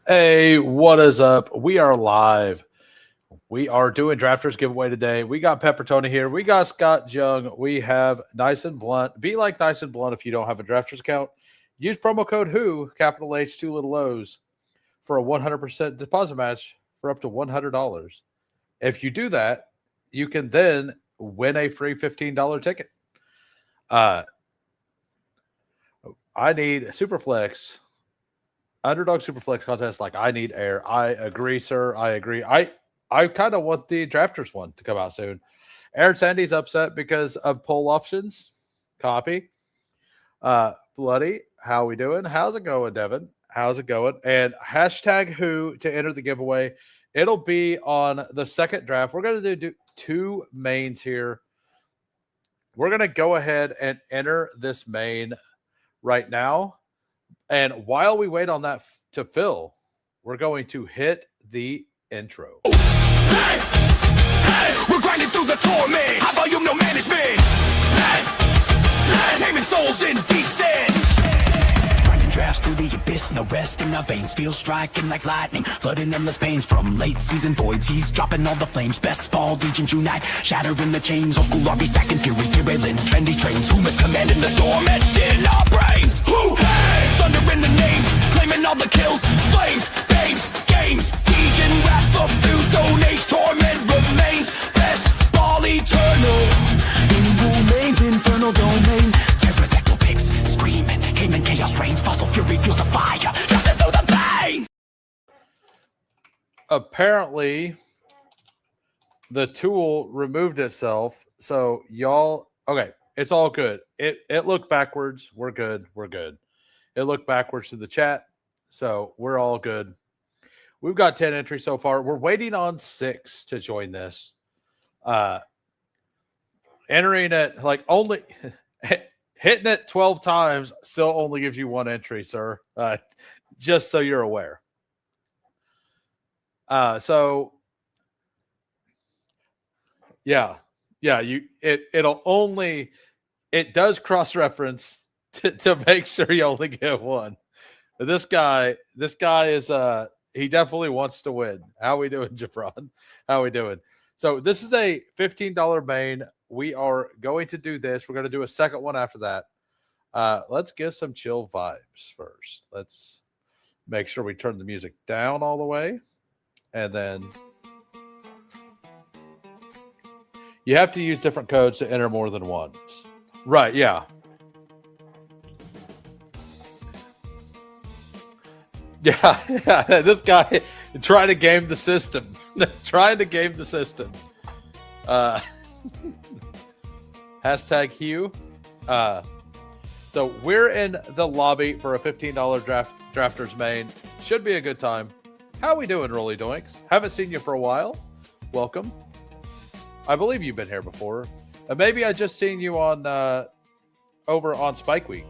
Hey, what is up? We are live. We are doing Drafters giveaway today. We got Pepper Tony here. We got Scott Jung. We have Nice and Blunt. Be like Nice and Blunt if you don't have a Drafters account. Use promo code WHO, capital H, two little O's, for a 100% deposit match for up to $100. If you do that, you can then win a free $15 ticket. I need Superflex. Underdog Superflex contest, like I need air. I agree, sir. I agree. I kind of want the drafters one to come out soon. Aaron Sandy's upset because of poll options. Copy. Bloody, how we doing? How's it going, Devin? How's it going? And hashtag who to enter the giveaway. It'll be on the second draft. We're going to do two mains here. We're going to go ahead and enter this main right now. And while we wait on that to fill, we're going to hit the intro. Hey, we're grinding through the torment. High volume, no management. Taming souls in descent. Grinding drafts through the abyss, no rest in our veins. Feel striking like lightning, flooding endless pains from late season voids. He's dropping all the flames. Bestball, Degens unite, shattering the chains. Old school RB stacking fury, derailing trendy trains. Who is commanding the storm etched in our brains? Who? Thunder in the names, claiming all the kills. Flames, babes, games. Degen wrath of views, stone age torment remains. Bestball eternal, in remains infernal domain. Pterodactyl pigs screaming, Cayman chaos reigns. Fossil fury fuels the fire, drafted through the veins. Apparently, the tool removed itself. So y'all, okay, it's all good. It looked backwards. We're good. We're good. It looked backwards to the chat, so we're all good. We've got 10 entries so far. We're waiting on 6 to join this. Entering it, like, only hitting it 12 times still only gives you 1 entry, sir. Just so you're aware. So yeah, it does cross-reference to make sure you only get 1. But this guy is he definitely wants to win. How we doing, Jabron? How we doing? So this is a $15 main. We are going to do this. We're going to do a second one after that. Let's get some chill vibes first. Let's make sure we turn the music down all the way. And then you have to use different codes to enter more than once. Right, yeah. Yeah, this guy trying to game the system. Trying to game the system. Hashtag Hugh. So we're in the lobby for a $15 drafters main. Should be a good time. How we doing, Rolly Doinks? Haven't seen you for a while. Welcome. I believe you've been here before. Maybe I just seen you on over on Spike Week.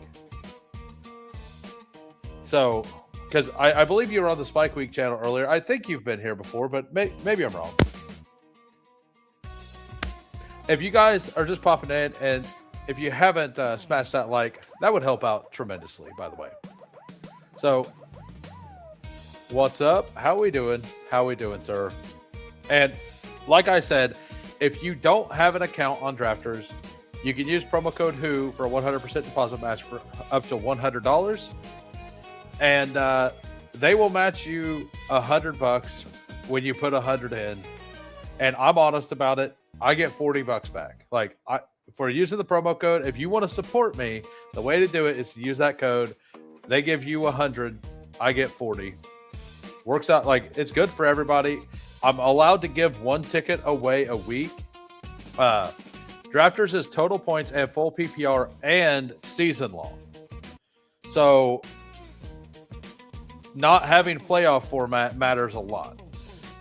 So, because I believe you were on the Spike Week channel earlier. I think you've been here before, but maybe I'm wrong. If you guys are just popping in, and if you haven't smashed that like, that would help out tremendously, by the way. So, what's up? How we doing? How we doing, sir? And like I said, if you don't have an account on Drafters, you can use promo code WHO for a 100% deposit match for up to $100. And they will match you $100 when you put 100 in. And I'm honest about it. I get $40 back. Like, for using the promo code, if you want to support me, the way to do it is to use that code. They give you 100. I get 40. Works out like it's good for everybody. I'm allowed to give 1 ticket away a week. Drafters is total points and full PPR and season long. So not having playoff format matters a lot,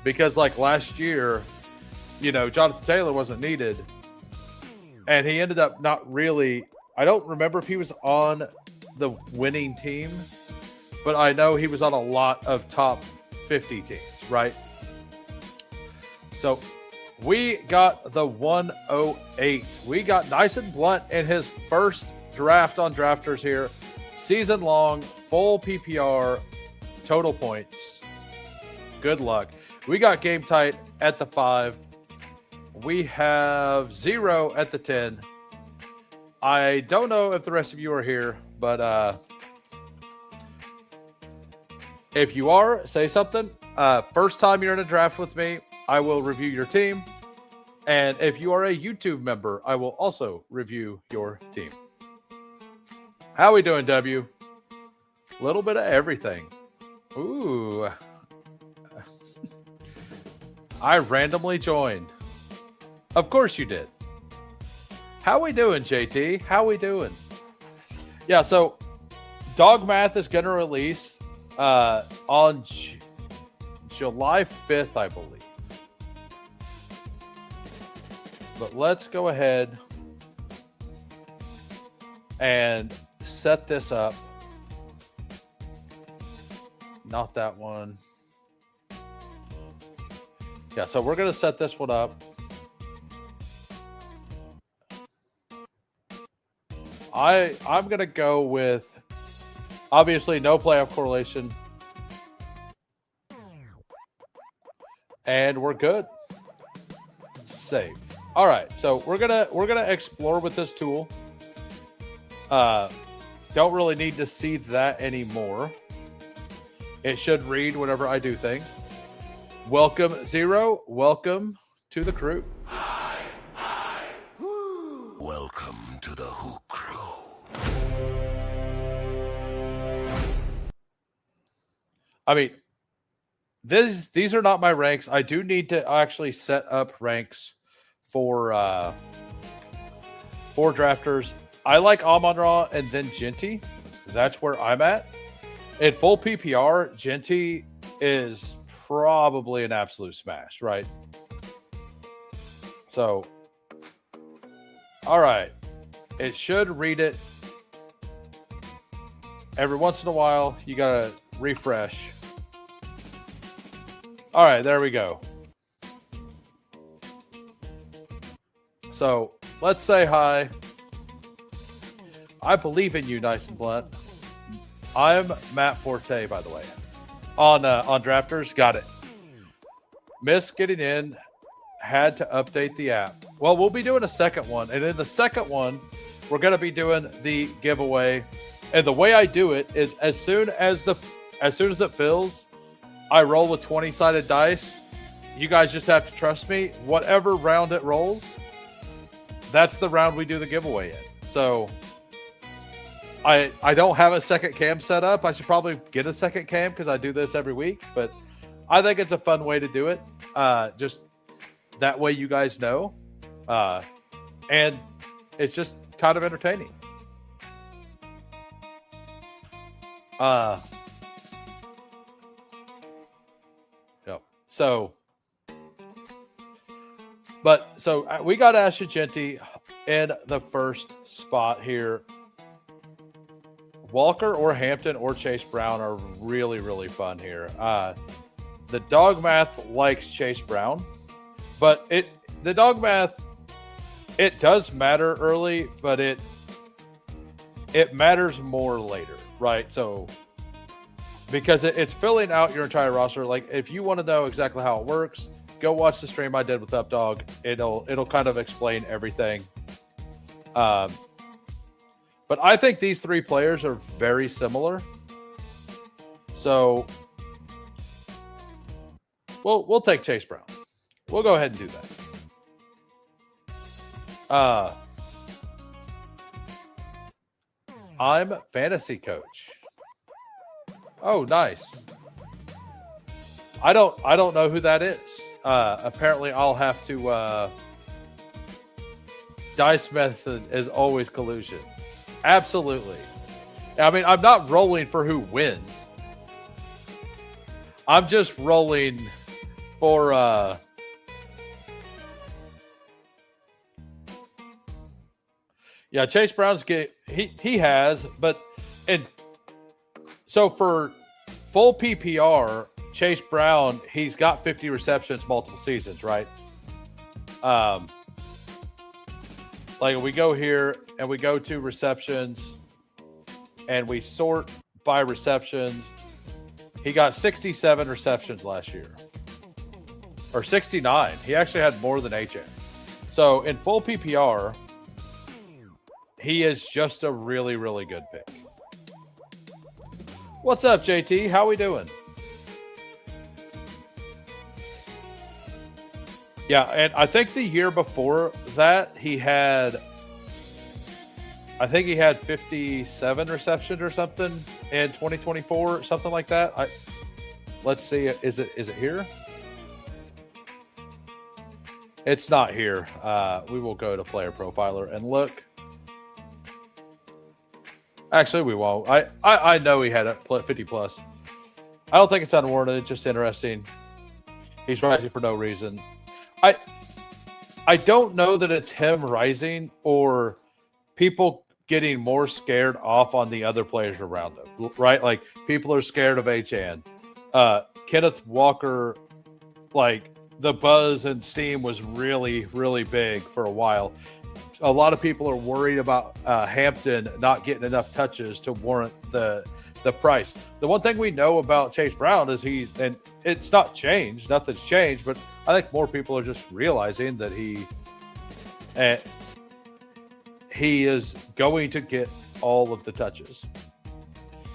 because like last year, you know, Jonathan Taylor wasn't needed, and he ended up not really. I don't remember if he was on the winning team, but I know he was on a lot of top 50 teams, right? So we got the 108. We got Nice and Blunt in his first draft on Drafters here. Season long, full PPR, total points. Good luck. We got game tight at the 5. We have 0 at the 10. I don't know if the rest of you are here, but if you are, say something. First time you're in a draft with me, I will review your team. And if you are a YouTube member, I will also review your team. How we doing, W? A little bit of everything. Ooh. I randomly joined. Of course you did. How we doing, JT? How we doing? Yeah, so Dog Math is going to release on July 5th, I believe. But let's go ahead and set this up. Not that one. Yeah, so we're going to set this one up. I'm going to go with, obviously, no playoff correlation. And we're good. Save. All right, so we're gonna explore with this tool. Don't really need to see that anymore. It should read whenever I do things. Welcome, Zero. Welcome to the crew. Welcome to the Who Crew. I mean, these are not my ranks. I do need to actually set up ranks for drafters. I like Amon-Ra and then Genty. That's where I'm at. In full PPR, Genty is probably an absolute smash, right? So, all right. It should read it. Every once in a while, you got to refresh. All right, there we go. So, let's say hi. I believe in you, nice and blunt. I'm Matt Forte, by the way. On Drafters, got it. Missed getting in. Had to update the app. Well, we'll be doing a second one. And in the second one, we're going to be doing the giveaway. And the way I do it is as soon as it fills, I roll a 20-sided dice. You guys just have to trust me. Whatever round it rolls, that's the round we do the giveaway in. So I don't have a second cam set up. I should probably get a second cam because I do this every week. But I think it's a fun way to do it. Just that way you guys know. And it's just kind of entertaining. Yep. So we got Asha Genty in the first spot here. Walker or Hampton or Chase Brown are really, really fun here. The Dog Math likes Chase Brown, but the Dog Math, it does matter early, but it matters more later, right? So because it's filling out your entire roster. Like if you want to know exactly how it works, go watch the stream I did with Updog. It'll kind of explain everything. But I think these three players are very similar. So we'll take Chase Brown. We'll go ahead and do that. I'm fantasy coach. Oh, nice. I don't know who that is. Apparently I'll have to dice method is always collusion. Absolutely. I mean, I'm not rolling for who wins. I'm just rolling for yeah, Chase Brown's he has, but so for full PPR, Chase Brown, he's got 50 receptions multiple seasons, right? Like we go here and we go to receptions and we sort by receptions. He got 67 receptions last year. Or 69. He actually had more than HN. So in full PPR, he is just a really, really good pick. What's up, JT? How we doing? Yeah, and I think the year before that, he had 57 receptions or something in 2024, something like that. Let's see. Is it here? It's not here. We will go to Player Profiler and look. Actually, we won't. I know he had a 50 plus. I don't think it's unwarranted. Just interesting. He's rising for no reason. I don't know that it's him rising or people getting more scared off on the other players around him, right? Like people are scared of HN. Kenneth Walker, like the buzz and steam was really, really big for a while. A lot of people are worried about Hampton not getting enough touches to warrant the price. The one thing we know about Chase Brown is and it's not changed, nothing's changed, but I think more people are just realizing that he is going to get all of the touches.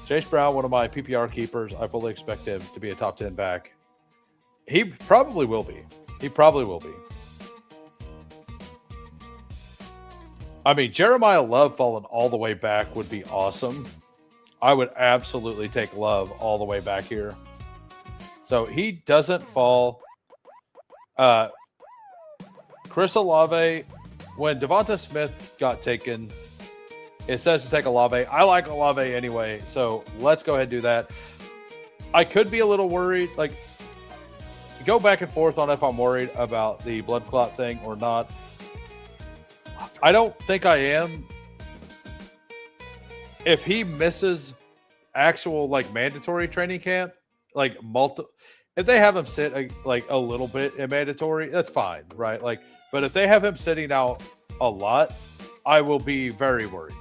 Chase Brown, one of my PPR keepers, I fully expect him to be a top 10 back. He probably will be. I mean, Jeremiah Love falling all the way back would be awesome. I would absolutely take Love all the way back here. So he doesn't fall. Chris Olave, when Devonta Smith got taken, it says to take Olave. I like Olave anyway, so let's go ahead and do that. I could be a little worried. Like, go back and forth on if I'm worried about the blood clot thing or not. I don't think I am. If he misses actual like mandatory training camp, like if they have him sit like a little bit in mandatory, that's fine, right? Like, but if they have him sitting out a lot, I will be very worried.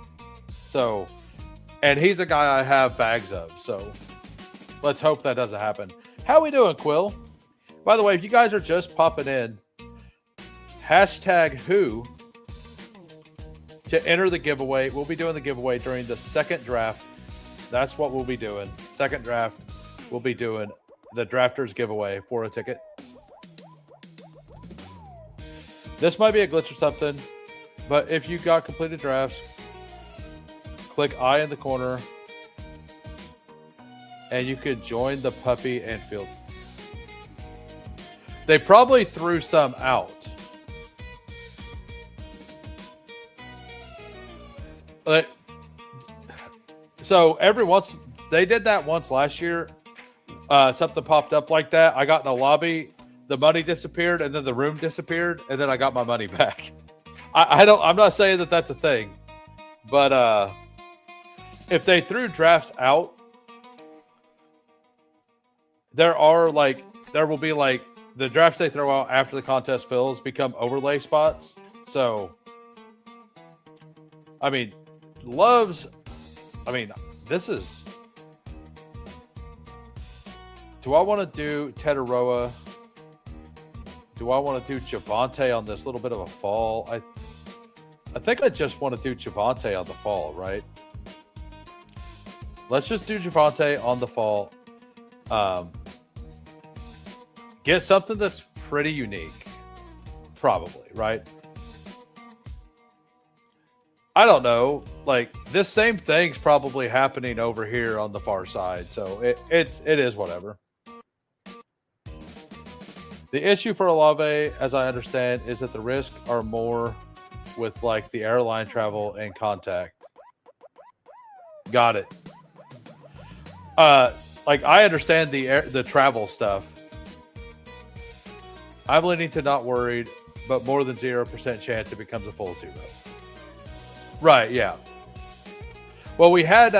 So, and he's a guy I have bags of, so let's hope that doesn't happen. How we doing, Quill? By the way, if you guys are just popping in, #who to enter the giveaway. We'll be doing the giveaway during the second draft. That's what we'll be doing. Second draft, we'll be doing the drafters giveaway for a ticket. This might be a glitch or something, but if you got completed drafts, click I in the corner, and you could join the puppy and field. They probably threw some out. So every once they did that once last year, something popped up like that. I got in the lobby, the money disappeared, and then the room disappeared, and then I got my money back. I'm not saying that that's a thing, but if they threw drafts out, there will be like the drafts they throw out after the contest fills become overlay spots. So, I mean, this is. Do I want to do Tetaroa? Do I want to do Javonte on this little bit of a fall? I think I just want to do Javonte on the fall, right? Let's just do Javonte on the fall. Get something that's pretty unique, probably, right? I don't know. Like, this same thing's probably happening over here on the far side, so it is whatever. The issue for Olave, as I understand, is that the risks are more with like the airline travel and contact. Got it. Like, I understand the travel stuff. I'm leaning to not worried, but more than 0% chance it becomes a full 0. Right, yeah. Well, we had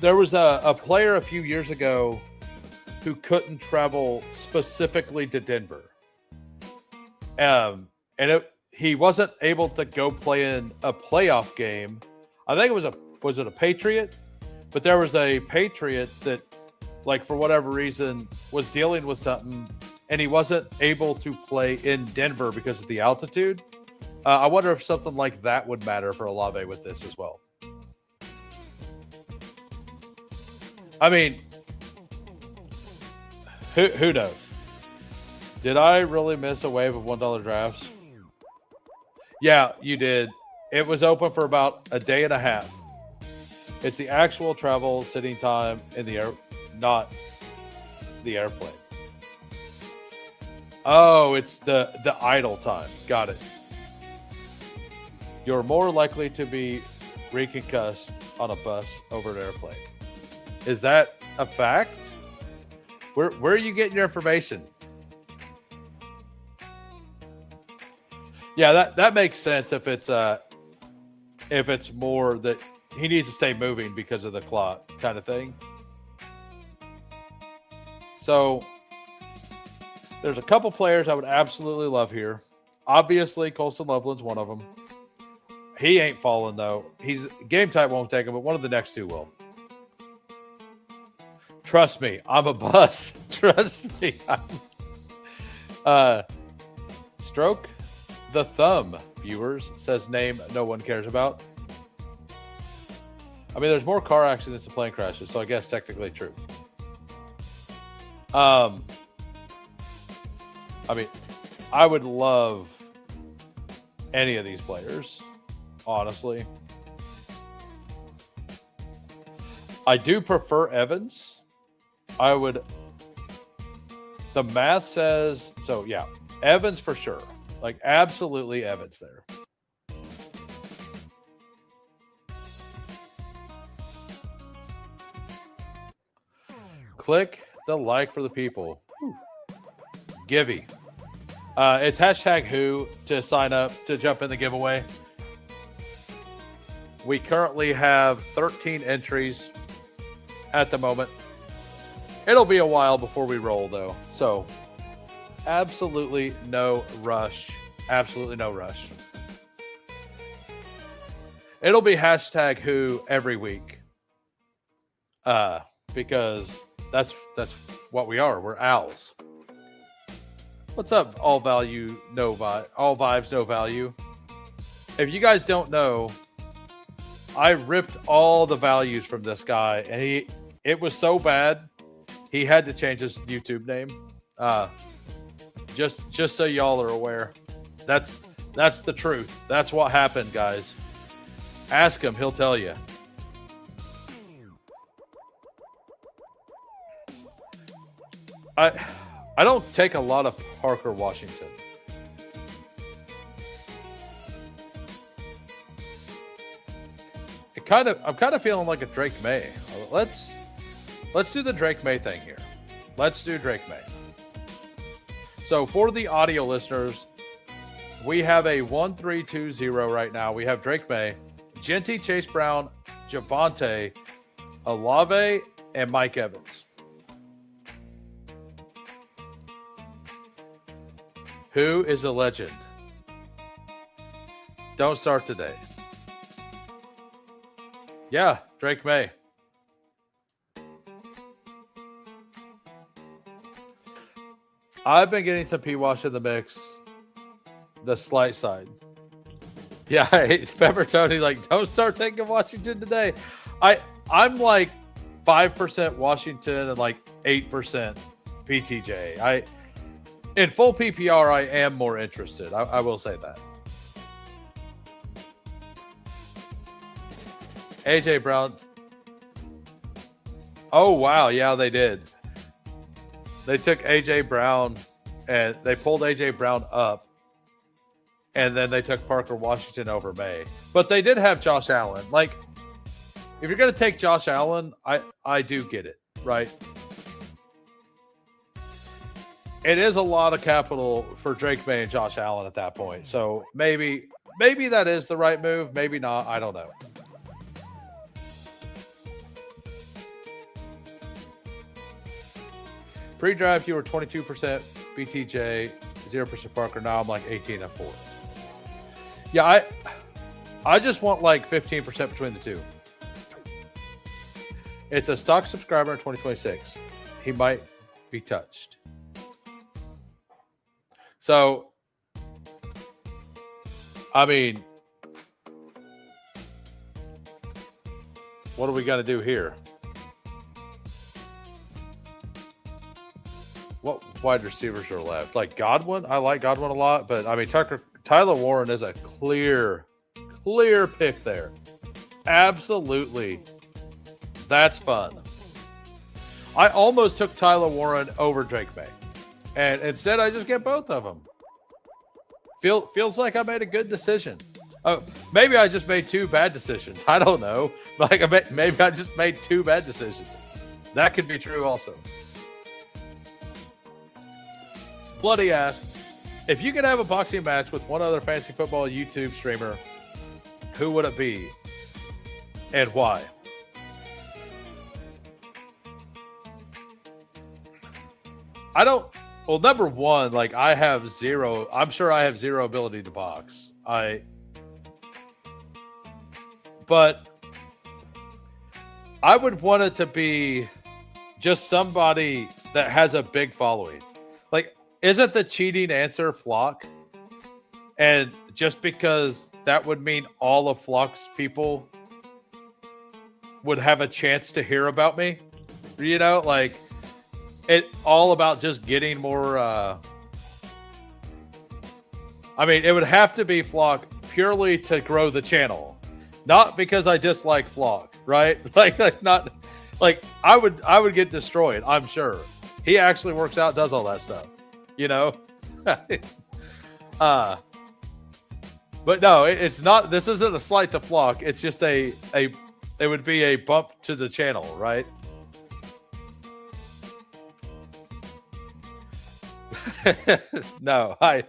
there was a player a few years ago who couldn't travel specifically to Denver. And he wasn't able to go play in a playoff game. I think it was a Patriot? But there was a Patriot that like for whatever reason, was dealing with something and he wasn't able to play in Denver because of the altitude. I wonder if something like that would matter for Olave with this as well. I mean, who knows? Did I really miss a wave of $1 drafts? Yeah, you did. It was open for about a day and a half. It's the actual travel sitting time in the air, not the airplane. Oh, it's the idle time. Got it. You're more likely to be reconcussed on a bus over an airplane. Is that a fact? Where are you getting your information? Yeah, that makes sense if it's more that he needs to stay moving because of the clot kind of thing. So there's a couple players I would absolutely love here. Obviously, Colston Loveland's one of them. He ain't falling though. He's game type won't take him, but one of the next two will. Trust me, I'm a bus. Trust me. Stroke the thumb, viewers, says name no one cares about. I mean, there's more car accidents than plane crashes, so I guess technically true. I mean, I would love any of these players, honestly. I do prefer Evans. The math says, so yeah, Evans for sure. Like, absolutely Evans there. Click the like for the people. Givey. It's hashtag who to sign up to jump in the giveaway. We currently have 13 entries at the moment. It'll be a while before we roll, though. So, absolutely no rush. Absolutely no rush. It'll be hashtag who every week. Because that's what we are. We're owls. What's up, all value, no vibe, all vibes, no value? If you guys don't know, I ripped all the values from this guy, and it was so bad, he had to change his YouTube name. Just so y'all are aware. That's the truth. That's what happened, guys. Ask him, he'll tell you. I don't take a lot of Parker Washington. I'm kind of feeling like a Drake May. Let's do the Drake May thing here. Let's do Drake May. So for the audio listeners, we have a 1-3-2-0 right now. We have Drake May, Genty, Chase Brown, Javonte, Olave, and Mike Evans. Who is a legend? Don't start today. Yeah, Drake May. I've been getting some P-Wash in the mix. The slight side. Yeah, Pepper Tony, like, don't start taking Washington today. I'm like 5% Washington and like 8% PTJ. In full PPR, I am more interested. I will say that. AJ Brown. Oh, wow. Yeah, they did. They took AJ Brown and they pulled AJ Brown up. And then they took Parker Washington over May. But they did have Josh Allen. Like, if you're going to take Josh Allen, I do get it, right? It is a lot of capital for Drake May and Josh Allen at that point. So maybe that is the right move. Maybe not. I don't know. Pre-draft, you were 22% BTJ, 0% Parker. Now I'm like 18 and 4. Yeah, I just want like 15% between the two. It's a stock subscriber in 2026. He might be touched. So, I mean, what do we got to do here? What wide receivers are left? Like Godwin? I like Godwin a lot, but I mean, Tyler Warren is a clear pick there. Absolutely. That's fun. I almost took Tyler Warren over Drake May. And instead, I just get both of them. Feels like I made a good decision. Oh, maybe I just made 2 bad decisions. I don't know. Like maybe I just made 2 bad decisions. That could be true also. Bloody ass. If you could have a boxing match with one other fantasy football YouTube streamer, who would it be? And why? Well, number one, like I'm sure I have zero ability to box. But I would want it to be just somebody that has a big following. Like, isn't the cheating answer Flock? And just because that would mean all of Flock's people would have a chance to hear about me, you know, like it's all about just getting more. I mean, it would have to be Flock purely to grow the channel, not because I dislike Flock, right? Like not like I would get destroyed. I'm sure he actually works out, does all that stuff, you know. But no, it's not. This isn't a slight to Flock. It's just it would be a bump to the channel, right? No, I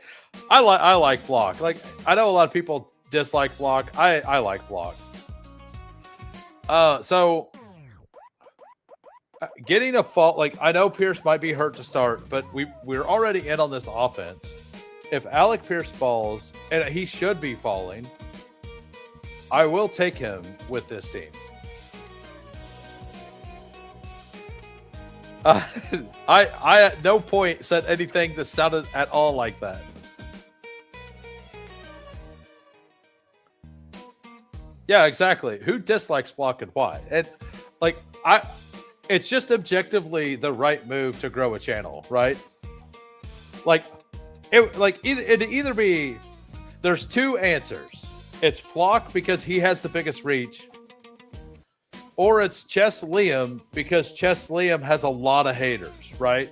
like Flock. Like, I know a lot of people dislike Flock. I like Flock. So getting a fault, like I know Pierce might be hurt to start, but we're already in on this offense. If Alec Pierce falls, and he should be falling, I will take him with this team. I at no point said anything that sounded at all like that. Yeah, exactly. Who dislikes Flock and why? And like it's just objectively the right move to grow a channel, right? Like it'd either be there's 2 answers. It's Flock because he has the biggest reach, or it's Chess Liam because Chess Liam has a lot of haters, right?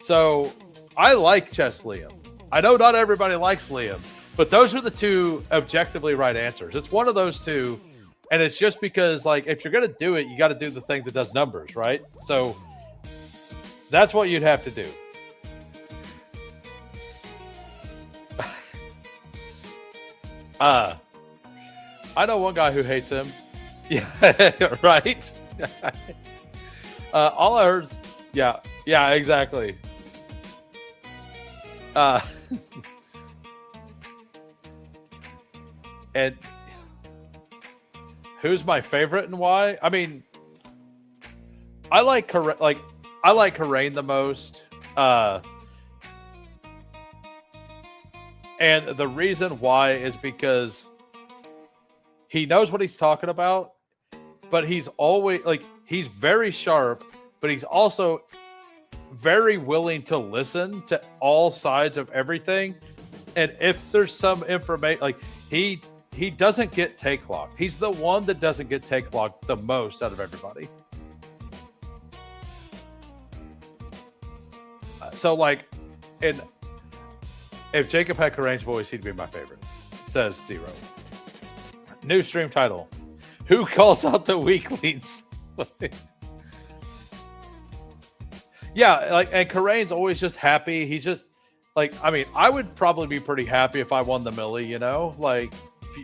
So I like Chess Liam. I know not everybody likes Liam, but those are the 2 objectively right answers. It's one of those 2, and it's just because, like, if you're gonna do it, you got to do the thing that does numbers, right? So that's what you'd have to do. I know one guy who hates him. Yeah, right. All I heard is, yeah, exactly. And who's my favorite and why? I mean, I like Karain the most. And the reason why is because he knows what he's talking about, but he's always he's very sharp, but he's also very willing to listen to all sides of everything. And if there's some information, like he doesn't get take locked. He's the one that doesn't get take locked the most out of everybody. So like, and if Jacob had Karain's voice, he'd be my favorite. Says Zero. New stream title. Who calls out the weaklings? Yeah, like, and Karain's always just happy. He's just like, I mean, I would probably be pretty happy if I won the Millie, you know, like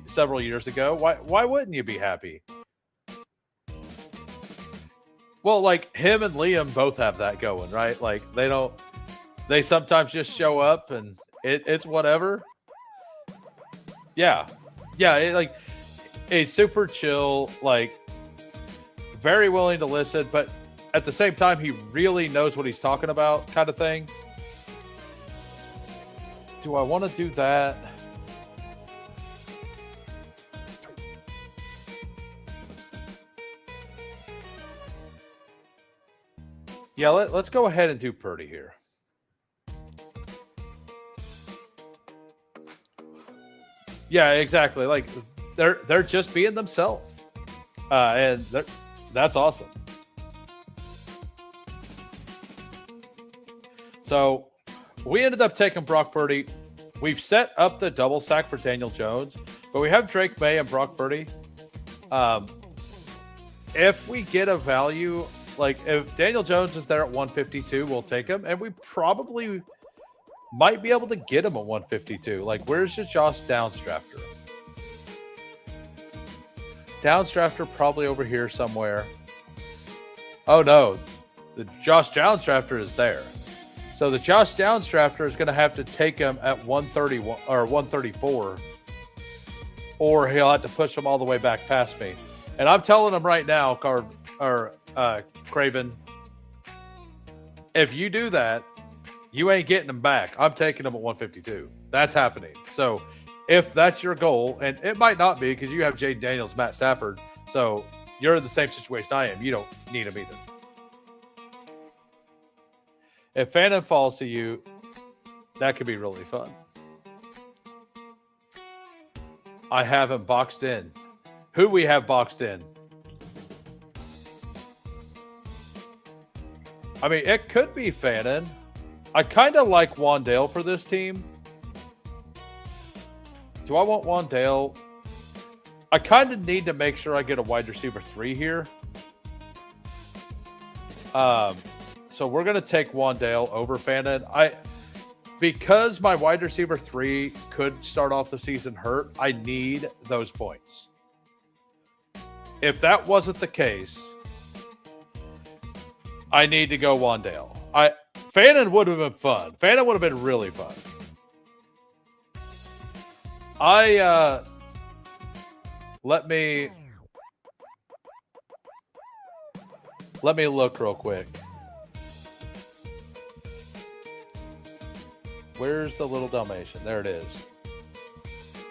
several years ago. Why wouldn't you be happy? Well, like him and Liam both have that going, right? Like they sometimes just show up and it's whatever. Yeah, like a super chill, like very willing to listen, but at the same time, he really knows what he's talking about, kind of thing. Do I want to do that? Yeah, let's go ahead and do Purdy here. Yeah, exactly. Like they're just being themselves, and that's awesome. So we ended up taking Brock Purdy. We've set up the double stack for Daniel Jones, but we have Drake May and Brock Purdy. If we get a value, like if Daniel Jones is there at 152, we'll take him, and we probably might be able to get him at 152. Like, where's your Josh Downs drafter? Downs drafter probably over here somewhere. Oh no, the Josh Downs drafter is there. So the Josh Downs drafter is going to have to take him at 131 or 134, or he'll have to push him all the way back past me. And I'm telling him right now, Craven, if you do that, you ain't getting him back. I'm taking him at 152. That's happening. So if that's your goal, and it might not be because you have Jaden Daniels, Matt Stafford, so you're in the same situation I am. You don't need him either. If Phantom falls to you, that could be really fun. I have him boxed in. Who we have boxed in? I mean, it could be Fannin. I kind of like Wandale for this team. Do I want Wandale? I kind of need to make sure I get a wide receiver 3 here. So we're going to take Wandale over Fannin. Because my wide receiver 3 could start off the season hurt, I need those points. If that wasn't the case, I need to go Wandale. Fannin would have been fun. Fannin would have been really fun. Let me look real quick. Where's the little Dalmatian? There it is.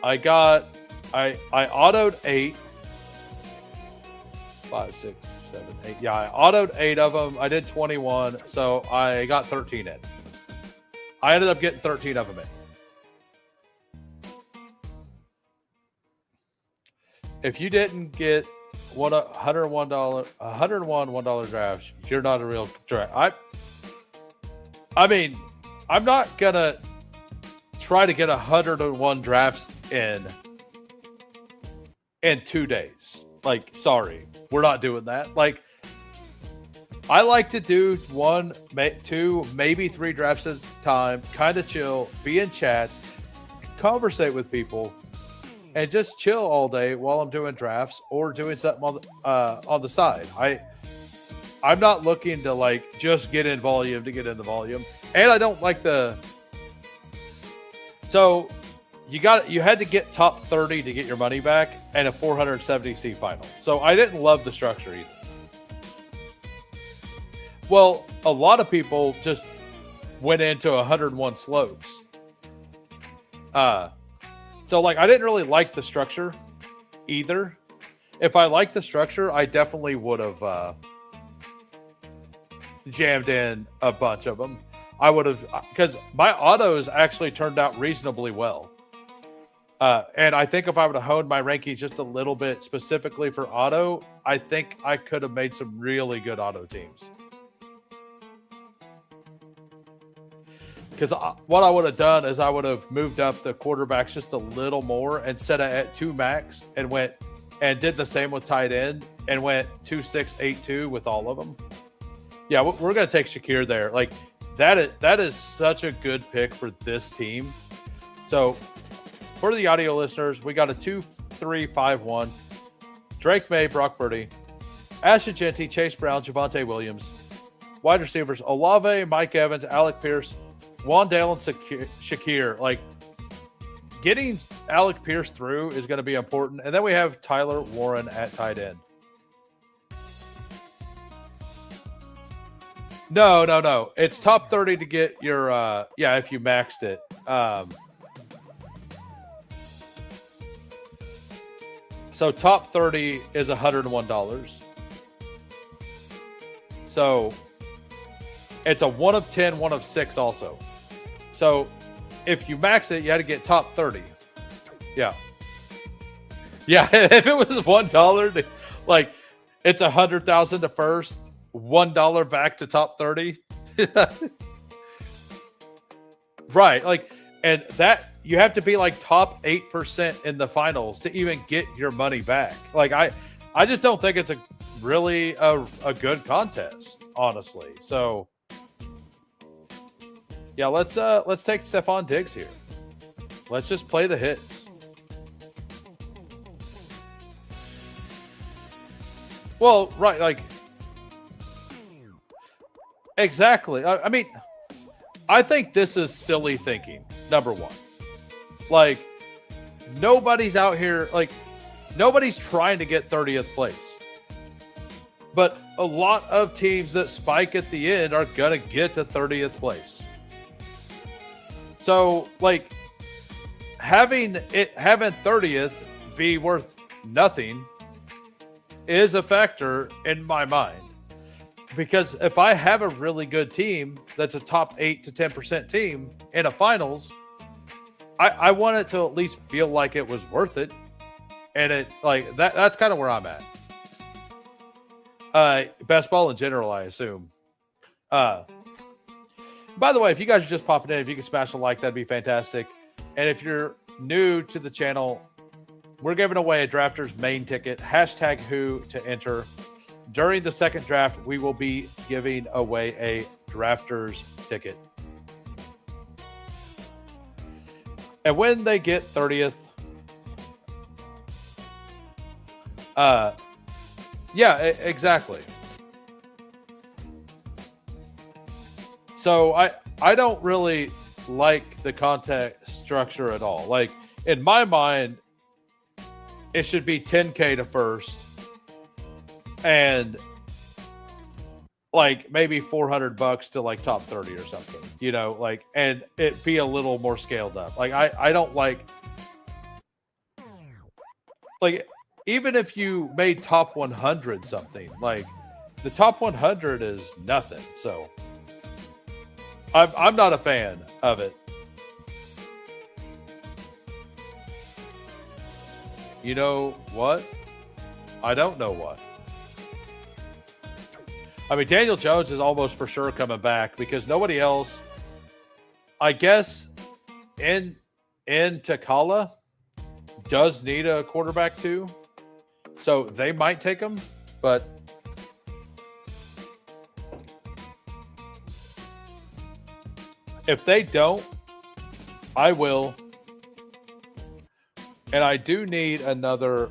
I autoed 8. 5, 6, 7, 8. Yeah, I autoed 8 of them. I did 21, so I got 13 in. I ended up getting 13 of them in. If you didn't get $101 $101 drafts, you're not a real draft. I mean, I'm not gonna try to get 101 drafts in 2 days. Like, sorry, we're not doing that. Like, I like to do 1, 2, maybe 3 drafts at a time, kind of chill, be in chats, conversate with people, and just chill all day while I'm doing drafts or doing something on the side. I'm not looking to like just get in volume to get in the volume, and I don't like the. So you had to get top 30 to get your money back and a 470C final. So I didn't love the structure either. Well, a lot of people just went into 101 slopes. So like I didn't really like the structure either. If I liked the structure, I definitely would have jammed in a bunch of them. I would have, because my autos actually turned out reasonably well. And I think if I would have honed my rankings just a little bit specifically for auto, I think I could have made some really good auto teams. Because what I would have done is I would have moved up the quarterbacks just a little more and set it at 2 max and went and did the same with tight end and went 2-6-8-2 with all of them. Yeah, we're going to take Shakir there. Like that is such a good pick for this team. So for the audio listeners, we got a 2-3-5-1. Drake May, Brock Purdy, Asha Genty, Chase Brown, Javonte Williams. Wide receivers, Olave, Mike Evans, Alec Pierce, Wandale, and Shakir. Like, getting Alec Pierce through is going to be important. And then we have Tyler Warren at tight end. No. It's top 30 to get your yeah, if you maxed it. So top 30 is $101. So it's a 1 of 10, 1 of 6 also. So if you max it, you had to get top 30. Yeah. Yeah, if it was $1, like it's 100,000 to first, $1 back to top 30. Right, like, and that you have to be like top 8% in the finals to even get your money back. Like I just don't think it's a really a good contest, honestly. So yeah, let's take Stephon Diggs here. Let's just play the hits. Well, right, like exactly. I mean, I think this is silly thinking. Number one, like nobody's out here, like nobody's trying to get 30th place. But a lot of teams that spike at the end are gonna get to 30th place. So, like, having 30th be worth nothing is a factor in my mind. Because if I have a really good team that's a top 8 to 10% team in a finals, I want it to at least feel like it was worth it. And it like that's kind of where I'm at. Best ball in general, I assume. By the way, if you guys are just popping in, if you can smash a like, that'd be fantastic. And if you're new to the channel, we're giving away a Drafters main ticket, #who to enter. During the second draft, we will be giving away a Drafters ticket. And when they get 30th, yeah, exactly. So I don't really like the contact structure at all. Like in my mind, it should be 10K to first and like maybe $400 to like top 30 or something, you know, like, and it be a little more scaled up. Like I don't like even if you made top 100 something, like the top 100 is nothing. So I'm not a fan of it. You know what? I don't know what. I mean, Daniel Jones is almost for sure coming back because nobody else, I guess, in Takala does need a quarterback too. So they might take him, but if they don't, I will. And I do need another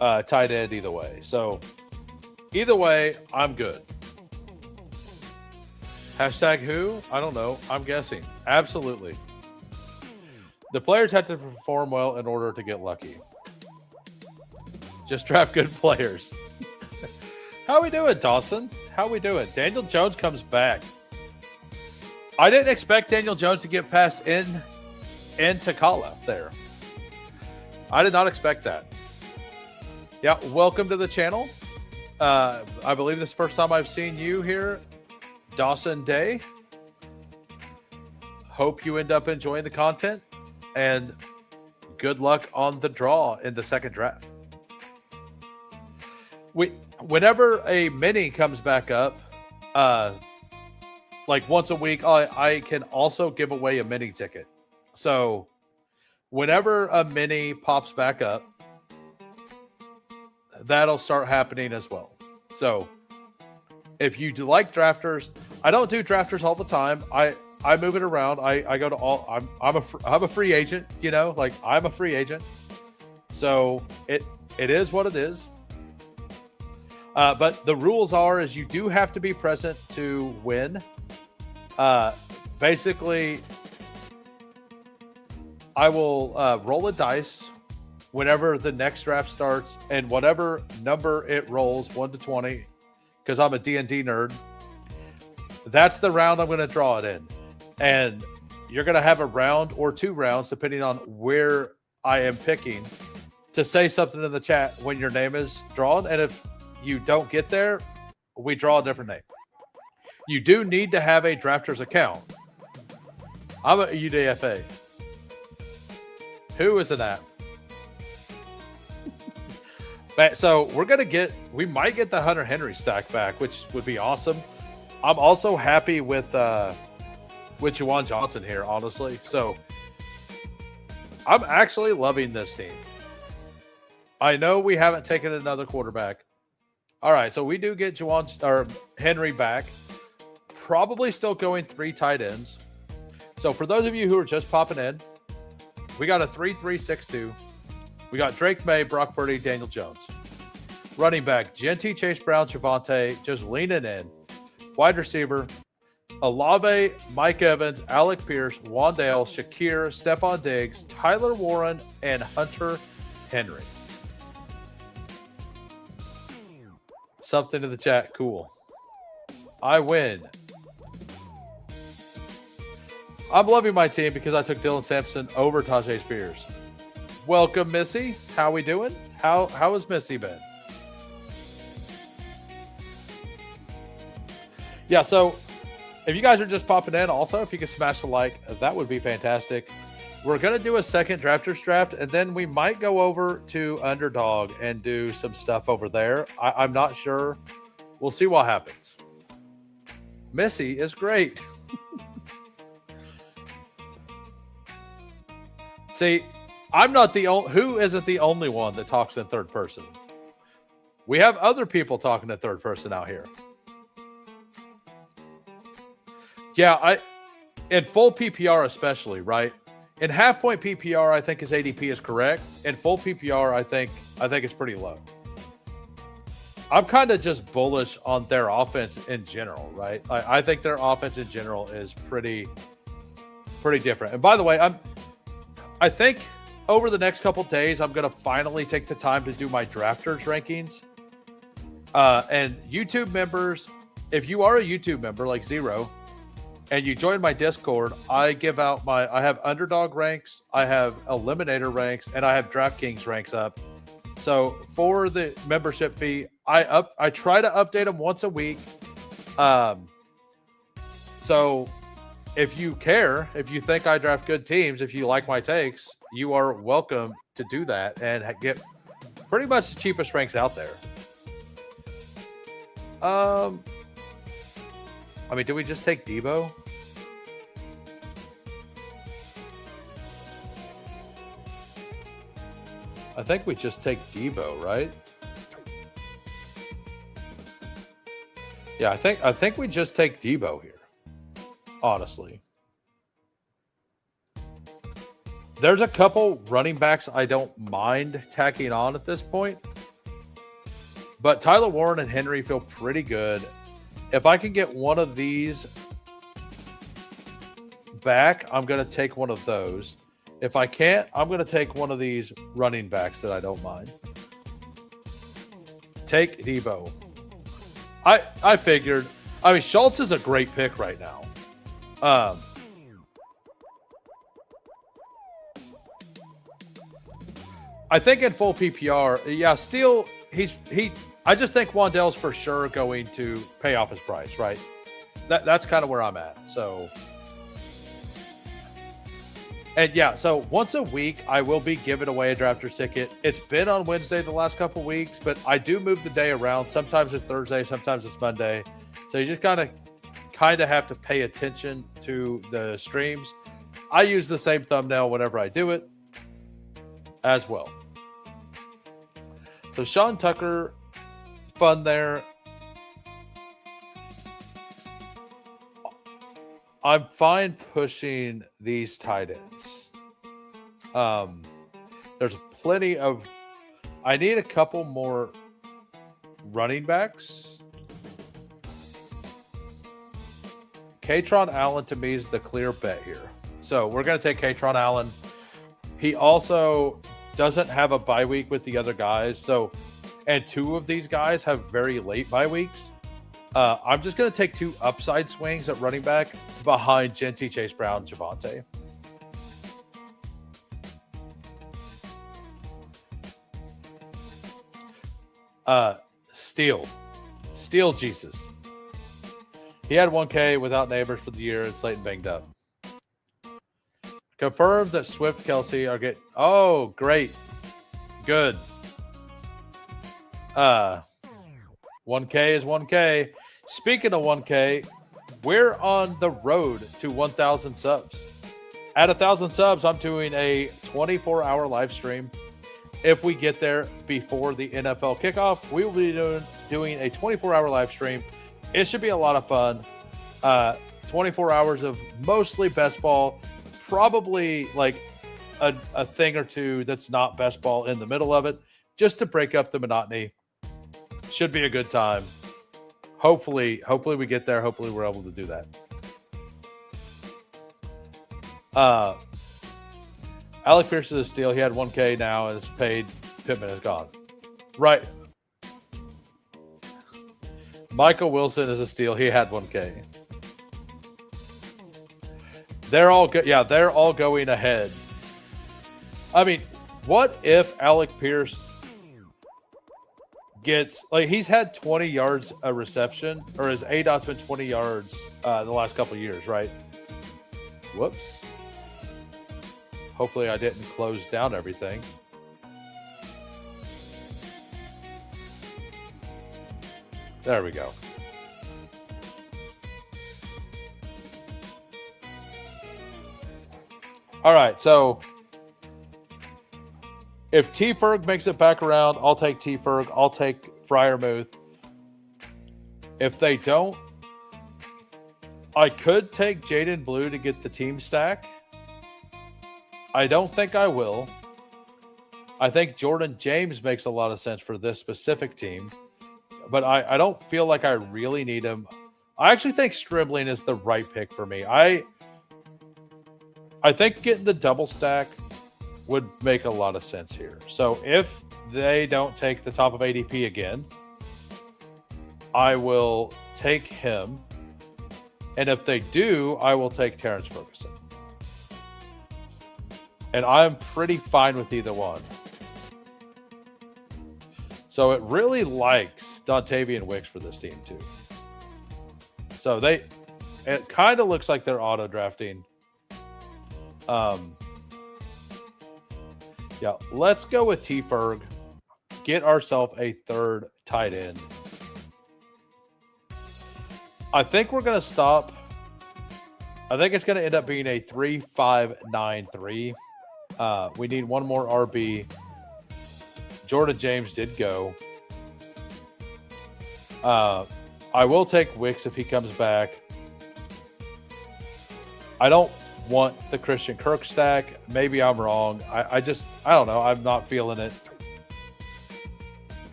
tight end either way. So either way, I'm good. #who? I don't know. I'm guessing. Absolutely. The players have to perform well in order to get lucky. Just draft good players. How we doing, Dawson? How we doing? Daniel Jones comes back. I didn't expect Daniel Jones to get past in Takala there. I did not expect that. Yeah, welcome to the channel. I believe this is the first time I've seen you here, Dawson Day. Hope you end up enjoying the content, and good luck on the draw in the second draft. Whenever a mini comes back up, like once a week, I can also give away a mini ticket. So whenever a mini pops back up, that'll start happening as well. So if you do like drafters, I don't do drafters all the time. I move it around. I go to all. I'm a free agent. You know, like I'm a free agent. So it is what it is. But the rules is you do have to be present to win. Basically, I will roll a dice whenever the next draft starts, and whatever number it rolls, 1 to 20, because I'm a D&D nerd, That's the round I'm going to draw it in. And you're going to have a round or 2 rounds, depending on where I am picking, to say something in the chat when your name is drawn. And if you don't get there, we draw a different name. You do need to have a drafter's account. I'm a UDFA. Who is an app? So we might get the Hunter Henry stack back, which would be awesome. I'm also happy with Juwan Johnson here, honestly. So I'm actually loving this team. I know we haven't taken another quarterback. All right, so we do get Henry back. Probably still going 3 tight ends. So for those of you who are just popping in, we got a 3-3-6-2. We got Drake May, Brock Purdy, Daniel Jones. Running back, Genty, Chase Brown, Javonte, just leaning in. Wide receiver, Olave, Mike Evans, Alec Pierce, Wandale, Shakir, Stephon Diggs, Tyler Warren, and Hunter Henry. Something in the chat. Cool. I win. I'm loving my team because I took Dylan Sampson over Tajay Spears. Welcome, Missy. How we doing? How has Missy been? Yeah, so if you guys are just popping in, also, if you could smash the like, that would be fantastic. We're going to do a second drafters draft, and then we might go over to Underdog and do some stuff over there. I'm not sure. We'll see what happens. Missy is great. See, I'm not the only... Who isn't the only one that talks in third person? We have other people talking in third person out here. Yeah, in full PPR especially, right? In half-point PPR, I think his ADP is correct. In full PPR, I think it's pretty low. I'm kind of just bullish on their offense in general, right? I think their offense in general is pretty different. And by the way, I think over the next couple days, I'm going to finally take the time to do my drafters rankings. And YouTube members, if you are a YouTube member like Zero, and you join my Discord, I give out I have underdog ranks, I have eliminator ranks, and I have DraftKings ranks up. So for the membership fee, I try to update them once a week. So if you care, if you think I draft good teams, if you like my takes, you are welcome to do that and get pretty much the cheapest ranks out there. I mean, did we just take Debo? I think we just take Debo, right? Yeah, I think we just take Debo here. Honestly. There's a couple running backs I don't mind tacking on at this point. But Tyler Warren and Henry feel pretty good. If I can get one of these back, I'm going to take one of those. If I can't, I'm going to take one of these running backs that I don't mind. Take Debo. I figured. I mean, Schultz is a great pick right now. I think in full PPR, yeah, still I just think Wandale's for sure going to pay off his price, right? That's kind of where I'm at. So, and yeah, so once a week I will be giving away a drafter's ticket. It's been on Wednesday the last couple weeks, but I do move the day around. Sometimes it's Thursday, sometimes it's Monday. So you just kind of have to pay attention to the streams. I use the same thumbnail whenever I do it as well. So Sean Tucker, fun there. I'm fine pushing these tight ends. There's plenty of... I need a couple more running backs. Katron Allen to me is the clear bet here. So we're going to take Katron Allen. He also doesn't have a bye week with the other guys. So, and 2 of these guys have very late bye weeks. I'm just going to take 2 upside swings at running back behind Genty, Chase Brown, Javante. Steel Jesus. He had 1K without neighbors for the year and Slayton banged up. Confirms that Swift, Kelsey are getting... Oh, great. Good. 1K is 1K. Speaking of 1K, we're on the road to 1,000 subs. At 1,000 subs, I'm doing a 24-hour live stream. If we get there before the NFL kickoff, we will be doing a 24-hour live stream. It should be a lot of fun. 24 hours of mostly best ball, probably like a thing or two that's not best ball in the middle of it, just to break up the monotony. Should be a good time. Hopefully we get there. Hopefully we're able to do that. Alec Pierce is a steal. He had 1K now and is paid. Pittman is gone. Right. Michael Wilson is a steal. He had 1K. They're all good. Yeah, they're all going ahead. I mean, what if Alec Pierce gets, like, he's had 20 yards a reception, or his ADOT's been 20 yards the last couple of years, right? Whoops. Hopefully I didn't close down everything. There we go. All right, so if T. Ferg makes it back around, I'll take T. Ferg. I'll take Freiermuth. If they don't, I could take Jaden Blue to get the team stack. I don't think I will. I think Jordan James makes a lot of sense for this specific team, but I don't feel like I really need him. I actually think Stribling is the right pick for me. I think getting the double stack would make a lot of sense here. So if they don't take the top of ADP again, I will take him. And if they do, I will take Terrence Ferguson. And I'm pretty fine with either one. So it really likes Dontavian Wicks for this team too. So it kind of looks like they're auto drafting. Yeah, let's go with T. Ferg. Get ourselves a third tight end. I think we're going to stop. I think it's going to end up being a 3-5-9-3. We need one more RB. Jordan James did go. I will take Wicks if he comes back. I don't want the Christian Kirk stack. Maybe I'm wrong. I don't know. I'm not feeling it.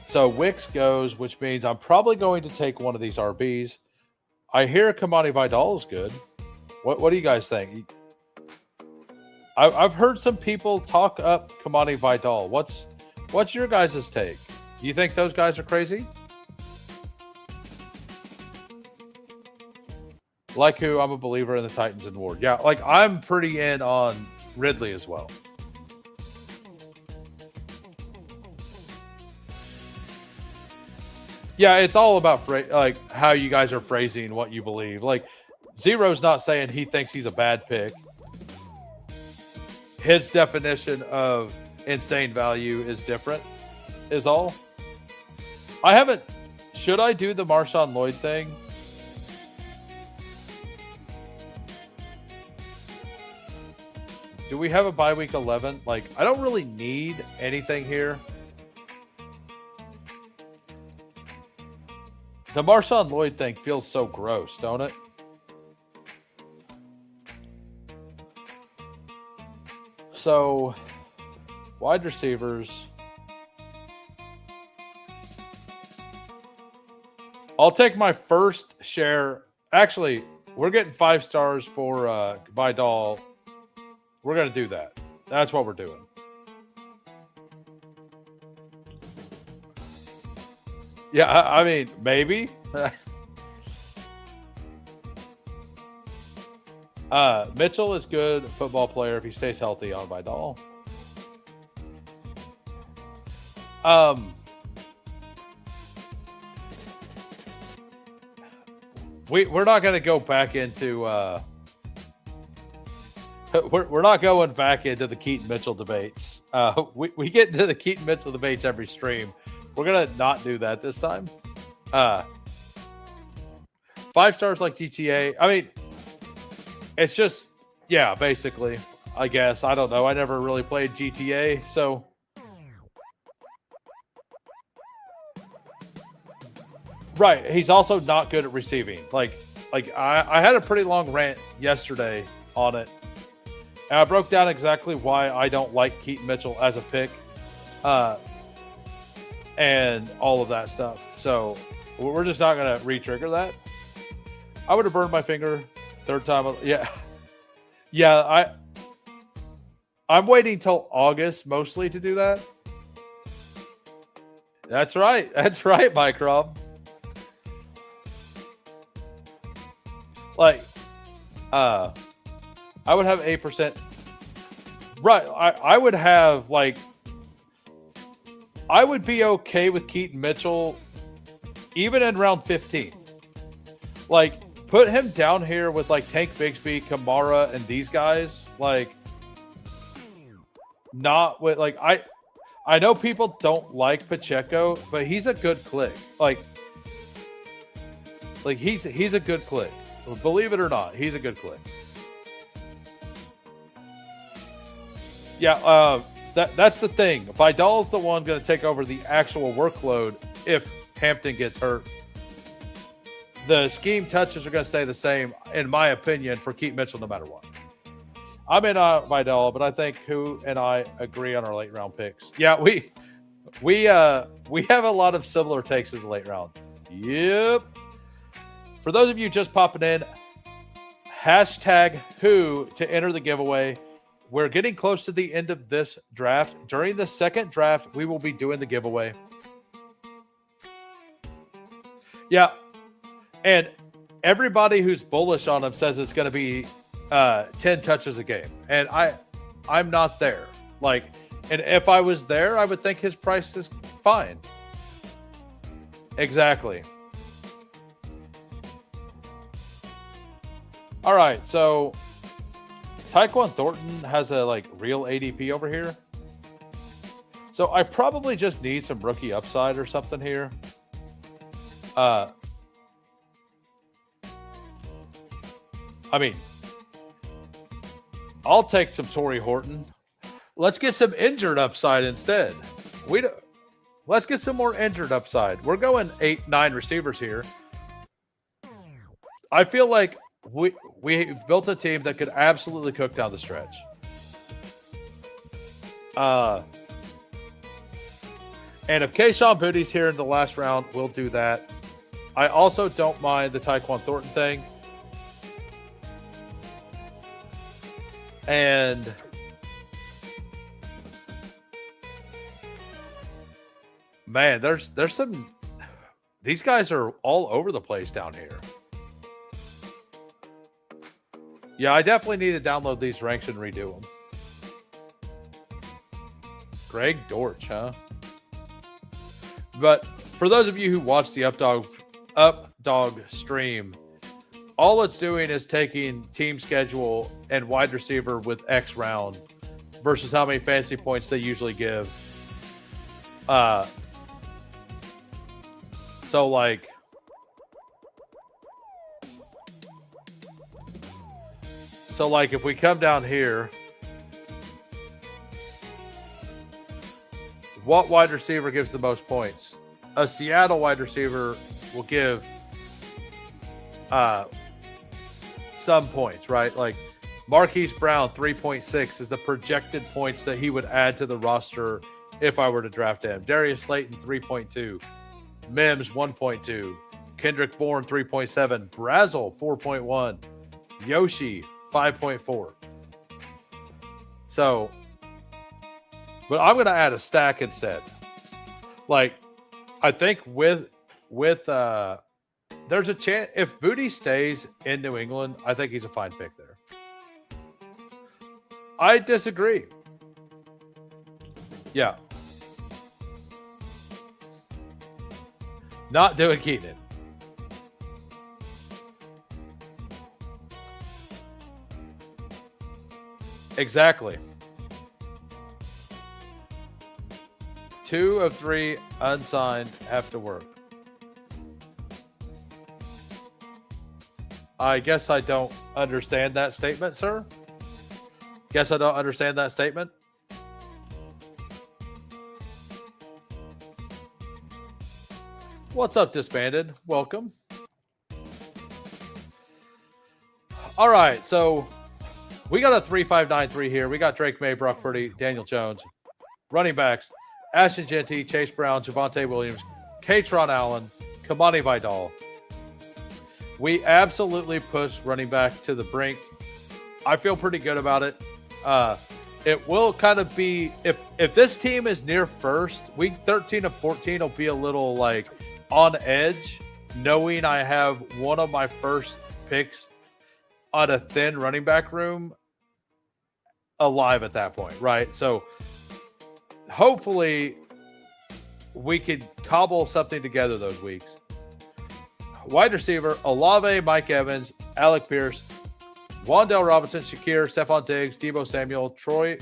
So Wicks goes, which means I'm probably going to take one of these RBs. I hear Kamani Vidal is good. What do you guys think? I've heard some people talk up Kamani Vidal. What's your guys' take? You think those guys are crazy? Like who? I'm a believer in the Titans and Ward. Yeah, like I'm pretty in on Ridley as well. Yeah, it's all about like how you guys are phrasing what you believe. Like Zero's not saying he thinks he's a bad pick. His definition of insane value is different, is all. Should I do the Marshawn Lloyd thing? Do we have a bye week 11? Like, I don't really need anything here. The Marshawn Lloyd thing feels so gross, don't it? So, wide receivers. I'll take my first share. Actually, we're getting 5 stars for Vidal. We're going to do that. That's what we're doing. Yeah, I mean, maybe. Mitchell is good football player if he stays healthy on my doll. We're not going to go back into we're not going back into the Keaton Mitchell debates. We get into the Keaton Mitchell debates every stream. We're gonna not do that this time. 5 stars like GTA. I mean, it's just, yeah, basically. I guess, I don't know. I never really played GTA, so right. He's also not good at receiving. Like I had a pretty long rant yesterday on it. And I broke down exactly why I don't like Keaton Mitchell as a pick. And all of that stuff. So we're just not going to re-trigger that. I would have burned my finger third time. Yeah. Yeah, I'm waiting till August mostly to do that. That's right. That's right, Mike Rob. Like, I would have 8%. Right. I would have, like, I would be okay with Keaton Mitchell even in round 15. Like, put him down here with, like, Tank Bigsby, Kamara, and these guys. Like, not with, like, I know people don't like Pacheco, but he's a good click. Like he's a good click. Believe it or not, he's a good click. Yeah, that's the thing. Vidal's the one going to take over the actual workload if Hampton gets hurt. The scheme touches are going to stay the same, in my opinion, for Keaton Mitchell no matter what. I'm in Vidal, but I think Who and I agree on our late round picks. Yeah, we have a lot of similar takes in the late round. Yep. For those of you just popping in, hashtag Who to enter the giveaway. We're getting close to the end of this draft. During the second draft, we will be doing the giveaway. Yeah. And everybody who's bullish on him says it's going to be 10 touches a game. And I'm not there. Like, and if I was there, I would think his price is fine. Exactly. All right, so Tyquan Thornton has a like real ADP over here. So I probably just need some rookie upside or something here. I mean, I'll take some Torrey Horton. Let's get some injured upside instead. Let's get some more injured upside. We're going 8-9 receivers here. I feel like we've built a team that could absolutely cook down the stretch. And if Kayshon Bouttie's here in the last round, we'll do that. I also don't mind the Tyquan Thornton thing. And man, there's some, these guys are all over the place down here. Yeah, I definitely need to download these ranks and redo them. Greg Dortch, huh? But for those of you who watch the Updog stream, all it's doing is taking team schedule and wide receiver with X round versus how many fantasy points they usually give. So like, if we come down here, what wide receiver gives the most points? A Seattle wide receiver will give some points, right? Like Marquise Brown, 3.6 is the projected points that he would add to the roster if I were to draft him. Darius Slayton, 3.2. Mims, 1.2. Kendrick Bourne, 3.7. Brazel, 4.1. Yoshi, 5.4. So, but I'm going to add a stack instead. Like, I think with with there's a chance if Booty stays in New England, I think he's a fine pick there. I disagree. Yeah. Not doing Keenan. Exactly. 2 of 3 unsigned have to work. I guess I don't understand that statement, sir. Guess I don't understand that statement. What's up, Disbanded? Welcome. All right, so we got a 3-5-9-3 here. We got Drake May, Brock Purdy, Daniel Jones. Running backs, Ashton Genty, Chase Brown, Javonte Williams, Katron Allen, Kamani Vidal. We absolutely pushed running back to the brink. I feel pretty good about it. It will kind of be, if this team is near first, week 13 of 14 will be a little like on edge, knowing I have one of my first picks on a thin running back room alive at that point, right? So hopefully we could cobble something together those weeks. Wide receiver, Olave, Mike Evans, Alec Pierce, Wan'Dale Robinson, Shakir, Stephon Diggs, Deebo Samuel, Torrey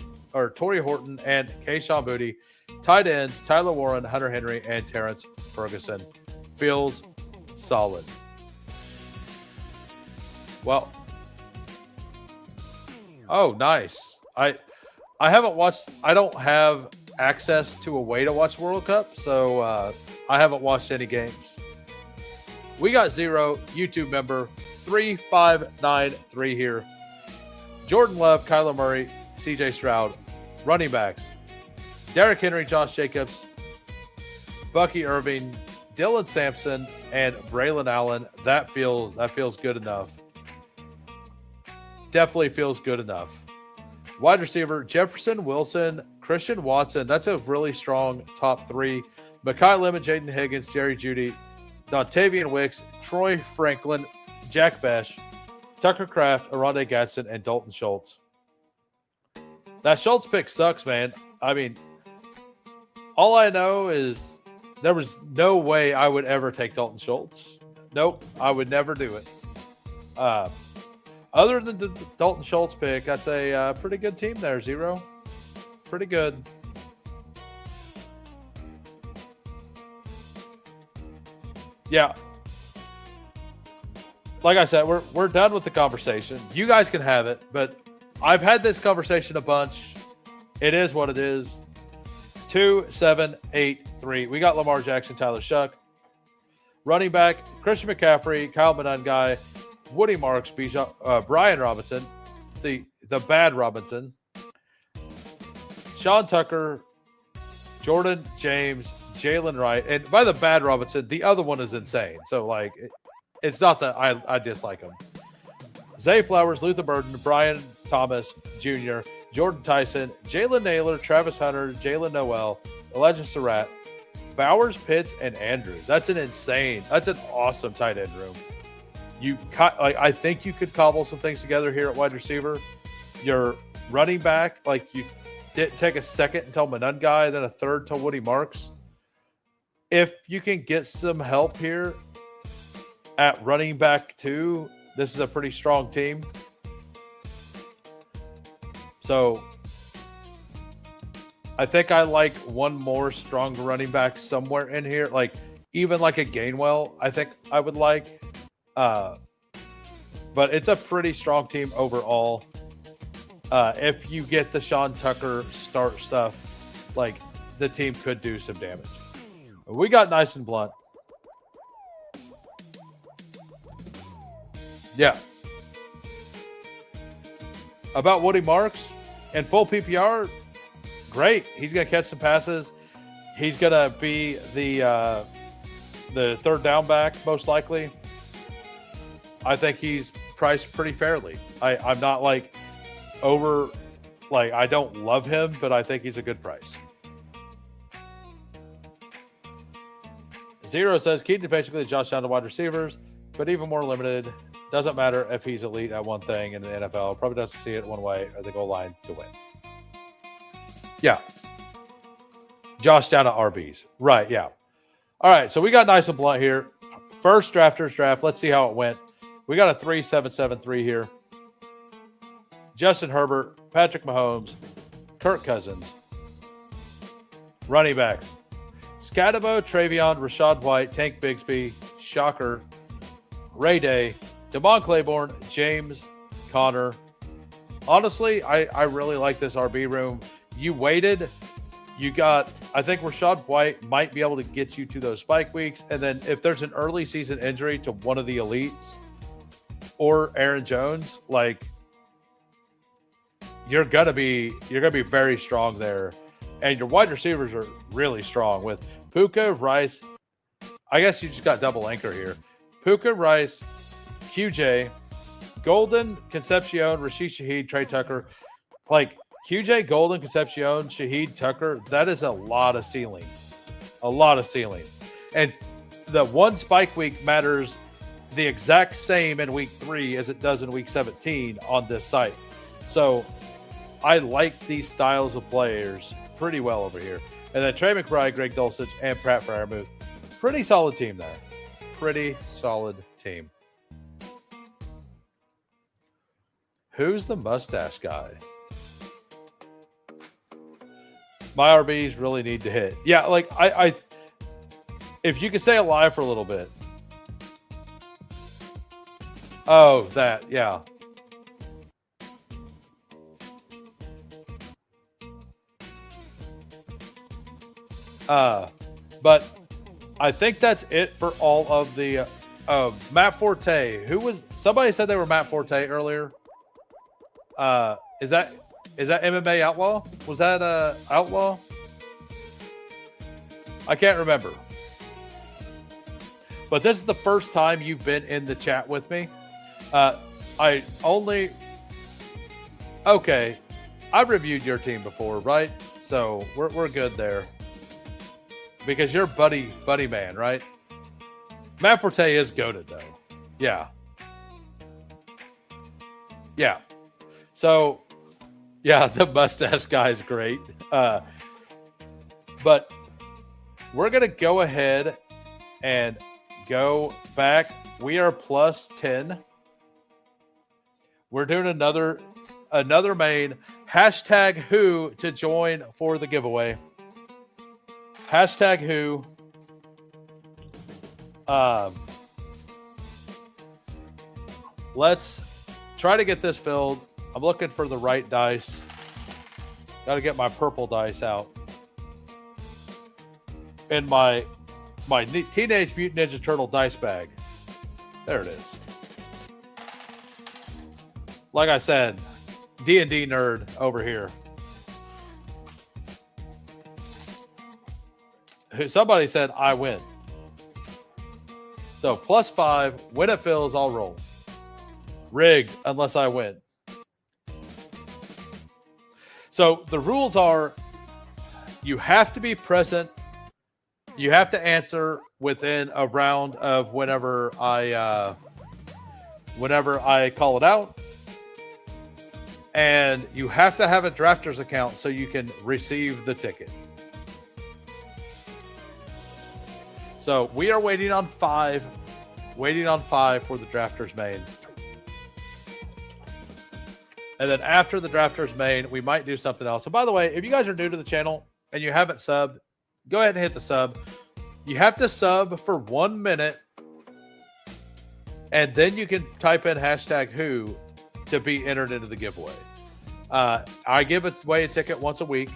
Horton, and Kayshon Boutte. Tight ends, Tyler Warren, Hunter Henry, and Terrence Ferguson. Feels solid. Well, oh, nice. I haven't watched, I don't have access to a way to watch World Cup, so I haven't watched any games. We got 0 YouTube member 3593 here. Jordan Love, Kyler Murray, CJ Stroud. Running backs, Derrick Henry, Josh Jacobs, Bucky Irving, Dylan Sampson, and Braylon Allen. That feels good enough. Definitely feels good enough. Wide receiver, Jefferson Wilson, Christian Watson. That's a really strong top 3. Mekhi Lemon, Jaden Higgins, Jerry Jeudy, Dontavian Wicks, Troy Franklin, Jack Besh, Tucker Kraft, Aronde Gadsden, and Dalton Schultz. That Schultz pick sucks, man. I mean, all I know is there was no way I would ever take Dalton Schultz. Nope, I would never do it. Other than the Dalton Schultz pick, that's a pretty good team there, 0. Pretty good. Yeah. Like I said, we're done with the conversation. You guys can have it, but I've had this conversation a bunch. It is what it is. 2, 7, 8, 3. We got Lamar Jackson, Tyler Shuck. Running back, Christian McCaffrey, Kyle Monangai, Woody Marks, Brian Robinson, the bad Robinson, Sean Tucker, Jordan James, Jalen Wright, and by the bad Robinson, the other one is insane. So, like, it's not that I dislike him. Zay Flowers, Luther Burden, Brian Thomas Jr., Jordan Tyson, Jalen Naylor, Travis Hunter, Jalen Noel, Elijah Surratt, Bowers, Pitts, and Andrews. That's an awesome tight end room. I think you could cobble some things together here at wide receiver. Your running back, like you did take a second until Monangai, then a third till Woody Marks. If you can get some help here at running back 2, this is a pretty strong team. So I think I like one more strong running back somewhere in here. Like even like a Gainwell, I think I would like. But it's a pretty strong team overall. If you get the Sean Tucker start stuff, like the team could do some damage. We got nice and blunt. Yeah. About Woody Marks and full PPR, great. He's going to catch some passes. He's going to be the third down back, most likely. I think he's priced pretty fairly. I'm not like I don't love him, but I think he's a good price. Zero says Keaton basically Josh down to wide receivers, but even more limited. Doesn't matter if he's elite at one thing in the NFL. Probably doesn't see it one way or the goal line to win. Yeah. Josh down to RBs. Right, yeah. All right, so we got nice and blunt here. First drafters draft. Let's see how it went. We got a 3-7-7-3 here. Justin Herbert, Patrick Mahomes, Kirk Cousins. Running backs. Scatabo, Travion, Rashad White, Tank Bigsby, Shocker, Ray Day, Devon Claiborne, James, Connor. Honestly, I really like this RB room. You waited. You got, I think Rashad White might be able to get you to those spike weeks. And then if there's an early season injury to one of the elites or Aaron Jones, like you're gonna be very strong there. And your wide receivers are really strong with Puka, Rice. I guess you just got double anchor here. Puka, Rice, QJ, Golden, Concepcion, Rashid Shaheed, Trey Tucker. Like QJ, Golden, Concepcion, Shaheed, Tucker, that is a lot of ceiling. A lot of ceiling. And the one spike week matters the exact same in week 3 as it does in week 17 on this site. So I like these styles of players pretty well over here. And then Trey McBride, Greg Dulcich, and Pratt Fryermuth. Pretty solid team there. Pretty solid team. Who's the mustache guy? My RBs really need to hit. Yeah, like I if you could stay alive for a little bit. Oh, that, yeah. But I think that's it for all of the Matt Forte. Who was somebody said they were Matt Forte earlier? Is that MMA Outlaw? Was that Outlaw? I can't remember. But this is the first time you've been in the chat with me. Okay. I've reviewed your team before, right? So we're good there. Because you're buddy man, right? Matt Forte is goated though. Yeah. Yeah. So yeah, the mustache guy is great. But we're gonna go ahead and go back. We are plus 10. We're doing another main. Hashtag who to join for the giveaway. Hashtag who. Let's try to get this filled. I'm looking for the right dice. Got to get my purple dice out. In my Teenage Mutant Ninja Turtle dice bag. There it is. Like I said, D&D nerd over here. Somebody said I win. So plus 5. When it fills, I'll roll. Rigged unless I win. So the rules are you have to be present. You have to answer within a round of whenever I call it out. And you have to have a drafter's account so you can receive the ticket. So we are waiting on 5. Waiting on 5 for the drafters main. And then after the drafters main, we might do something else. So by the way, if you guys are new to the channel and you haven't subbed, go ahead and hit the sub. You have to sub for 1 minute. And then you can type in hashtag who to be entered into the giveaway. I give away a ticket once a week.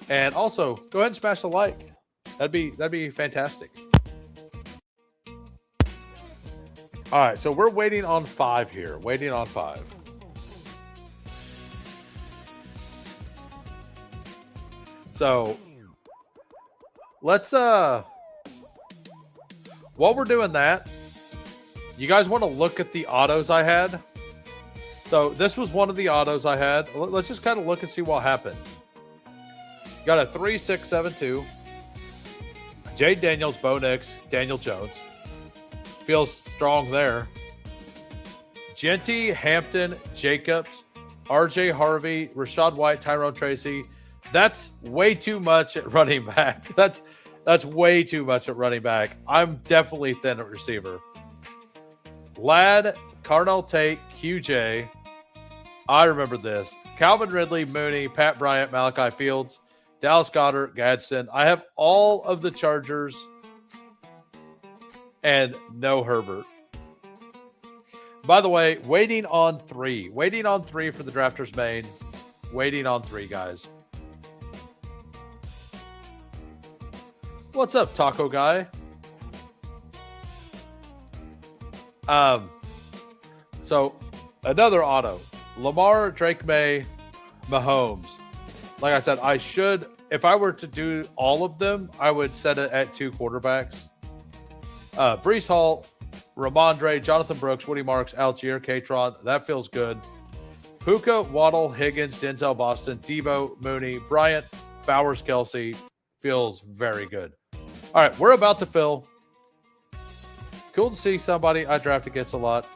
And also, go ahead and smash the like. That'd be fantastic. All right, so we're waiting on 5 here. Waiting on 5. So let's while we're doing that, you guys want to look at the autos I had? So this was one of the autos I had. Let's just kind of look and see what happened. Got a 3-6-7-2. Jade Daniels, Bo Nix, Daniel Jones. Feels strong there. Genty, Hampton, Jacobs, RJ Harvey, Rashad White, Tyrone Tracy. That's way too much at running back. That's way too much at running back. I'm definitely thin at receiver. Ladd, Carnell Tate, QJ. I remember this. Calvin Ridley, Mooney, Pat Bryant, Malachi Fields, Dallas Goedert, Gadsden. I have all of the Chargers and no Herbert. By the way, waiting on three. Waiting on three for the Drafters main. Waiting on three, guys. What's up, Taco Guy? So another auto. Lamar, Drake May, Mahomes. Like I said, I should, if I were to do all of them, I would set it at 2 quarterbacks. Breece Hall, Ramondre, Jonathan Brooks, Woody Marks, Algier, Katron. That feels good. Puka, Waddle, Higgins, Denzel Boston, Devo, Mooney, Bryant, Bowers, Kelsey. Feels very good. All right, we're about to fill. Cool to see somebody I draft against a lot.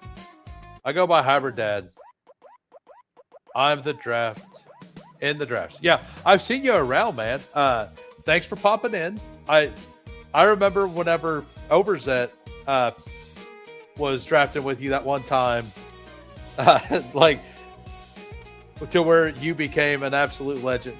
I go by Hybrid Dad. I'm the draft in the drafts. Yeah, I've seen you around, man. Thanks for popping in. I remember whenever Overzet was drafting with you that one time, like to where you became an absolute legend.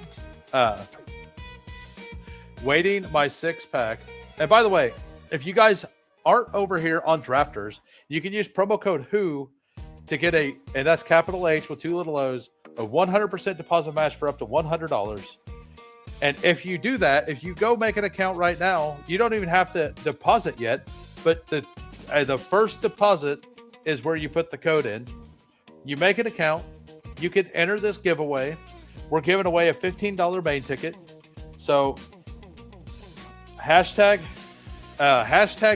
Waiting my 6-pack. And by the way, if you guys aren't over here on Drafters, you can use promo code WHO to get and that's capital H with 2 little O's, a 100% deposit match for up to $100. And if you do that, if you go make an account right now, you don't even have to deposit yet, but the first deposit is where you put the code in. You make an account, you can enter this giveaway. We're giving away a $15 main ticket. So hashtag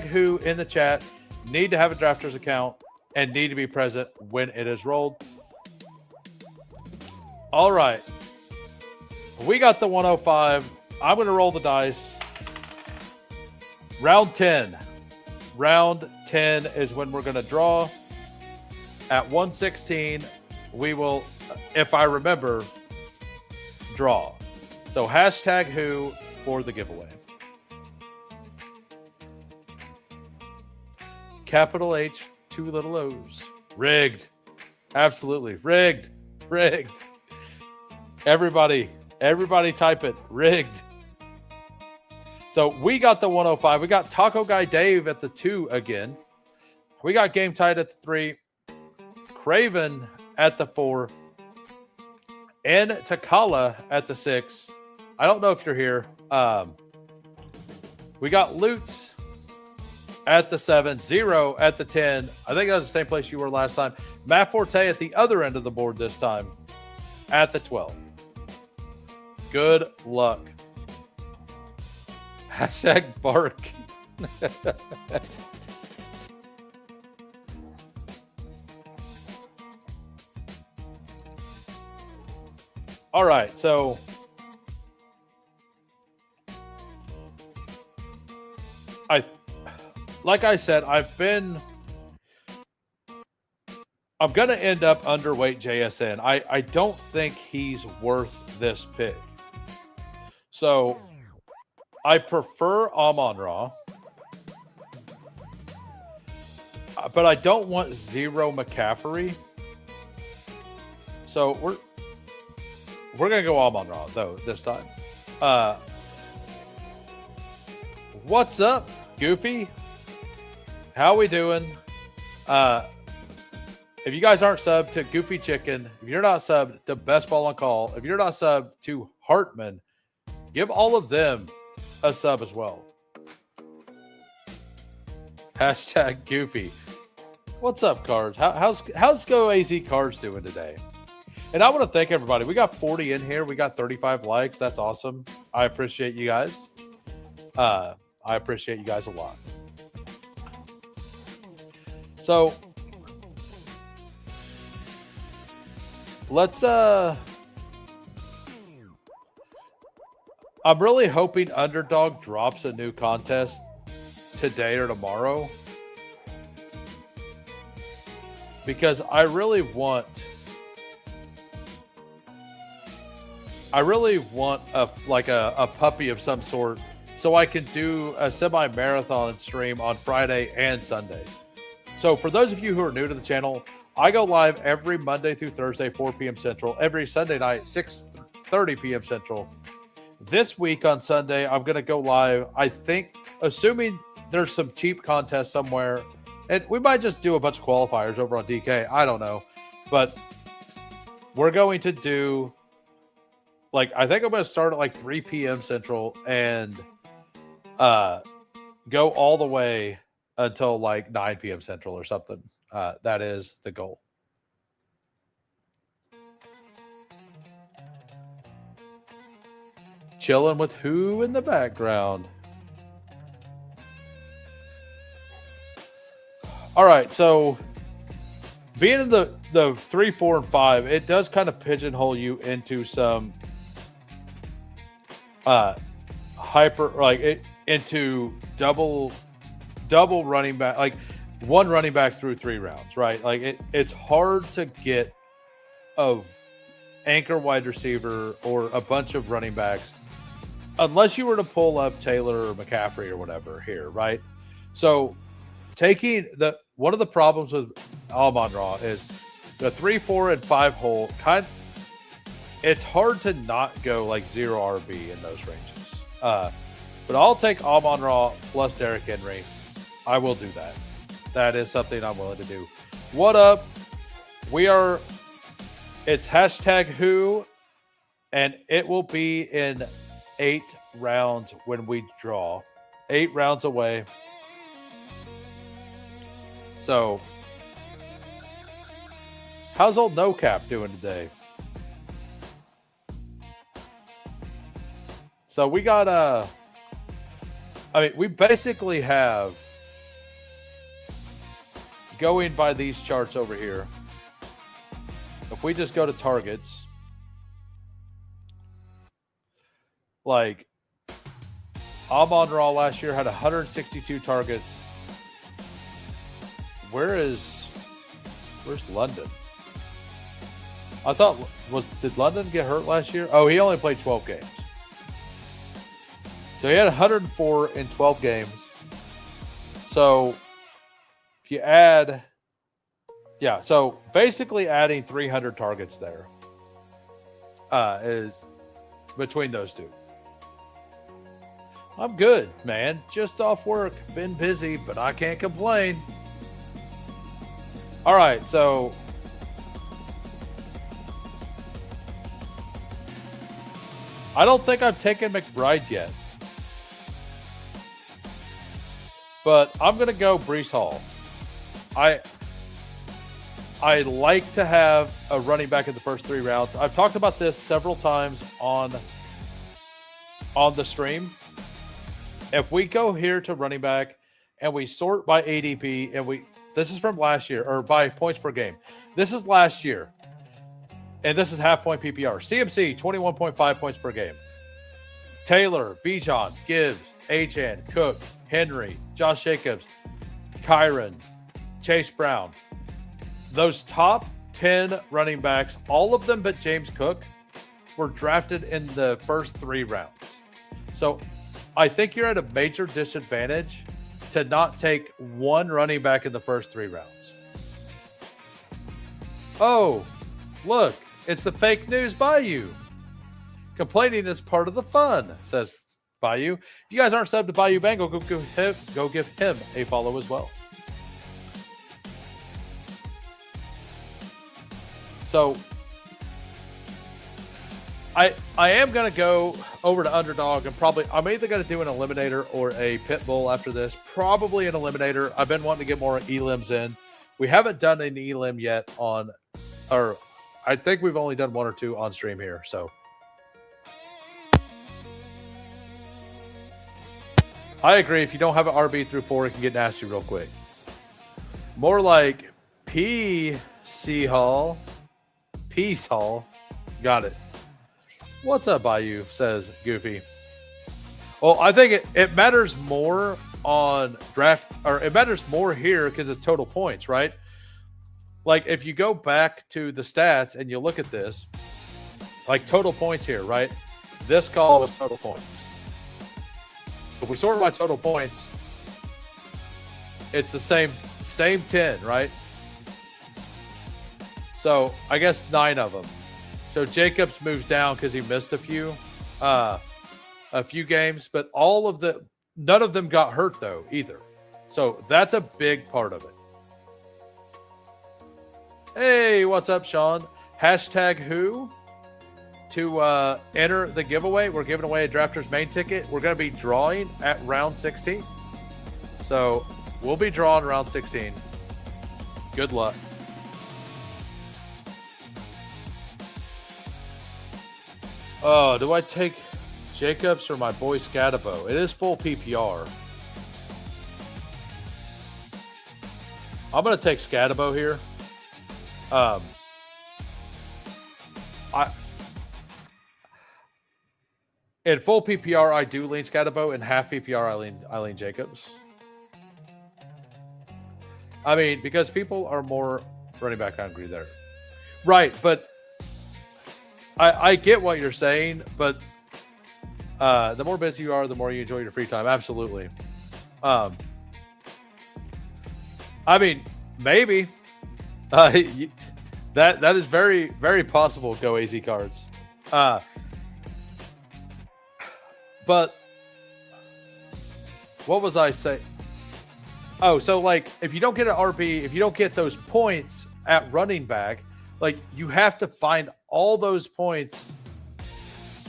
who in the chat, need to have a Drafters account and need to be present when it is rolled. All right. We got the 105. I'm going to roll the dice. Round 10. Round 10 is when we're going to draw. At 116, we will, if I remember, draw. So hashtag who for the giveaway. Capital H, 2 little O's. Rigged. Absolutely. Rigged. Rigged. Everybody type it. Rigged. So we got the 105. We got Taco Guy Dave at the 2 again. We got Game Tight at the 3. Craven at the 4. And Takala at the 6. I don't know if you're here. We got Lutz at the 7, 0 at the 10. I think that was the same place you were last time. Matt Forte at the other end of the board this time at the 12. Good luck. Hashtag bark. All right, so like I said, I'm going to end up underweight JSN. I don't think he's worth this pick. So I prefer Amon-Ra, but I don't want 0 McCaffrey. So we're going to go Amon-Ra, though, this time. What's up, Goofy? How we doing? If you guys aren't subbed to Goofy Chicken, if you're not subbed to Best Ball on Call, if you're not subbed to Hartman, give all of them a sub as well. Hashtag Goofy. What's up, Cards? How's Go AZ Cards doing today? And I want to thank everybody. We got 40 in here. We got 35 likes. That's awesome. I appreciate you guys. I appreciate you guys a lot. So let's I'm really hoping Underdog drops a new contest today or tomorrow, because I really want a puppy of some sort, so I can do a semi-marathon stream on Friday and Sunday. So for those of you who are new to the channel, I go live every Monday through Thursday, 4 p.m. Central, every Sunday night, 6:30 p.m. Central. This week on Sunday, I'm going to go live, I think, assuming there's some cheap contest somewhere, and we might just do a bunch of qualifiers over on DK. I don't know. But we're going to do, like, I think I'm going to start at like 3 p.m. Central and go all the way until like 9 p.m. Central or something. That is the goal. Chilling with who in the background? All right, so being in the 3, 4, and 5, it does kind of pigeonhole you into some into double running back, like one running back through 3 rounds, right? Like it's hard to get a anchor wide receiver or a bunch of running backs unless you were to pull up Taylor or McCaffrey or whatever here, right? So taking one of the problems with Amon-Ra is the 3, 4, and 5 hole it's hard to not go like 0 RB in those ranges. But I'll take Amon-Ra plus Derrick Henry. I will do that. That is something I'm willing to do. What up? It's #who, and it will be in 8 rounds when we draw. 8 rounds away. So, how's old No Cap doing today? So we got we basically have, going by these charts over here, if we just go to targets, like Amon-Ra last year had 162 targets. Where's London? I thought, did London get hurt last year? Oh, he only played 12 games. So he had 104 in 12 games. So if you add, so basically adding 300 targets there is between those two. I'm good, man. Just off work. Been busy, but I can't complain. All right, so I don't think I've taken McBride yet. But I'm going to go Breece Hall. I like to have a running back in the first 3 rounds. I've talked about this several times on the stream. If we go here to running back and we sort by ADP, and this is from last year, or by points per game. This is last year. And this is half-point PPR. CMC, 21.5 points per game. Taylor, Bijan, Gibbs, Achane, Cook, Henry, Josh Jacobs, Kyron, Chase Brown. Those top 10 running backs, all of them but James Cook, were drafted in the first 3 rounds. So I think you're at a major disadvantage to not take one running back in the first 3 rounds. Oh, look, it's the fake news Bayou. Complaining is part of the fun, says Bayou. If you guys aren't subbed to Bayou Bang, go give him a follow as well. So I am going to go over to Underdog, and I'm either going to do an Eliminator or a Pit Bull after this. Probably an Eliminator. I've been wanting to get more elims in. We haven't done an elim yet I think we've only done 1 or 2 on stream here. So I agree. If you don't have an RB through 4, it can get nasty real quick. More like PC Hall. Peace Hall. Got it. What's up, Bayou? Says Goofy. Well, I think it matters more on draft, or it matters more here because it's total points, right? Like if you go back to the stats and you look at this, like total points here, right? This column is total points. If we sort by total points, it's the same 10, right? So I guess 9 of them. So Jacobs moves down because he missed a few games, but none of them got hurt though either. So that's a big part of it. Hey, what's up, Sean? Hashtag who to enter the giveaway. We're giving away a Drafters main ticket. We're going to be drawing at round 16. So we'll be drawing round 16. Good luck. Oh, do I take Jacobs or my boy Scatabo? It is full PPR. I'm going to take Scatabo here. In full PPR, I do lean Scatabo. In half PPR, I lean Jacobs. I mean, because people are more running back hungry there. Right, but I get what you're saying, but the more busy you are, the more you enjoy your free time. Absolutely. I mean, maybe that is very, very possible. Go AZ cards. But what was I saying? Oh, so like if you don't get an RB, if you don't get those points at running back, like you have to find all those points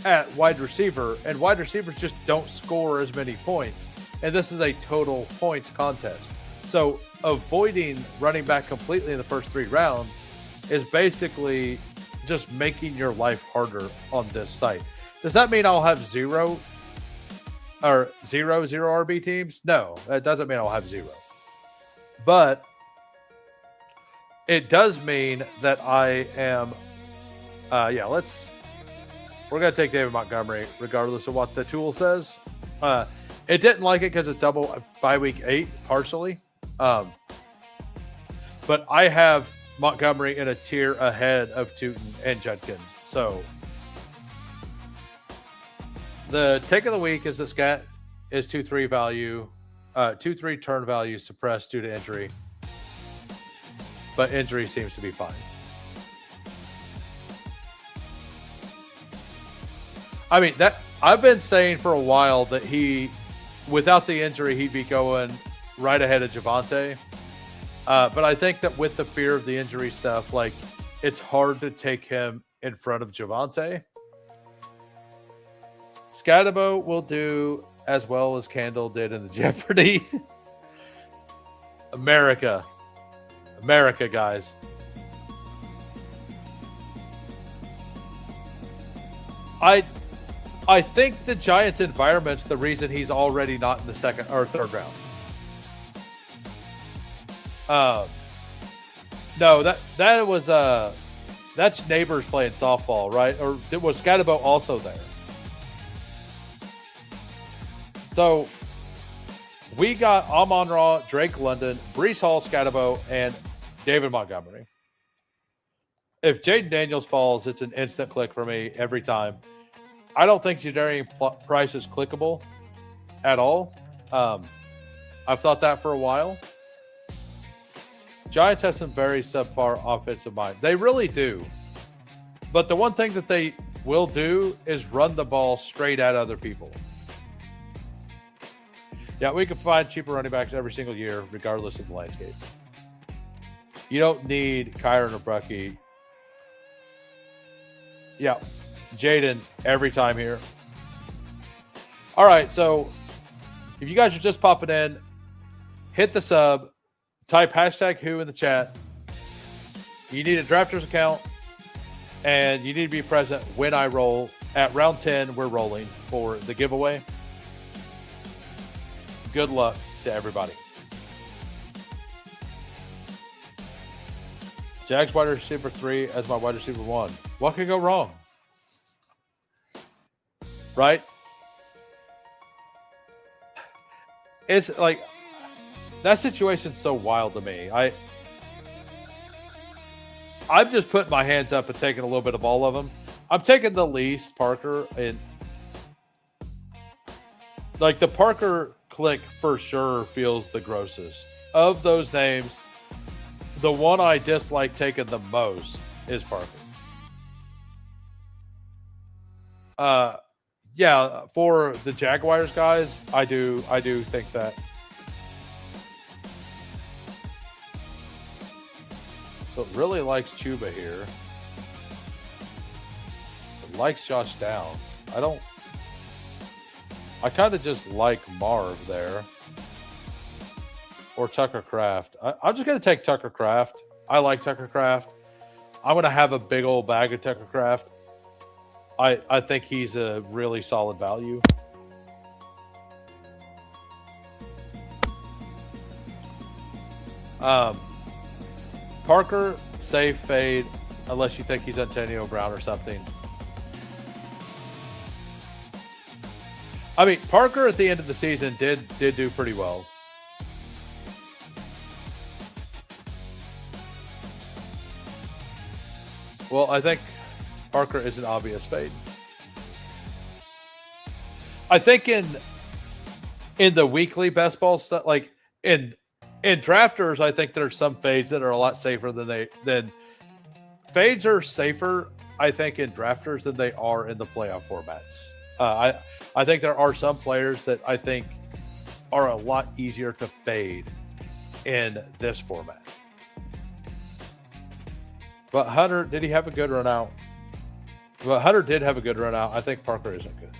at wide receiver, and wide receivers just don't score as many points. And this is a total points contest. So avoiding running back completely in the first 3 rounds is basically just making your life harder on this site. Does that mean I'll have zero RB teams? No, that doesn't mean I'll have 0. But it does mean that I am, we're going to take David Montgomery regardless of what the tool says. It didn't like it because it's double by week 8, partially. But I have Montgomery in a tier ahead of Tootin and Judkins. So the take of the week is the scat is 2-3 value, 2-3 turn value suppressed due to injury. But injury seems to be fine. I mean, that I've been saying for a while that without the injury, he'd be going right ahead of Javonte. But I think that with the fear of the injury stuff, like it's hard to take him in front of Javonte. Scatabo will do as well as Candle did in the Jeopardy. America, guys. I think the Giants' environment's the reason he's already not in the 2nd or 3rd round. No, that was that's Neighbors playing softball, right? Or was Scatabo also there? So we got Amon-Ra, Drake London, Breece Hall, Scatabo, and David Montgomery. If Jaden Daniels falls, it's an instant click for me every time. I don't think Jadarian Price is clickable at all. I've thought that for a while. Giants have some very subpar offensive mind. They really do. But the one thing that they will do is run the ball straight at other people. Yeah, we can find cheaper running backs every single year, regardless of the landscape. You don't need Kyron or Brucky. Yeah, Jaden every time here. All right, so if you guys are just popping in, hit the sub, type hashtag who in the chat. You need a Drafters account, and you need to be present when I roll. At round 10, we're rolling for the giveaway. Good luck to everybody. Jags wide receiver 3 as my wide receiver 1. What could go wrong? Right? it's like that situation's so wild to me. I'm just putting my hands up and taking a little bit of all of them. I'm taking the least Parker, and like the Parker click for sure feels the grossest of those names. The one I dislike taking the most is Parker. Yeah, for the Jaguars guys, I do think that. So it really likes Chuba here. It likes Josh Downs. I kind of just like Marv there. Or Tucker Kraft. I'm just going to take Tucker Kraft. I like Tucker Kraft. I'm going to have a big old bag of Tucker Kraft. I think he's a really solid value. Parker, safe fade, unless you think he's Antonio Brown or something. I mean, Parker at the end of the season did do pretty well. Well, I think Parker is an obvious fade. I think in the weekly best ball stuff, like in drafters, I think there's some fades that are a lot safer than fades are safer, I think, in drafters than they are in the playoff formats. I think there are some players that I think are a lot easier to fade in this format. But Hunter, did he have a good run out? Well, Hunter did have a good run out. I think Parker isn't good.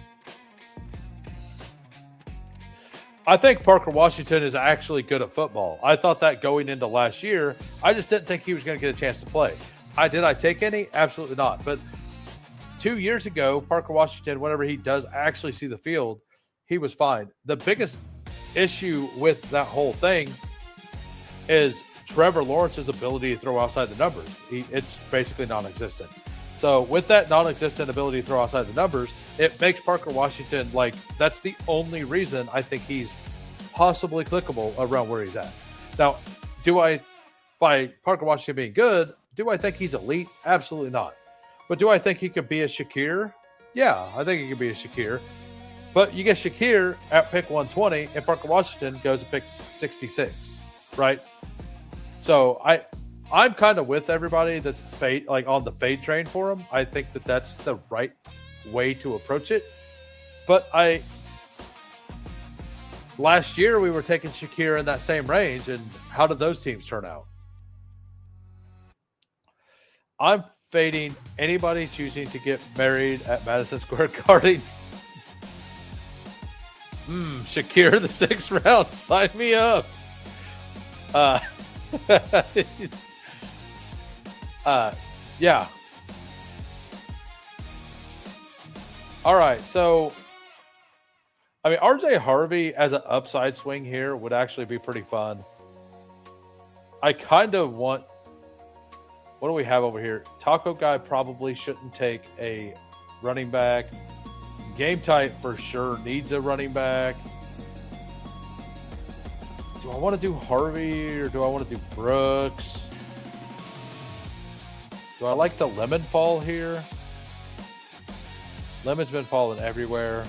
I think Parker Washington is actually good at football. I thought that going into last year. I just didn't think he was going to get a chance to play. Did I take any? Absolutely not. But 2 years ago, Parker Washington, whenever he does actually see the field, he was fine. The biggest issue with that whole thing is Trevor Lawrence's ability to throw outside the numbers. It's basically non-existent. So with that non-existent ability to throw outside the numbers, it makes Parker Washington, like, that's the only reason I think he's possibly clickable around where he's at. Now, by Parker Washington being good, do I think he's elite? Absolutely not. But do I think he could be a Shakir? Yeah, I think he could be a Shakir. But you get Shakir at pick 120, and Parker Washington goes to pick 66, right? So I'm kind of with everybody that's fade, like on the fade train for him. I think that that's the right way to approach it. But last year we were taking Shakir in that same range, and how did those teams turn out? I'm fading anybody choosing to get married at Madison Square Garden. Shakir the 6th round, sign me up. Yeah. All right. So, I mean, RJ Harvey as an upside swing here would actually be pretty fun. I kind of want, what do we have over here? Taco Guy probably shouldn't take a running back. Game Type for sure needs a running back. Do I want to do Harvey or do I want to do Brooks? Do I like the Lemon fall here? Lemon's been falling everywhere.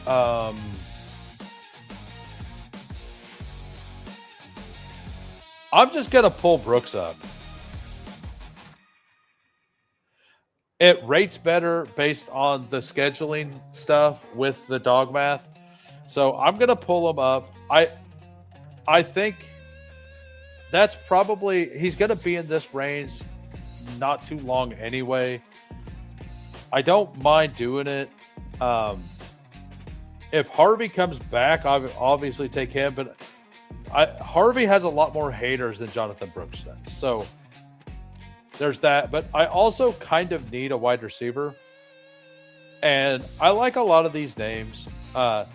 I'm just going to pull Brooks up. It rates better based on the scheduling stuff with the dog math. So I'm going to pull him up. I think that's probably, he's going to be in this range not too long anyway. I don't mind doing it. If Harvey comes back, I would obviously take him, but Harvey has a lot more haters than Jonathan Brooks does. So there's that. But I also kind of need a wide receiver. And I like a lot of these names. And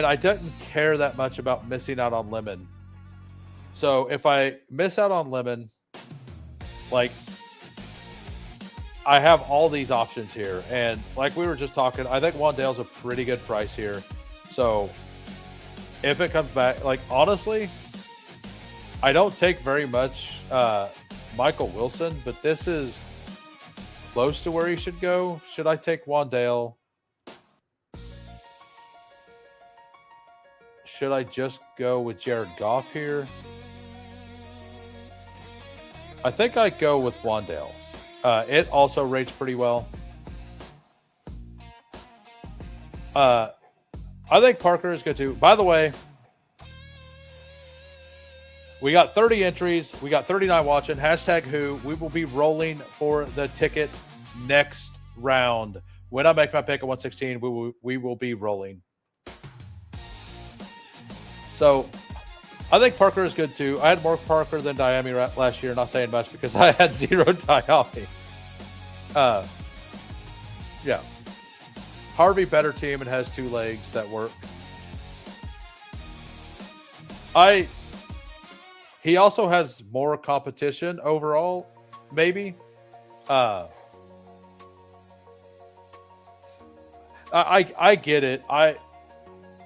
I didn't care that much about missing out on Lemon. So if I miss out on Lemon, like I have all these options here, and like we were just talking, I think Wandale's a pretty good price here. So if it comes back, like honestly, I don't take very much Michael Wilson, but this is close to where he should go. Should I take Wandale? Should I just go with Jared Goff here? I think I go with Wandale. It also rates pretty well. I think Parker is good too. By the way, we got 30 entries. We got 39 watching. Hashtag who. We will be rolling for the ticket next round. When I make my pick at 116, we will be rolling. So I think Parker is good too. I had more Parker than Diami last year. Not saying much because I had 0 Diami. Yeah. Harvey, better team and has 2 legs that work. He also has more competition overall, maybe. I get it.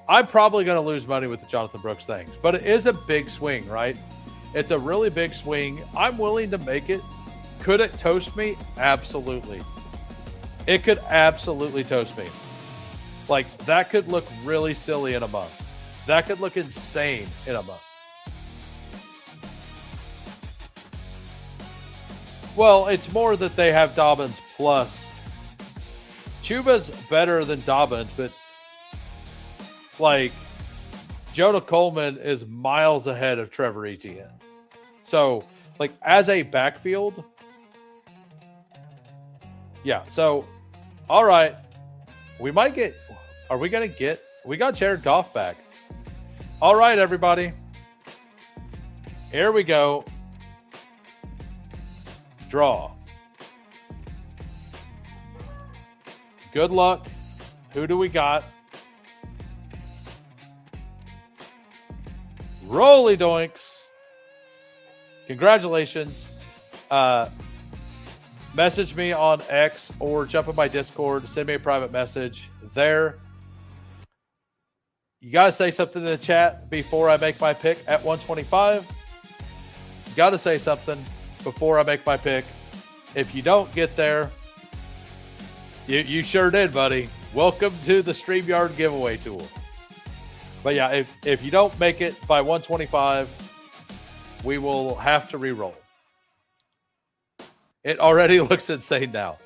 I'm probably going to lose money with the Jonathan Brooks things, but it is a big swing, right? It's a really big swing. I'm willing to make it. Could it toast me? Absolutely. It could absolutely toast me. Like, that could look really silly in a month. That could look insane in a month. Well, it's more that they have Dobbins plus. Chuba's better than Dobbins, but like, Jonah Coleman is miles ahead of Trevor Etienne. So, like, as a backfield, yeah. So, all right, we might get. Are we gonna get? We got Jared Goff back. All right, everybody. Here we go. Draw. Good luck. Who do we got? Rolly doinks. Congratulations. Message me on X or jump in my Discord. Send me a private message there. You got to say something in the chat before I make my pick at 125. You got to say something before I make my pick. If you don't get there, you sure did, buddy. Welcome to the StreamYard giveaway tool. But yeah, if you don't make it by 125, we will have to re-roll. It already looks insane now.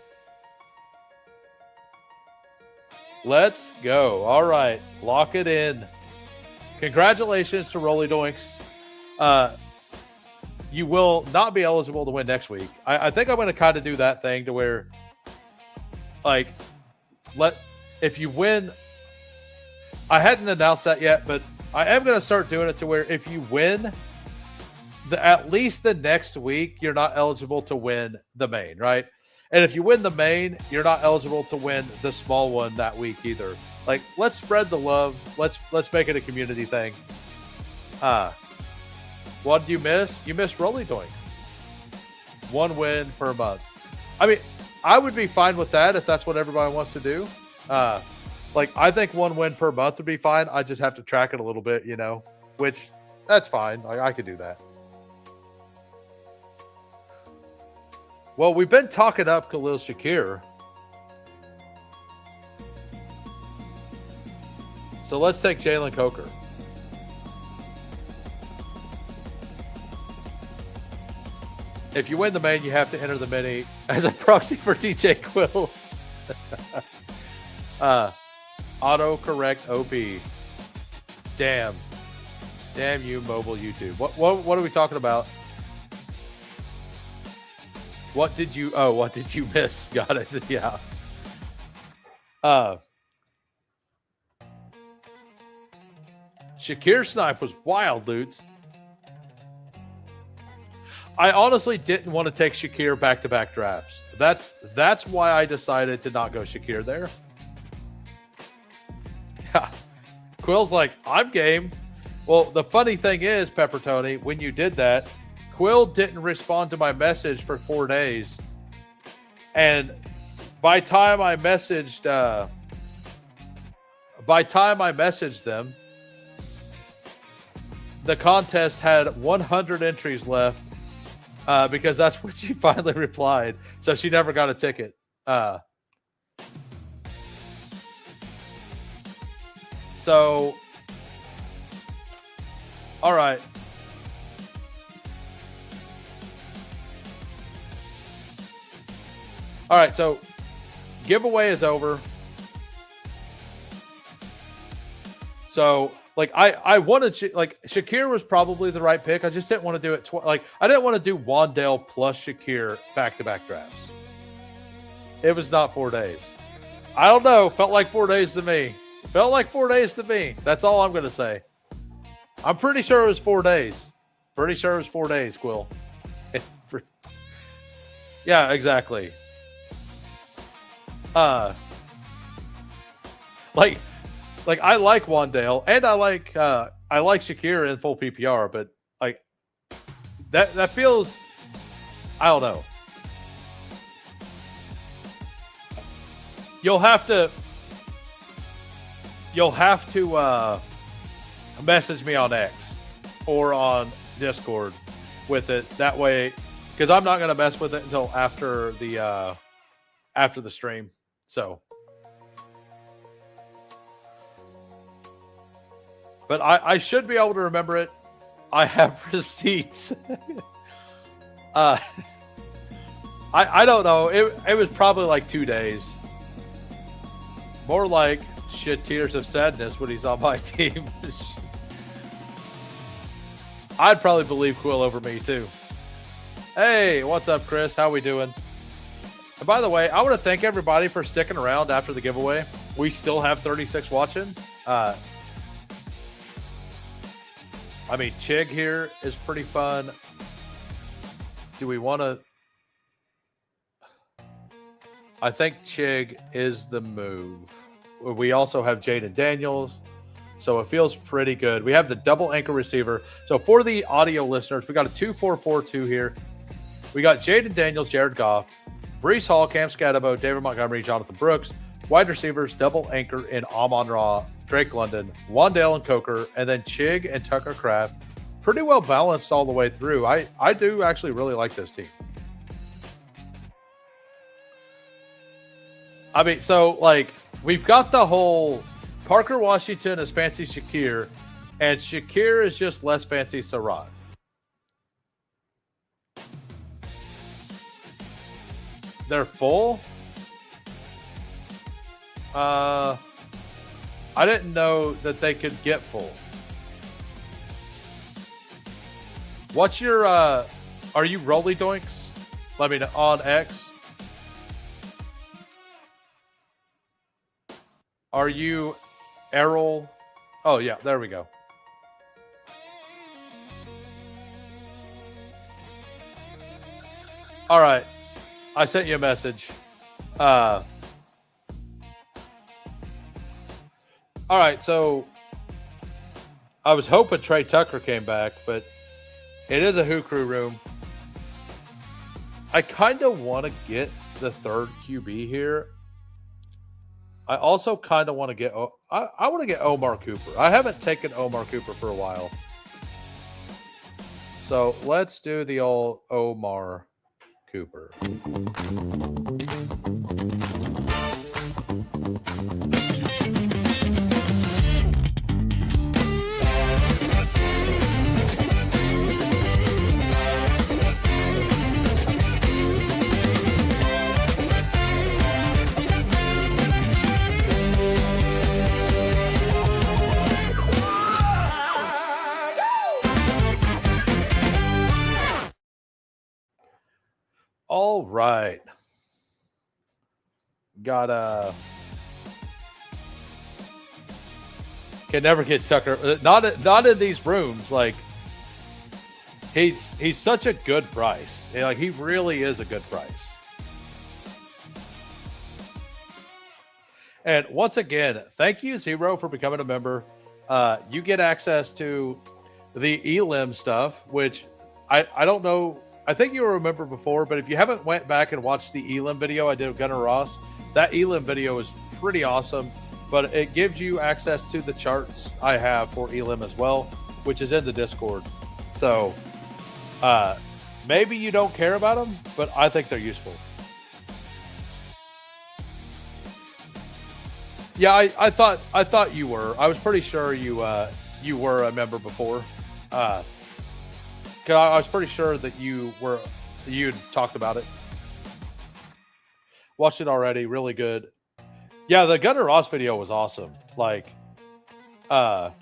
Let's go. All right. Lock it in. Congratulations to Rolly Doinks. You will not be eligible to win next week. I think I'm going to kind of do that thing to where, like, if you win, I hadn't announced that yet, but I am going to start doing it to where if you win, at least the next week, you're not eligible to win the main, right? And if you win the main, you're not eligible to win the small one that week either. Like, let's spread the love. Let's make it a community thing. What did you miss? You missed Rolly Doink. 1 win per month. I mean, I would be fine with that if that's what everybody wants to do. Like, I think 1 win per month would be fine. I just have to track it a little bit, which that's fine. Like, I could do that. Well, we've been talking up Khalil Shakir. So let's take Jalen Coker. If you win the main, you have to enter the mini as a proxy for DJ Quill. Autocorrect OP. Damn you, mobile YouTube. What are we talking about? What did you miss? Got it. Yeah. Shakir snipe was wild, dudes. I honestly didn't want to take Shakir back-to-back drafts. That's why I decided to not go Shakir there. Yeah. Quill's like, I'm game. Well, the funny thing is, Pepper Tony, when you did that, Quill didn't respond to my message for 4 days. And by time I messaged them, the contest had 100 entries left because that's when she finally replied. So she never got a ticket. So, all right. All right, so giveaway is over. So, like, I wanted, like, Shakir was probably the right pick. I just didn't want to do it. I didn't want to do Wandale plus Shakir back-to-back drafts. It was not 4 days. I don't know. Felt like 4 days to me. Felt like 4 days to me. That's all I'm going to say. I'm pretty sure it was 4 days. Pretty sure it was 4 days, Quill. Yeah, exactly. Like I like Wandale and I like Shakir in full PPR, but like that feels, I don't know. You'll have to message me on X or on Discord with it. That way, because I'm not going to mess with it until after the stream. So, but I should be able to remember it. I have receipts. I don't know. It was probably like 2 days. More like shit tears of sadness when he's on my team. I'd probably believe Quill over me too. Hey, what's up, Chris? How we doing? And by the way, I want to thank everybody for sticking around after the giveaway. We still have 36 watching. I mean, Chig here is pretty fun. Do we want to? I think Chig is the move. We also have Jaden Daniels, so it feels pretty good. We have the double anchor receiver. So for the audio listeners, we got a 2-4-4-2 here. We got Jaden Daniels, Jared Goff, Breece Hall, Cam Scatabo, David Montgomery, Jonathan Brooks. Wide receivers, double anchor in Amon-Ra, Drake London, Wandale and Coker, and then Chig and Tucker Kraft. Pretty well balanced all the way through. I do actually really like this team. I mean, so, like, we've got the whole Parker Washington is fancy Shakir, and Shakir is just less fancy Sarad. They're full? I didn't know that they could get full. What's your, are you Rolly Doinks? Let me know on X. Are you Errol? Oh, yeah, there we go. All right. I sent you a message. All right, so I was hoping Trey Tucker came back, but it is a Who Crew room. I kind of want to get the third QB here. I also kind of want to get I want to get Omar Cooper. I haven't taken Omar Cooper for a while. So let's do the old Omar Cooper. All right. Can never get Tucker. Not in these rooms. Like he's such a good price. Like he really is a good price. And once again, thank you, Zero, for becoming a member. You get access to the Elim stuff, which I don't know. I think you'll remember before, but if you haven't went back and watched the Elim video I did with Gunnar Ross, that Elim video is pretty awesome, but it gives you access to the charts I have for Elim as well, which is in the Discord. So maybe you don't care about them, but I think they're useful. Yeah, I thought you were. I was pretty sure you were a member before. I was pretty sure that you'd talked about it. Watched it already, really good. Yeah, the Gunnar Ross video was awesome. And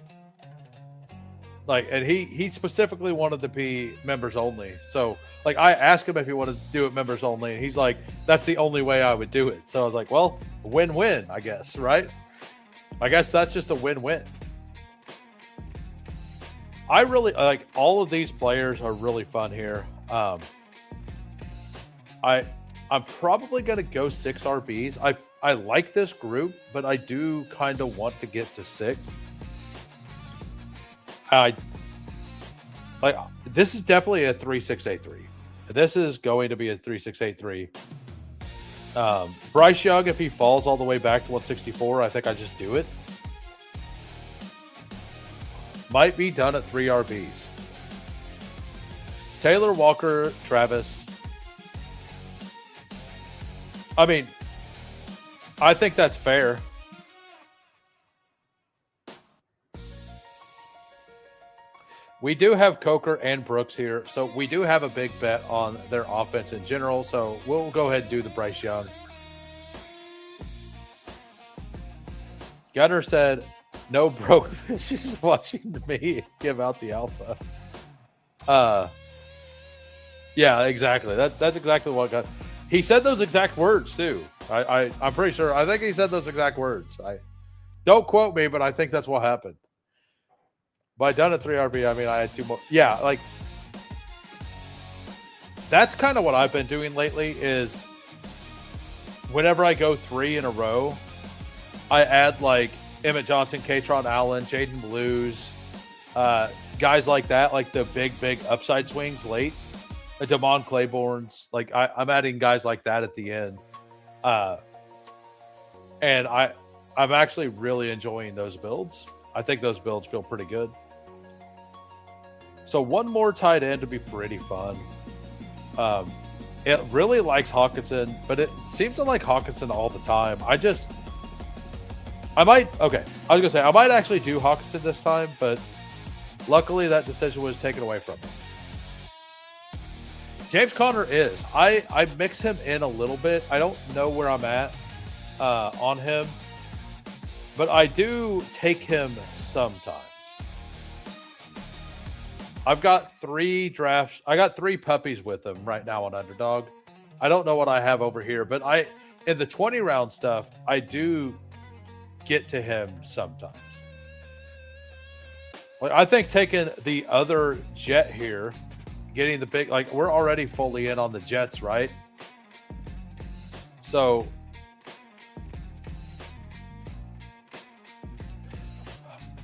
he specifically wanted to be members only. So I asked him if he wanted to do it members only, and he's like, that's the only way I would do it. So I was like, well, win-win, I guess, right? I guess that's just a win-win. I really like all of these players are really fun here. I'm probably gonna go 6 RBs. I like this group, but I do kind of want to get to 6. This is definitely a 3-6-8-3. This is going to be a 3-6-8-3. Bryce Young, if he falls all the way back to 164, I think I just do it. Might be done at 3 RBs. Taylor, Walker, Travis. I mean, I think that's fair. We do have Coker and Brooks here, so we do have a big bet on their offense in general, so we'll go ahead and do the Bryce Young. Gunner said, no broke fishes watching me give out the alpha. Yeah, exactly. That's exactly what got. He said those exact words too. I'm pretty sure. I think he said those exact words. Don't quote me, but I think that's what happened. By done at 3 RB, I mean I had 2 more. Yeah, that's kind of what I've been doing lately. Is whenever I go 3 in a row, I add Emmett Johnson, Katron Allen, Jaden Blues, guys like that, the big upside swings late. Damon Claiborne's, I'm adding guys like that at the end. And I'm actually really enjoying those builds. I think those builds feel pretty good. So one more tight end would be pretty fun. It really likes Hawkinson, but it seems to like Hawkinson all the time. I was going to say, I might actually do Hawkinson this time, but luckily that decision was taken away from me. James Conner is. I mix him in a little bit. I don't know where I'm at on him, but I do take him sometimes. I've got 3 drafts. I got 3 puppies with him right now on Underdog. I don't know what I have over here, but in the 20 round stuff, I do get to him sometimes. I think taking the other Jet here, getting the big, we're already fully in on the Jets, right? So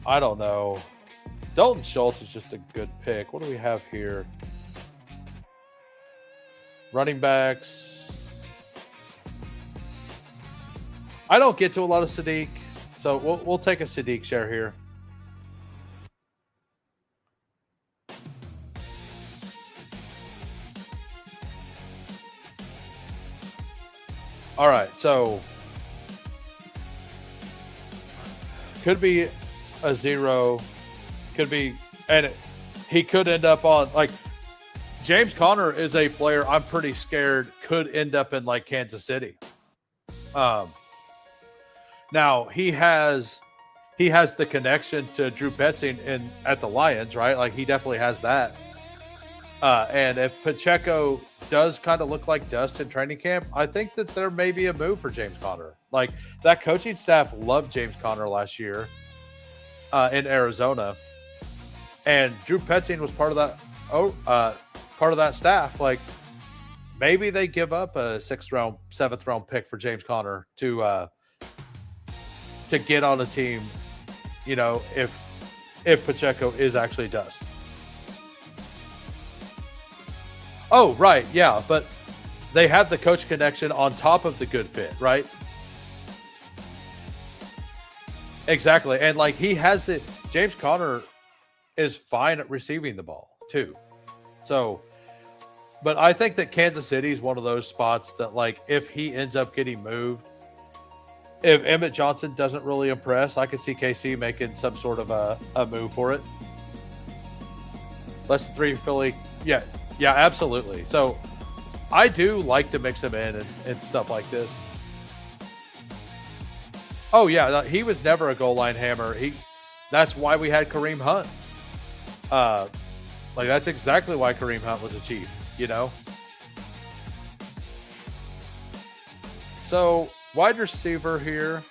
I don't know. Dalton Schultz is just a good pick. What do we have here? Running backs. I don't get to a lot of Sadiq, so we'll take a Sadiq share here. All right, so could be a 0, could be, and he could end up on James Conner is a player I'm pretty scared could end up in Kansas City. Now he has the connection to Drew Petzing at the Lions, right? He definitely has that. And if Pacheco does kind of look like dust in training camp, I think that there may be a move for James Conner. That coaching staff loved James Conner last year in Arizona, and Drew Petzing was part of that staff. Maybe they give up a 6th round, 7th round pick for James Conner to get on a team, if Pacheco is actually dust. Oh, right, yeah, but they have the coach connection on top of the good fit, right? Exactly, and like he has the James Conner is fine at receiving the ball too. So, but I think that Kansas City is one of those spots that, like, if he ends up getting moved, if Emmett Johnson doesn't really impress, I could see KC making some sort of a move for it. Less than 3 Philly. Yeah, absolutely. So I do like to mix him in and stuff like this. Oh, yeah, he was never a goal line hammer. That's why we had Kareem Hunt. Like, that's exactly why Kareem Hunt was a Chief, you know? So, wide receiver here.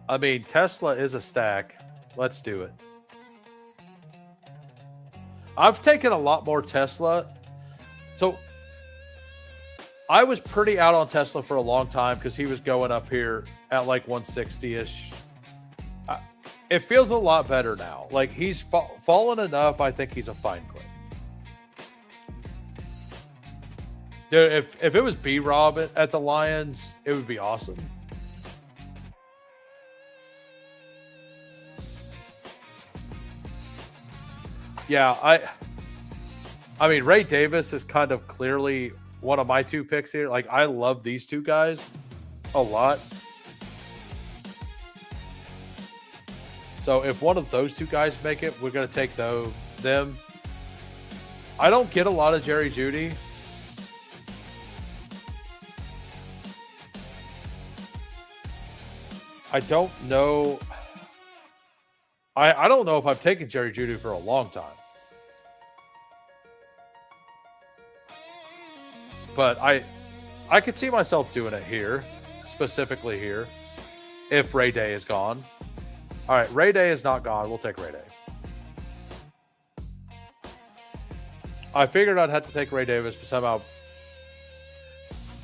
I mean, Tesla is a stack. Let's do it. I've taken a lot more Tesla. So, I was pretty out on Tesla for a long time because he was going up here at like 160-ish. It feels a lot better now. Like, he's fallen enough. I think he's a fine clip. Dude, if it was B-Rob at the Lions, it would be awesome. Yeah, I mean, Ray Davis is kind of clearly one of my 2 picks here. Like, I love these 2 guys a lot. So if one of those 2 guys make it, we're going to take them. I don't get a lot of Jerry Jeudy. I don't know. I don't know if I've taken Jerry Jeudy for a long time. But I could see myself doing it here, specifically here, if Ray Day is gone. All right, Ray Day is not gone. We'll take Ray Day. I figured I'd have to take Ray Davis, but somehow,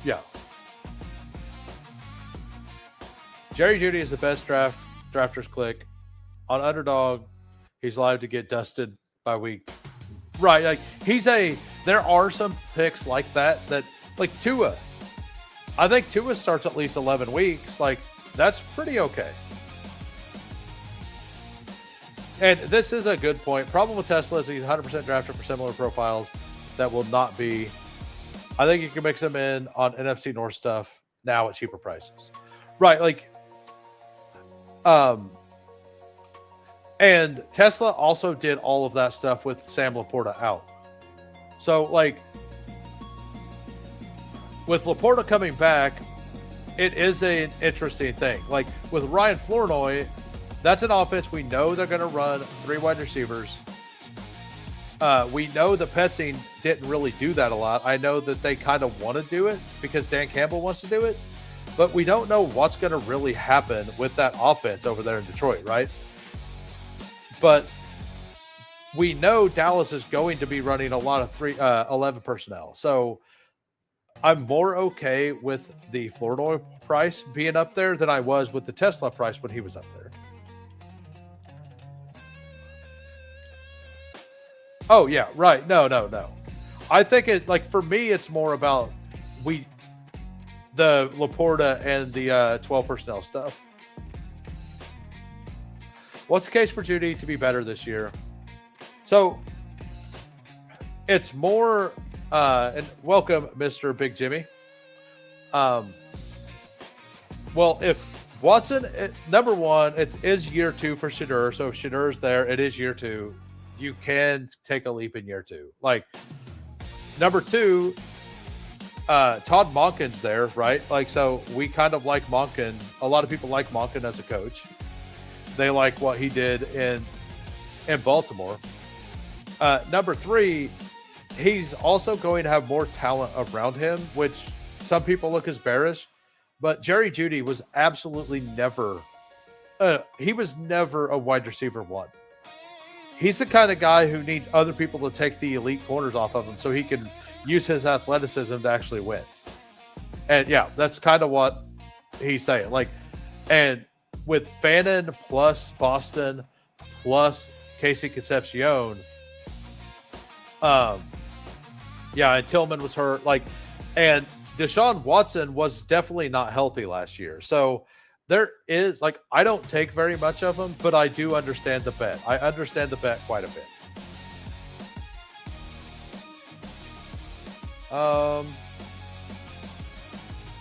yeah. Jerry Jeudy is the best drafters click. On Underdog, he's live to get dusted by week. Right, like there are some picks like that, like Tua. I think Tua starts at least 11 weeks. Like, that's pretty okay. And this is a good point. Problem with Tesla is he's 100% drafted for similar profiles that will not be. I think you can mix them in on NFC North stuff now at cheaper prices. Right, like, and Tesla also did all of that stuff with Sam Laporta out. So, like, with Laporta coming back, it is an interesting thing. Like, with Ryan Flournoy, that's an offense we know they're going to run 3 wide receivers. We know that Petzing didn't really do that a lot. I know that they kind of want to do it because Dan Campbell wants to do it. But we don't know what's going to really happen with that offense over there in Detroit, right? But we know Dallas is going to be running a lot of 11 personnel. So I'm more okay with the Flournoy price being up there than I was with the Tesla price when he was up there. Oh, yeah, right. No. I think it, like, for me, it's more about the Laporta and the 12 personnel stuff. What's the case for Jeudy to be better this year? So it's more, and welcome, Mr. Big Jimmy. Well, if Watson, number one, it is year 2 for Shadur. So if Shadur's there, it is year 2. You can take a leap in year 2. Like, number 2, Todd Monken's there, right? Like, so we kind of like Monken. A lot of people like Monken as a coach. They like what he did in Baltimore. Number 3, he's also going to have more talent around him, which some people look as bearish. But Jerry Jeudy was absolutely never he was never a wide receiver 1. He's the kind of guy who needs other people to take the elite corners off of him so he can use his athleticism to actually win. And yeah, that's kind of what he's saying. Like, and with Fannin plus Boston plus Casey Concepcion, Yeah, and Tillman was hurt. And Deshaun Watson was definitely not healthy last year. So there is I don't take very much of him, but I do understand the bet. I understand the bet quite a bit.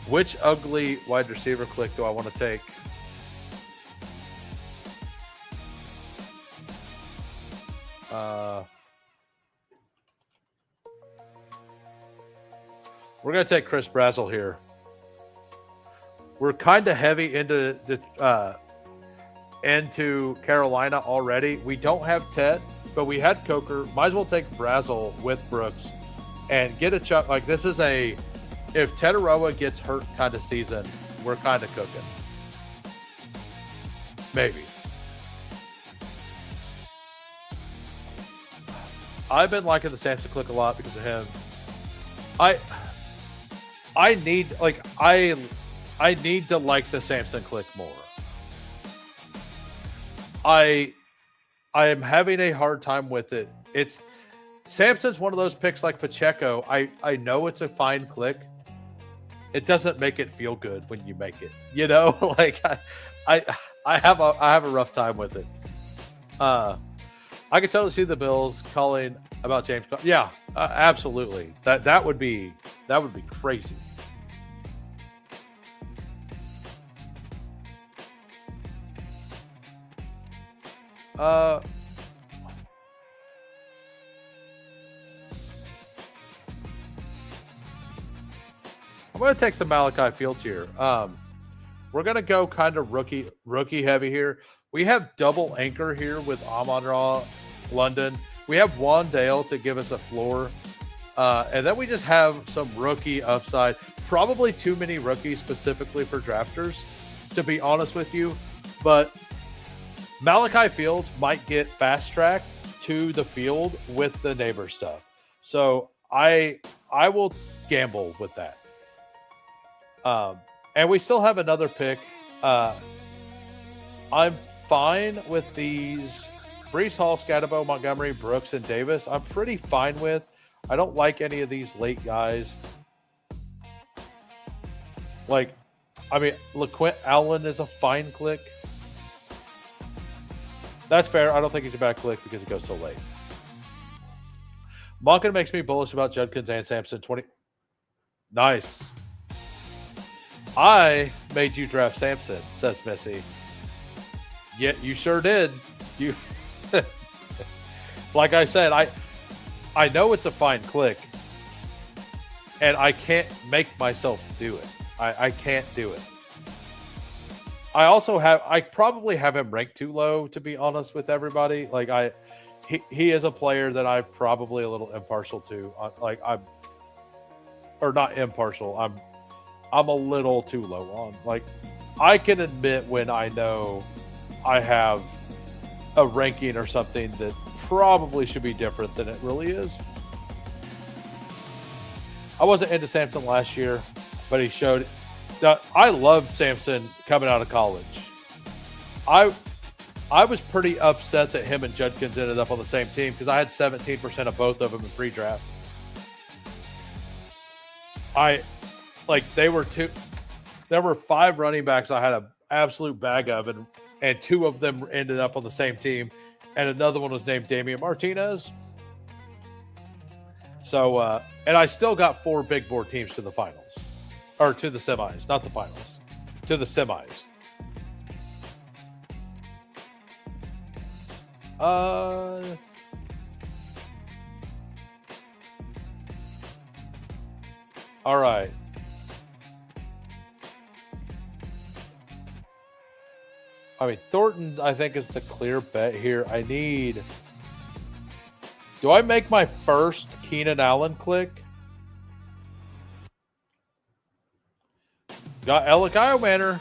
Which ugly wide receiver click do I want to take? We're going to take Chris Brazzell here. We're kind of heavy into Carolina already. We don't have Ted, but we had Coker. Might as well take Brazzell with Brooks and get a chuck. This is if Tetaroa gets hurt kind of season, we're kind of cooking. Maybe. I've been liking the Samson click a lot because of him. I need to like the Samson click more. I am having a hard time with it. Samson's one of those picks like Pacheco. I know it's a fine click. It doesn't make it feel good when you make it. I have a rough time with it. I could totally see the Bills calling about James. Yeah, absolutely. That would be crazy. I'm going to take some Malachi Fields here. We're going to go kind of rookie heavy here. We have double anchor here with Amon-Ra, London. We have Wandale to give us a floor. And then we just have some rookie upside. Probably too many rookies specifically for drafters, to be honest with you. But Malachi Fields might get fast-tracked to the field with the neighbor stuff. So I will gamble with that. And we still have another pick. I'm fine with these Breece Hall, Scatterbo, Montgomery, Brooks, and Davis. I'm pretty fine with. I don't like any of these late guys. LaQuint Allen is a fine click. That's fair. I don't think he's a bad click because he goes so late. Monken makes me bullish about Judkins and Sampson. Nice. I made you draft Sampson, says Missy. Yeah, you sure did. You, like I said, I know it's a fine click, and I can't make myself do it. I can't do it. I probably have him ranked too low, to be honest with everybody. He is a player that I'm probably a little impartial to. Not impartial. I'm a little too low on. I can admit when I know I have a ranking or something that probably should be different than it really is. I wasn't into Sampson last year, but he showed. I loved Sampson coming out of college. I was pretty upset that him and Judkins ended up on the same team because I had 17% of both of them in pre-draft. There were 5 running backs I had an absolute bag of, and 2 of them ended up on the same team, and another one was named Damian Martinez. So, and I still got 4 big board teams to the finals, or to the semis, not the finals, to the semis. All right. Thornton, I think, is the clear bet here. Do I make my first Keenan Allen click? Got Elikai Manor.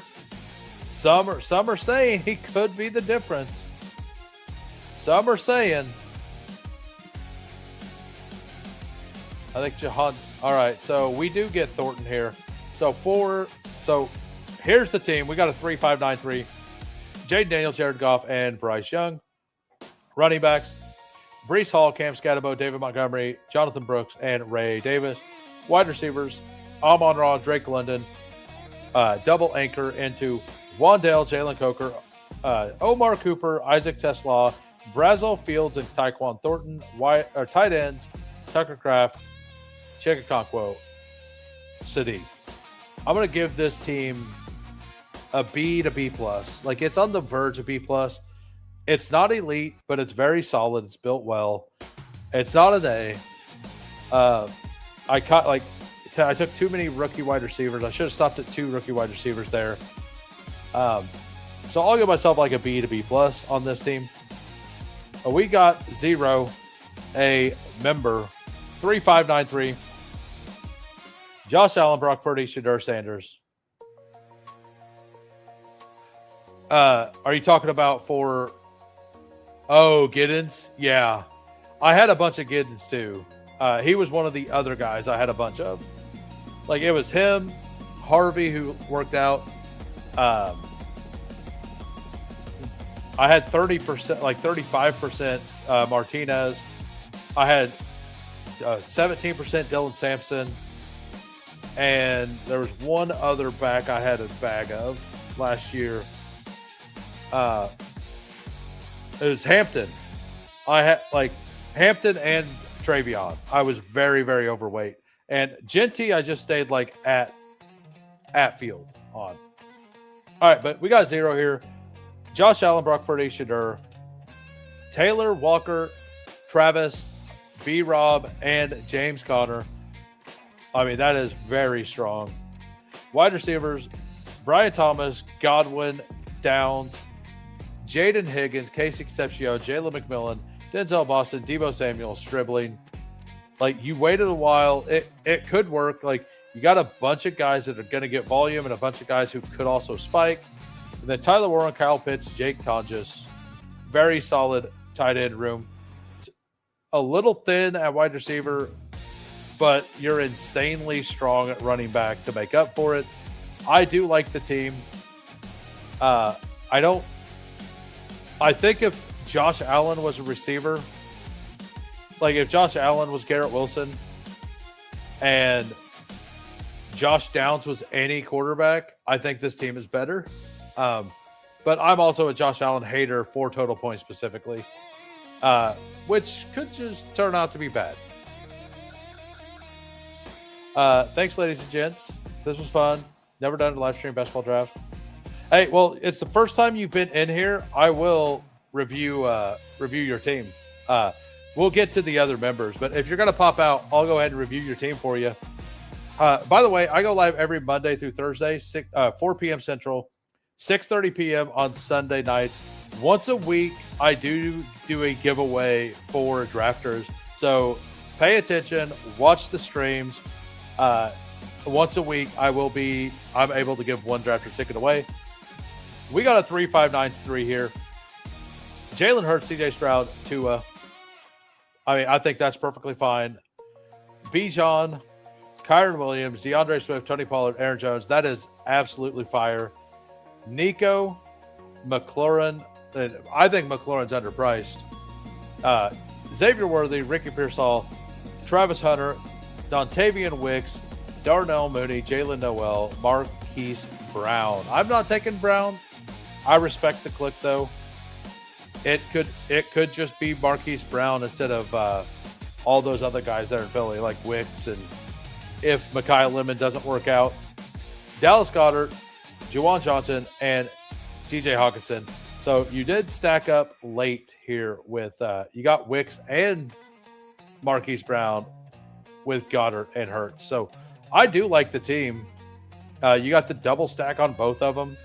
Some are saying he could be the difference. Some are saying. I think Jahan. All right, so we do get Thornton here. So here's the team. We got a 3-5-9-3. Jaden Daniels, Jared Goff, and Bryce Young. Running backs. Brees Hall, Cam Scatterbo, David Montgomery, Jonathan Brooks, and Ray Davis. Wide receivers, Amon Ra, Drake London, double anchor into Wandale, Jalen Coker, Omar Cooper, Isaac Tesla, Brazil Fields, and Tyquan Thornton. Tight ends, Tucker Kraft, Chikakonkwo, Sadiq. I'm going to give this team a B to B plus. Like, it's on the verge of B plus. It's not elite, but it's very solid. It's built well. It's not an A. I took too many rookie wide receivers. I should have stopped at 2 rookie wide receivers there. So I'll give myself like a B to B plus on this team. We got 0, a member, 3593. Josh Allen, Brock Purdy, Shedeur Sanders. Are you talking about for... Oh, Giddens? Yeah. I had a bunch of Giddens too. He was one of the other guys I had a bunch of. Like, it was him, Harvey, who worked out. I had 30%, like 35% Martinez. I had 17% Dylan Sampson. And there was one other back I had a bag of last year. It was Hampton. I had like Hampton and Travion. I was very, very overweight. And Genty, I just stayed like at field on. All right, but we got 0 here. Josh Allen, Brock Purdy, Shedeur, Taylor, Walker, Travis, B-Rob, and James Conner. I mean, that is very strong. Wide receivers, Brian Thomas, Godwin, Downs, Jaden Higgins, Casey Concepcion, Jalen McMillan, Denzel Boston, Debo Samuel, Stribling. Like, you waited a while. It could work. Like, you got a bunch of guys that are going to get volume and a bunch of guys who could also spike. And then Tyler Warren, Kyle Pitts, Jake Tonjes. Very solid tight end room. It's a little thin at wide receiver, but you're insanely strong at running back to make up for it. I do like the team. I think if Josh Allen was a receiver, like if Josh Allen was Garrett Wilson and Josh Downs was any quarterback, I think this team is better. But I'm also a Josh Allen hater for total points specifically, which could just turn out to be bad. Thanks, ladies and gents. This was fun. Never done a live stream Bestball draft. Hey, well, it's the first time you've been in here. I will review your team. We'll get to the other members, but if you're going to pop out, I'll go ahead and review your team for you. By the way, I go live every Monday through Thursday, 4 p.m. Central, 6:30 p.m. on Sunday nights. Once a week, I do a giveaway for drafters. So pay attention, watch the streams. Once a week, I'm able to give one drafter ticket away. We got a 3-5-9-3 here. Jalen Hurts, CJ Stroud, Tua. I mean, I think that's perfectly fine. Bijan, Kyron Williams, DeAndre Swift, Tony Pollard, Aaron Jones. That is absolutely fire. Nico, McLaurin. I think McLaurin's underpriced. Xavier Worthy, Ricky Pearsall, Travis Hunter, Dontavian Wicks, Darnell Mooney, Jalen Noel, Marquise Brown. I'm not taking Brown. I respect the click, though. It could just be Marquise Brown instead of all those other guys there in Philly, like Wicks. And if Mekhi Lemon doesn't work out, Dallas Goedert, Juwan Johnson, and TJ Hawkinson. So you did stack up late here with you got Wicks and Marquise Brown with Goddard and Hurts. So I do like the team. You got the double stack on both of them.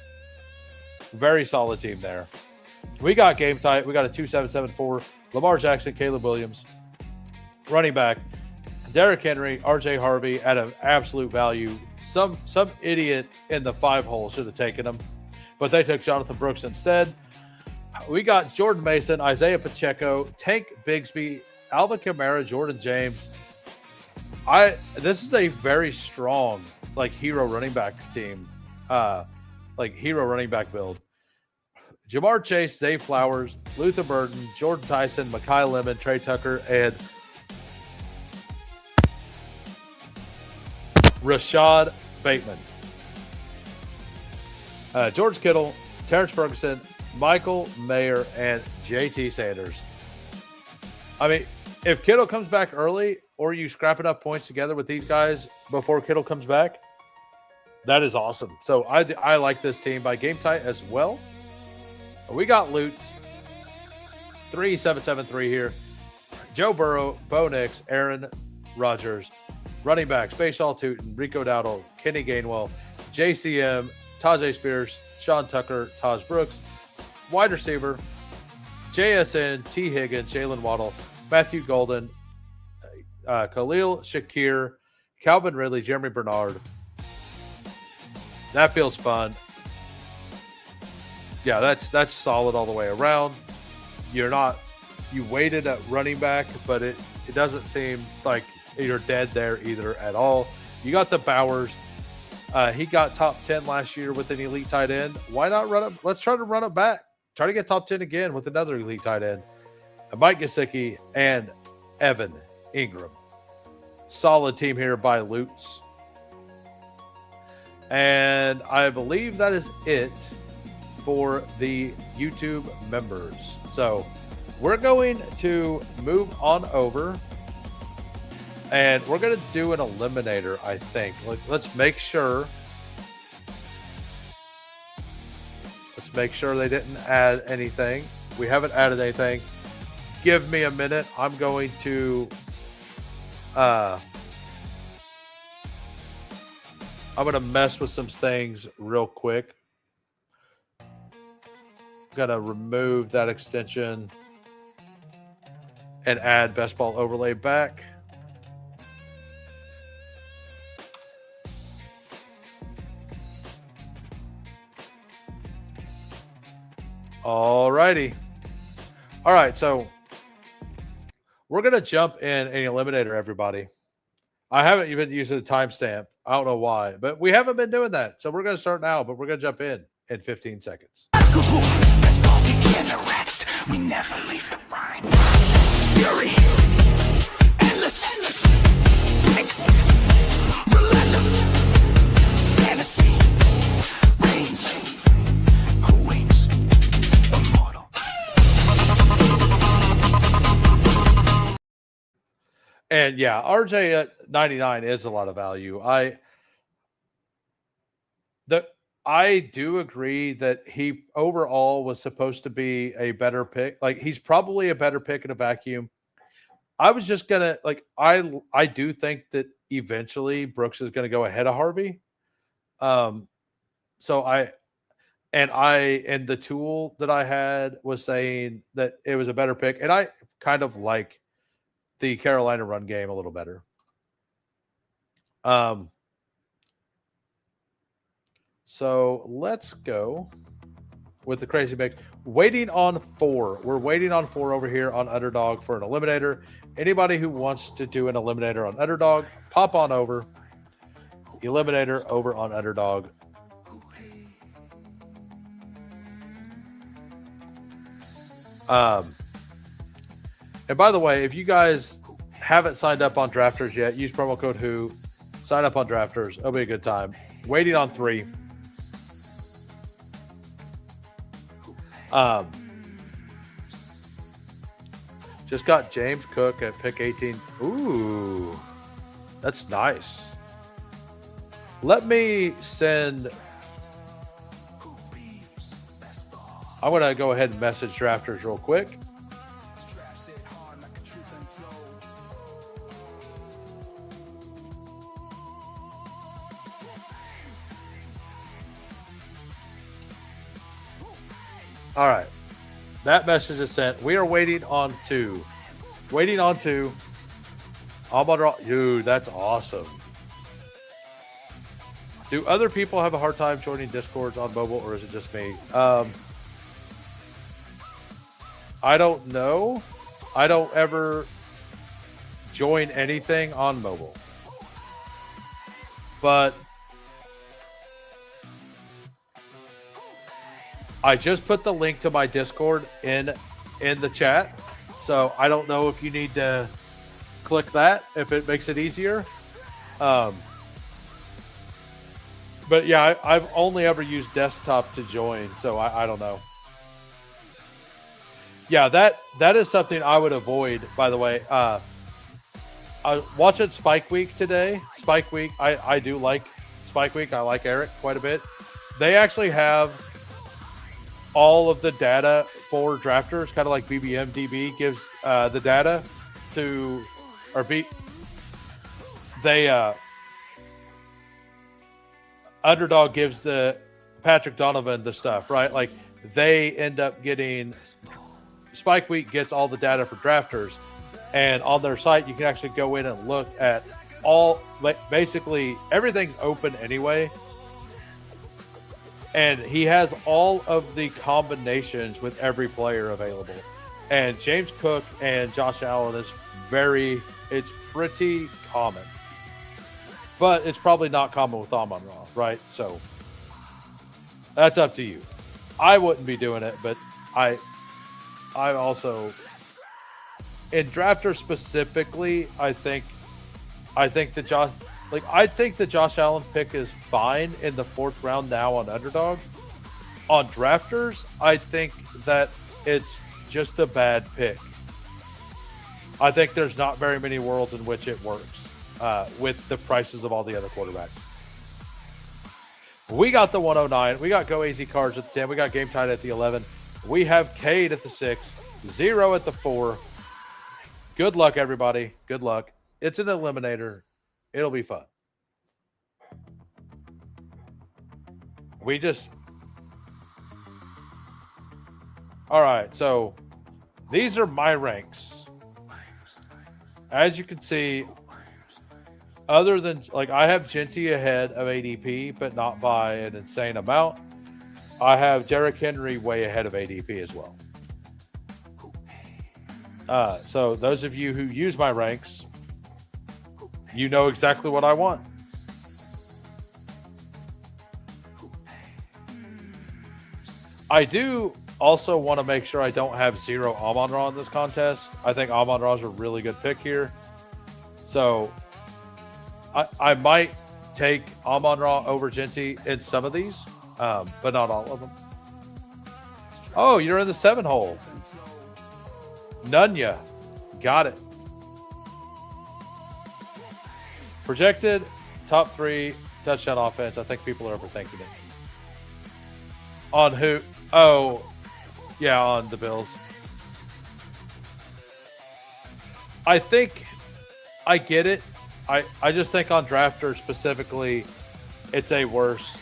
Very solid team there. We got game type. We got a 2-7-7-4. Lamar Jackson, Caleb Williams. Running back, Derrick Henry, RJ Harvey at an absolute value. Some idiot in the 5 hole should have taken him, but they took Jonathan Brooks instead. We got Jordan Mason, Isaiah Pacheco, Tank Bigsby, Alvin Kamara, Jordan James. This is a very strong hero running back team, hero running back build. Jamar Chase, Zay Flowers, Luther Burton, Jordan Tyson, Mekhi Lemon, Trey Tucker, and Rashad Bateman. George Kittle, Terrence Ferguson, Michael Mayer, and JT Sanders. I mean, if Kittle comes back early or you scrap enough points together with these guys before Kittle comes back, that is awesome. So I like this team by game tight as well. We got Lutz, 3773 here. Joe Burrow, Bo Nix, Aaron Rodgers, running backs, Bashaw Tootin, Rico Dowdle, Kenny Gainwell, JCM, Tajay Spears, Sean Tucker, Taj Brooks, wide receiver, JSN, T. Higgins, Jalen Waddle, Matthew Golden, Khalil Shakir, Calvin Ridley, Jeremy Bernard. That feels fun. Yeah, that's solid all the way around. You waited at running back, but it doesn't seem like you're dead there either at all. You got the Bowers. He got top 10 last year with an elite tight end. Why not run it? Let's try to run it back. Try to get top 10 again with another elite tight end. Mike Gesicki and Evan Ingram. Solid team here by Lutz. And I believe that is it for the YouTube members. So we're going to move on over and we're going to do an eliminator, I think. Let's make sure. Let's make sure they didn't add anything. We haven't added anything. Give me a minute. I'm going to mess with some things real quick. Gonna remove that extension and add Bestball overlay back. Alrighty. All right, so we're gonna jump in an eliminator, everybody. I haven't even used a timestamp. I don't know why, but we haven't been doing that. So we're gonna start now, but we're gonna jump in 15 seconds. We never leave the brine. Fury, endless, mix, relentless, fantasy, reigns, who waits, immortal. And yeah, RJ at 99 is a lot of value. I do agree that he overall was supposed to be a better pick. Like, he's probably a better pick in a vacuum. I was just gonna I do think that eventually Brooks is gonna go ahead of Harvey. And the tool that I had was saying that it was a better pick, and I kind of like the Carolina run game a little better. So let's go with the crazy mix. Waiting on 4. We're waiting on 4 over here on Underdog for an eliminator. Anybody who wants to do an eliminator on Underdog, pop on over. Eliminator over on Underdog. And by the way, if you guys haven't signed up on Drafters yet, use promo code WHO. Sign up on Drafters. It'll be a good time. Waiting on 3. Just got James Cook at pick 18. Ooh, that's nice. Let me send. I'm going to go ahead and message Drafters real quick. All right. That message is sent. We are waiting on 2. Waiting on 2. Dude, that's awesome. Do other people have a hard time joining Discords on mobile, or is it just me? I don't know. I don't ever join anything on mobile. But I just put the link to my Discord in the chat, so I don't know if you need to click that if it makes it easier. But yeah, I've only ever used desktop to join, so I don't know. Yeah, that is something I would avoid, by the way. I watched Spike Week today. Spike Week, I do like Spike Week. I like Eric quite a bit. They actually have all of the data for drafters, kind of like BBMDB gives the data to, or Underdog gives the Patrick Donovan the stuff, right? Like they end up getting, Spike Week gets all the data for drafters, and on their site you can actually go in and look at all, basically everything's open anyway. And he has all of the combinations with every player available. And James Cook and Josh Allen is it's pretty common. But it's probably not common with Amon-Ra, right? So that's up to you. I wouldn't be doing it, but I also, in drafter specifically, I think the Josh Allen pick is fine in the 4th round now on Underdog. On drafters, I think that it's just a bad pick. I think there's not very many worlds in which it works with the prices of all the other quarterbacks. We got the 109. We got Go AZ Cards at the 10. We got Game Tide at the 11. We have Cade at the 6. 0 at the 4. Good luck, everybody. Good luck. It's an eliminator. It'll be fun. All right, so these are my ranks. As you can see, other than, like, I have Genty ahead of ADP, but not by an insane amount. I have Derrick Henry way ahead of ADP as well. So those of you who use my ranks, you know exactly what I want. I do also want to make sure I don't have 0 Amon-Ra in this contest. I think Amon-Ra is a really good pick here. So I might take Amon-Ra over Genty in some of these, but not all of them. Oh, you're in the 7 hole. Nunya. Got it. Projected top 3 touchdown offense. I think people are overthinking it. On who? Oh, yeah, on the Bills. I think I get it. I just think on drafters specifically, it's a worse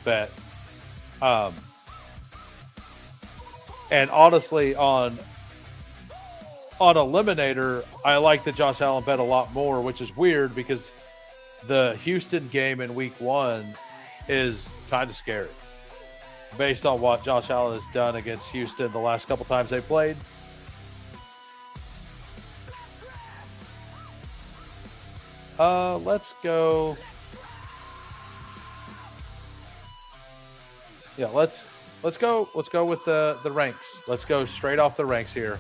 bet. And honestly, on Eliminator, I like the Josh Allen bet a lot more, which is weird because the Houston game in week 1 is kind of scary based on what Josh Allen has done against Houston the last couple times they played. Let's go. Yeah, let's go with the ranks. Let's go straight off the ranks here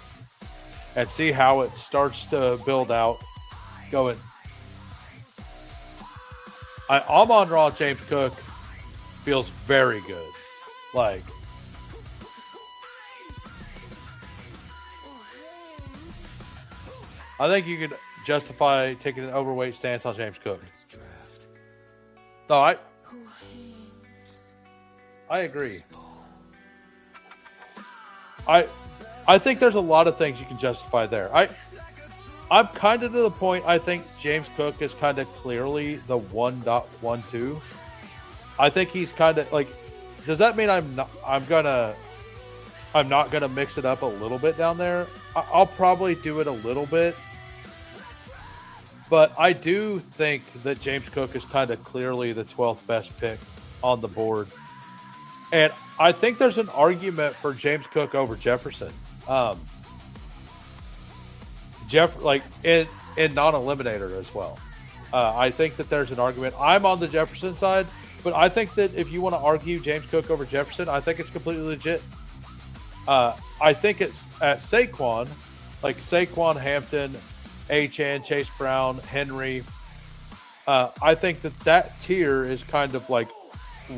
and see how it starts to build out. Going. Amon-Ra James Cook feels very good. Like, I think you could justify taking an overweight stance on James Cook. No, I agree. I think there's a lot of things you can justify there. I'm kind of to the point. I think James Cook is kind of clearly the 1.12. I think he's kind of like. Does that mean I'm not gonna mix it up a little bit down there? I'll probably do it a little bit, but I do think that James Cook is kind of clearly the 12th best pick on the board, and I think there's an argument for James Cook over Jefferson. Like in non-eliminator as well. I think that there's an argument. I'm on the Jefferson side, But I think that if you want to argue James Cook over Jefferson, I think it's completely legit. I think it's at Saquon, like Saquon, Hampton, Achane, Chase Brown, Henry. I think that tier is kind of like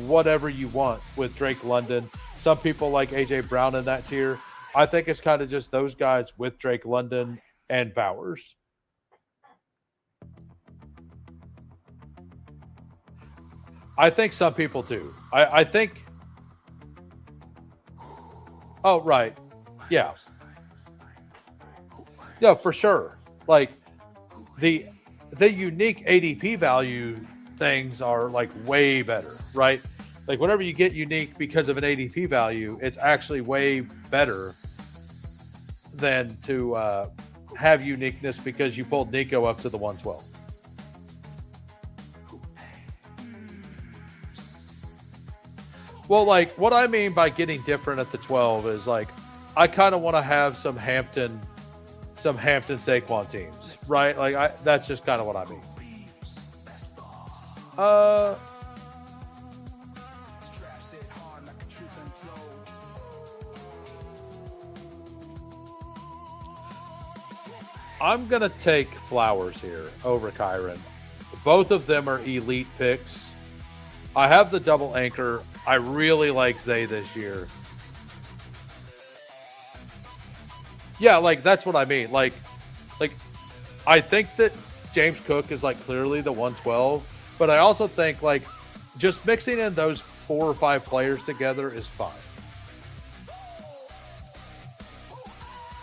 whatever you want with Drake London. Some people like A.J. Brown in that tier. I think it's kind of just those guys with Drake London and Bowers. I think some people do. I think... Oh, right. Yeah. Yeah, for sure. Like, the unique ADP value things are, like, way better, right? Like, whenever you get unique because of an ADP value, it's actually way better than to have uniqueness because you pulled Nico up to the 112. Well, like, what I mean by getting different at the 12 is, like, I kind of want to have some Hampton Saquon teams, right? Like, that's just kind of what I mean. I'm going to take Flowers here over Kyron. Both of them are elite picks. I have the double anchor. I really like Zay this year. Yeah, like, that's what I mean. Like, I think that James Cook is, like, clearly the 112, but I also think, like, just mixing in those 4 or 5 players together is fine.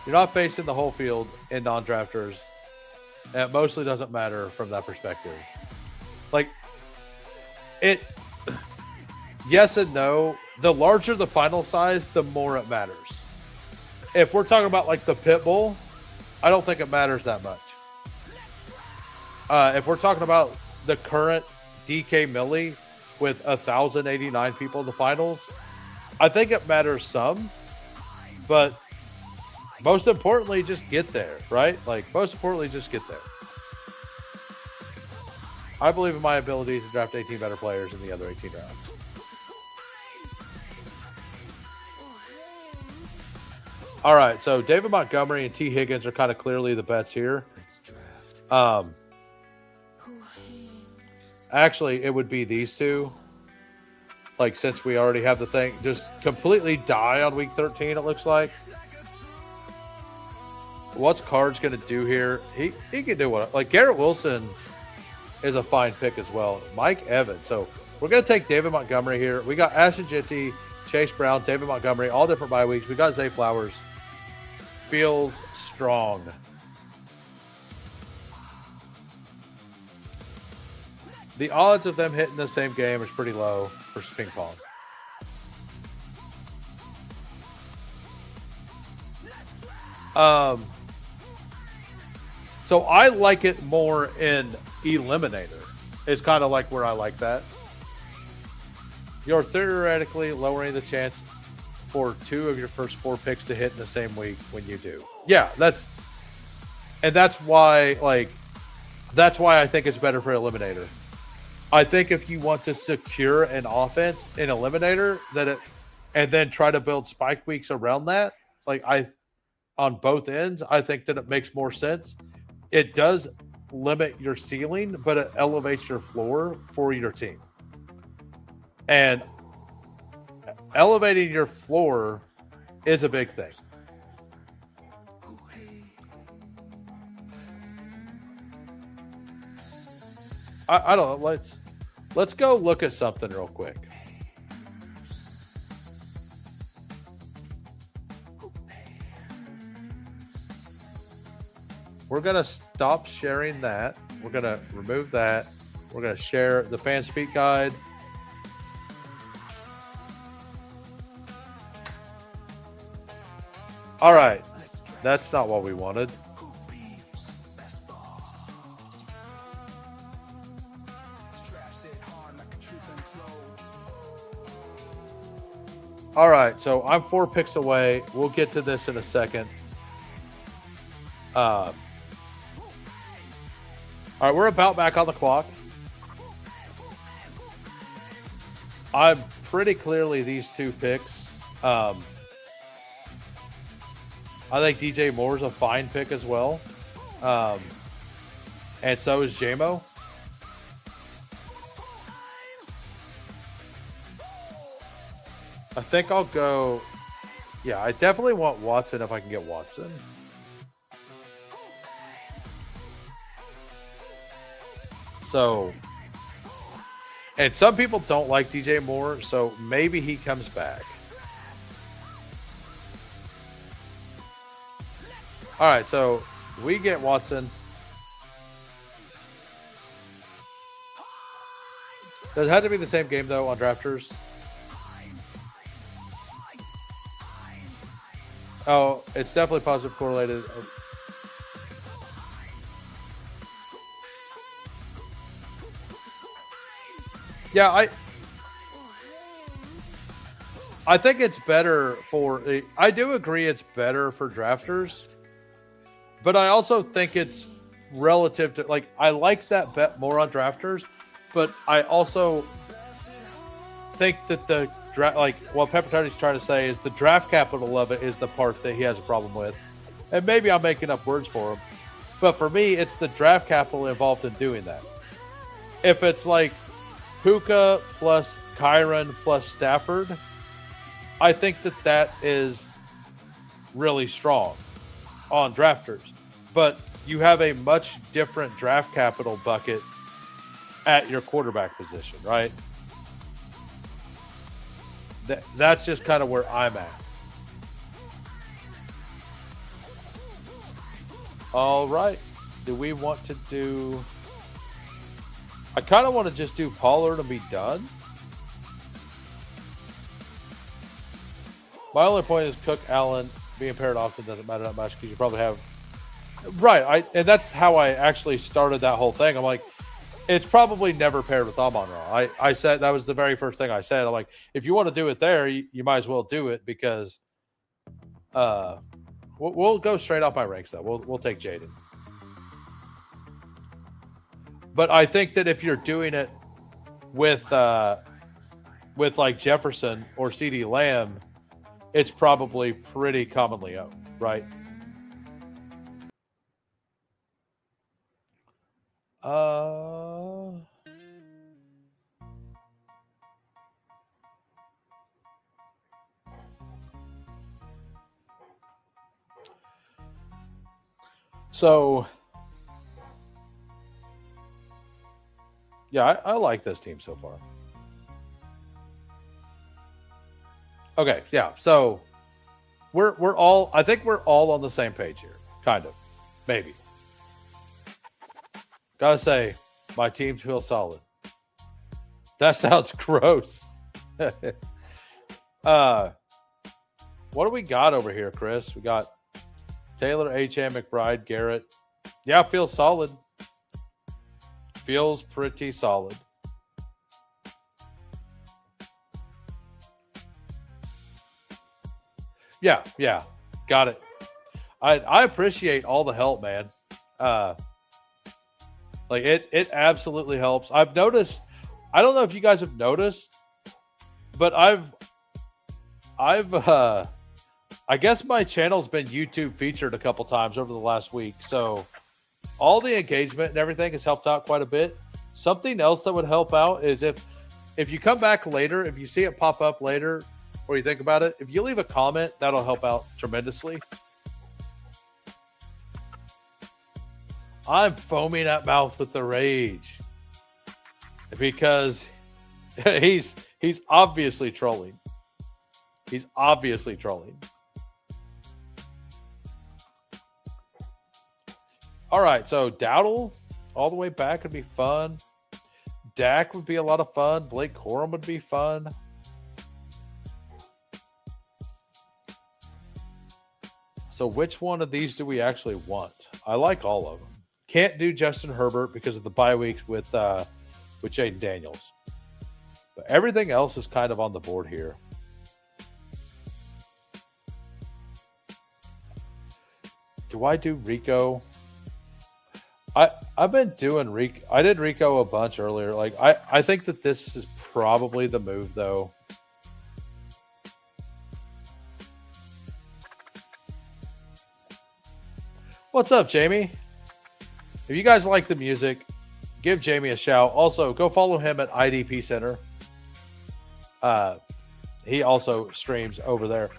You're not facing the whole field in non-drafters. And it mostly doesn't matter from that perspective. Like, yes and no. The larger the final size, the more it matters. If we're talking about, like, the pit bull, I don't think it matters that much. If we're talking about the current DK Millie with 1,089 people in the finals, I think it matters some. But most importantly, just get there, right? Like, most importantly, just get there. I believe in my ability to draft 18 better players in the other 18 rounds. All right, so David Montgomery and T. Higgins are kind of clearly the bets here. Actually, it would be these two. Like, since we already have the thing, just completely die on week 13, it looks like. What's Card's going to do here? He can do what? Like, Garrett Wilson is a fine pick as well. Mike Evans. So we're going to take David Montgomery here. We got Ashton Jitty, Chase Brown, David Montgomery, all different bye weeks. We got Zay Flowers. Feels strong. The odds of them hitting the same game is pretty low for ping pong. So I like it more in Eliminator. It's kind of like where I like that. You're theoretically lowering the chance for 2 of your first 4 picks to hit in the same week when you do. Yeah, that's why I think it's better for Eliminator. I think if you want to secure an offense in Eliminator, and then try to build spike weeks around that, on both ends, I think that it makes more sense. It does limit your ceiling, but it elevates your floor for your team. And elevating your floor is a big thing. I don't know. Let's go look at something real quick. We're going to stop sharing that. We're going to remove that. We're going to share the fan speak guide. All right. That's not what we wanted. All right. So I'm 4 picks away. We'll get to this in a second. All right, we're about back on the clock. I'm pretty clearly these two picks. I think DJ Moore's a fine pick as well. And so is JMO. I think I'll go. Yeah, I definitely want Watson if I can get Watson. So, and some people don't like DJ Moore, so maybe he comes back. All right, so we get Watson. Does it have to be the same game, though, on drafters? Oh, it's definitely positive correlated. Yeah, I think it's better for... I do agree it's better for drafters, but I also think it's relative to... Like, I like that bet more on drafters, but I also think that the... Like, what Peppertardi's trying to say is the draft capital of it is the part that he has a problem with. And maybe I'm making up words for him. But for me, it's the draft capital involved in doing that. If it's like Puka plus Kyron plus Stafford, I think that that is really strong on drafters. But you have a much different draft capital bucket at your quarterback position, right? That's just kind of where I'm at. All right. Do we want to do... I kind of want to just do Pollard and be done. My only point is Cook, Allen, being paired often doesn't matter that much because you probably have... Right. And that's how I actually started that whole thing. I'm like, it's probably never paired with Amon-Ra. I said that was the very first thing I said. I'm like, if you want to do it there, you might as well do it because we'll go straight off my ranks though. We'll take Jaden. But I think that if you're doing it with like Jefferson or CeeDee Lamb, it's probably pretty commonly owned, right? So, yeah, I like this team so far. Okay, yeah. So we're all, I think we're all on the same page here, kind of, maybe. Gotta say, my team feels solid. That sounds gross. What do we got over here, Chris? We got Taylor, H.A., McBride, Garrett. Yeah, feels solid. Feels pretty solid. Yeah. Got it. I appreciate all the help, man. Like it absolutely helps. I've noticed, I don't know if you guys have noticed, but I guess my channel's been YouTube featured a couple times over the last week. So all the engagement and everything has helped out quite a bit. Something else that would help out is if you come back later, if you see it pop up later or you think about it, if you leave a comment, that'll help out tremendously. I'm foaming at mouth with the rage because he's obviously trolling. He's obviously trolling. All right, so Dowdle all the way back would be fun. Dak would be a lot of fun. Blake Corum would be fun. So which one of these do we actually want? I like all of them. Can't do Justin Herbert because of the bye weeks with Jaden Daniels. But everything else is kind of on the board here. Do I do Rico? I've been doing Rico. I did Rico a bunch earlier. Like I think that this is probably the move, though. What's up, Jamie? If you guys like the music, give Jamie a shout. Also, go follow him at IDP Center. He also streams over there.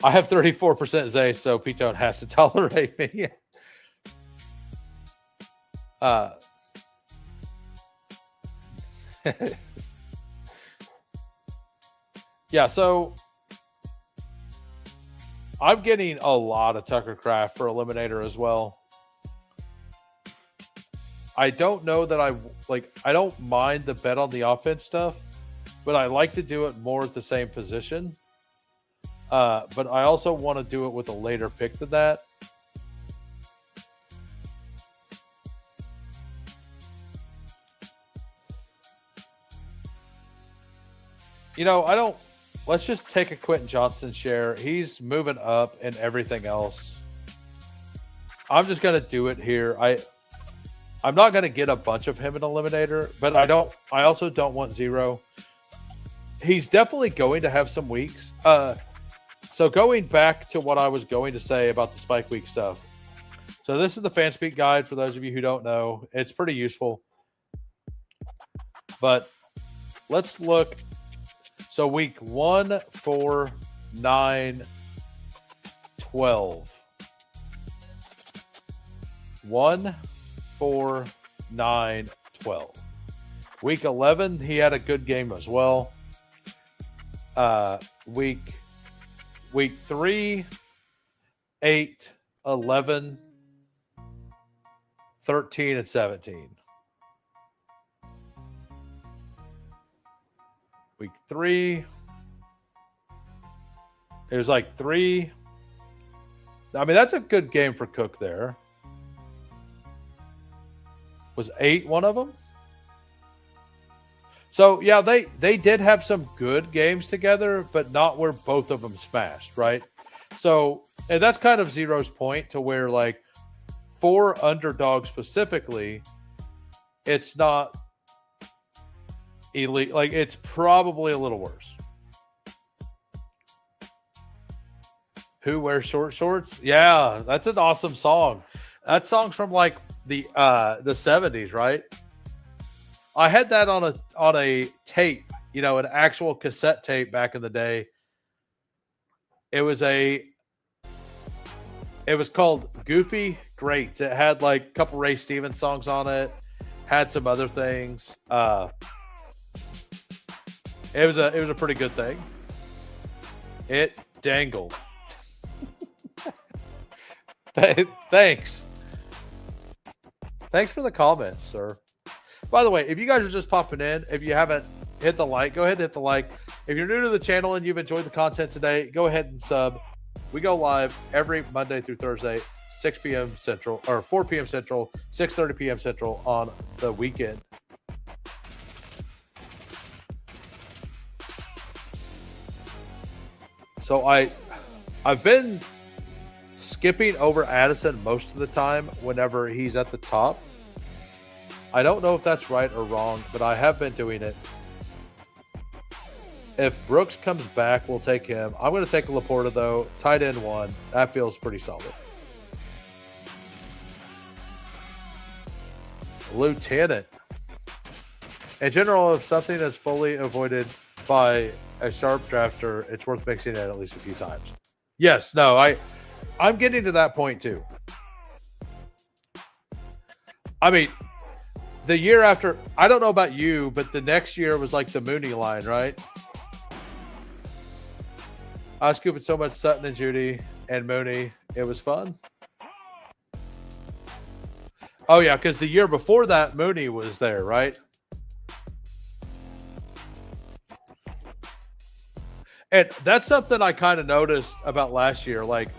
I have 34% Zay, so P-Tone has to tolerate me. Yeah, so I'm getting a lot of Tucker Craft for Eliminator as well. I don't know that I don't mind the bet on the offense stuff, but I like to do it more at the same position. But I also want to do it with a later pick than that. You know, let's just take a Quentin Johnston share. He's moving up and everything else. I'm just going to do it here. I'm not going to get a bunch of him in Eliminator, but I also don't want zero. He's definitely going to have some weeks. So going back to what I was going to say about the Spike Week stuff. So this is the FanSpeak guide for those of you who don't know. It's pretty useful. But let's look. So week 1, 4, 9, 12. 1, 4, 9, 12. Week 11, he had a good game as well. Week 3, 8, 11, 13, and 17. Week 3, it was like 3. I mean, that's a good game for Cook there. Was 8 one of them? So, yeah, they did have some good games together, but not where both of them smashed, right? So, and that's kind of Zero's point to where, like, for underdogs specifically, it's not elite. Like, it's probably a little worse. Who wears short shorts? Yeah, that's an awesome song. That song's from, like, the 70s, right? I had that on a tape, you know, an actual cassette tape back in the day. It was called Goofy Greats. It had like a couple Ray Stevens songs on it, had some other things. It was a pretty good thing. It dangled. Thanks for the comments, sir. By the way, if you guys are just popping in, if you haven't hit the like, go ahead and hit the like. If you're new to the channel and you've enjoyed the content today, go ahead and sub. We go live every Monday through Thursday, 6 p.m. Central, or 4 p.m. Central, 6:30 p.m. Central on the weekend. So I've been skipping over Addison most of the time whenever he's at the top. I don't know if that's right or wrong, but I have been doing it. If Brooks comes back, we'll take him. I'm going to take Laporta, though. Tight end 1. That feels pretty solid. Lieutenant. In general, if something is fully avoided by a sharp drafter, it's worth mixing it at least a few times. Yes, no, I'm getting to that point, too. I mean, the year after, I don't know about you, but the next year was like the Mooney line, right? I was scooping so much Sutton and Judy and Mooney. It was fun. Oh, yeah, because the year before that, Mooney was there, right? And that's something I kind of noticed about last year. Like,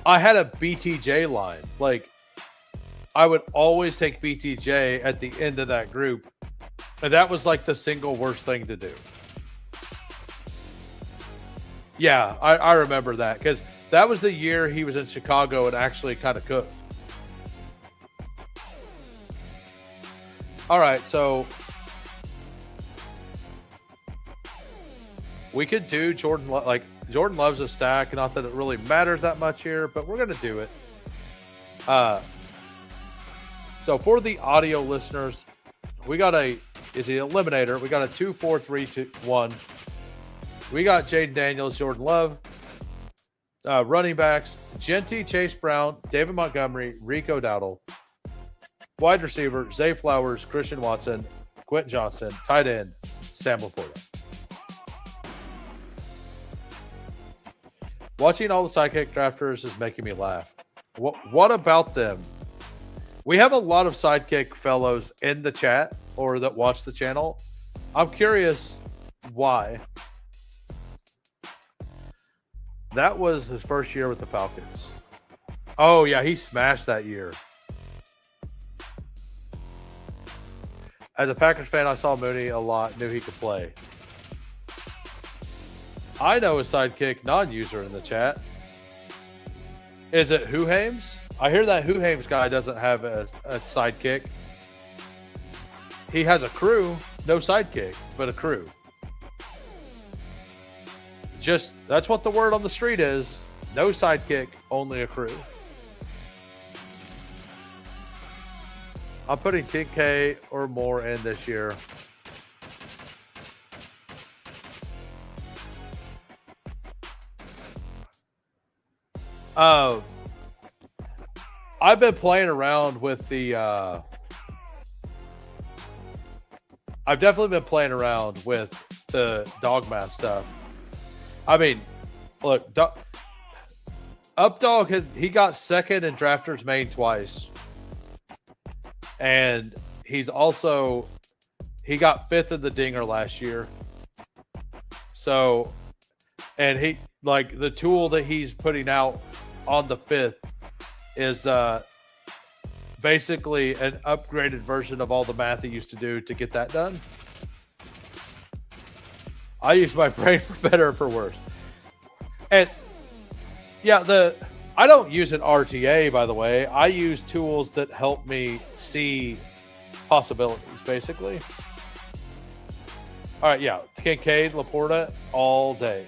I had a BTJ line. Like, I would always take BTJ at the end of that group. And that was like the single worst thing to do. Yeah, I remember that because that was the year he was in Chicago and actually kind of cooked. All right, so We could do Jordan loves a stack. Not that it really matters that much here, but we're gonna do it. So for the audio listeners, it's the eliminator. We got a 2, 4, 3, 2, 1. We got Jaden Daniels, Jordan Love. Running backs, Genty, Chase Brown, David Montgomery, Rico Dowdle. Wide receiver, Zay Flowers, Christian Watson, Quentin Johnston. Tight end, Sam Laporta. Watching all the sidekick drafters is making me laugh. What about them? We have a lot of sidekick fellows in the chat or that watch the channel. I'm curious why. That was his first year with the Falcons. Oh, yeah, he smashed that year. As a Packers fan, I saw Mooney a lot, knew he could play. I know a sidekick non-user in the chat. Is it Huhames? I hear that Huhames guy doesn't have a sidekick. He has a crew, no sidekick, but a crew. Just, that's what the word on the street is. No sidekick, only a crew. I'm putting 10K or more in this year. I've been playing around with the I've definitely been playing around with the dog math stuff. I mean, look, Updog he got second in Drafters Main twice. And he got fifth in the Dinger last year. So, and he, like, the tool that he's putting out on the fifth is basically an upgraded version of all the math he used to do to get that done. I use my brain for better or for worse. And yeah, I don't use an RTA, by the way. I use tools that help me see possibilities, basically. All right, yeah, Kincaid, Laporta, all day.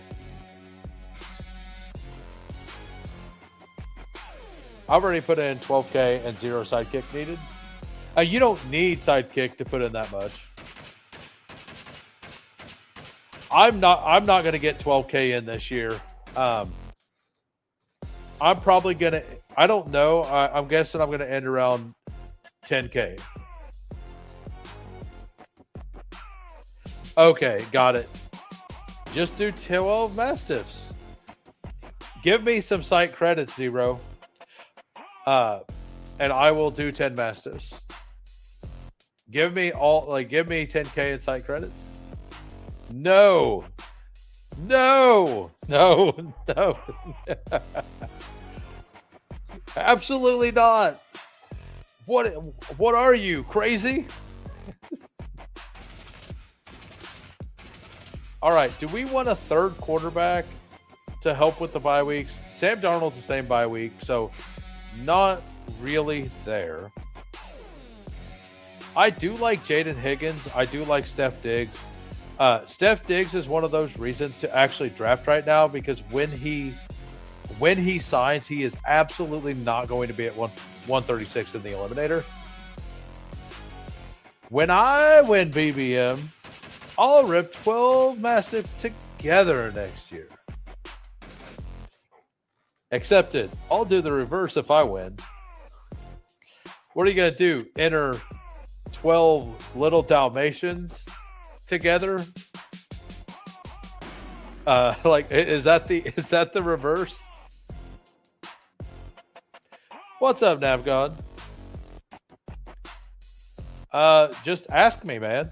I've already put in 12K and 0 sidekick needed. You don't need sidekick to put in that much. I'm not going to get 12K in this year. I'm probably going to, I don't know. I'm guessing I'm going to end around 10K. Okay, got it. Just do 12 Mastiffs. Give me some site credits, 0. And I will do 10 Mastiffs. Give me 10K in site credits. No. Absolutely not. What are you, crazy? All right, do we want a third quarterback to help with the bye weeks? Sam Darnold's the same bye week, so not really there. I do like Jaden Higgins. I do like Steph Diggs. Steph Diggs is one of those reasons to actually draft right now, because when he signs, he is absolutely not going to be at 136 in the eliminator. When I win BBM, I'll rip 12 Massive together next year. Accepted. I'll do the reverse if I win. What are you going to do? Enter 12 little Dalmatians together? Is that the reverse? What's up, Navgod? Just ask me, man.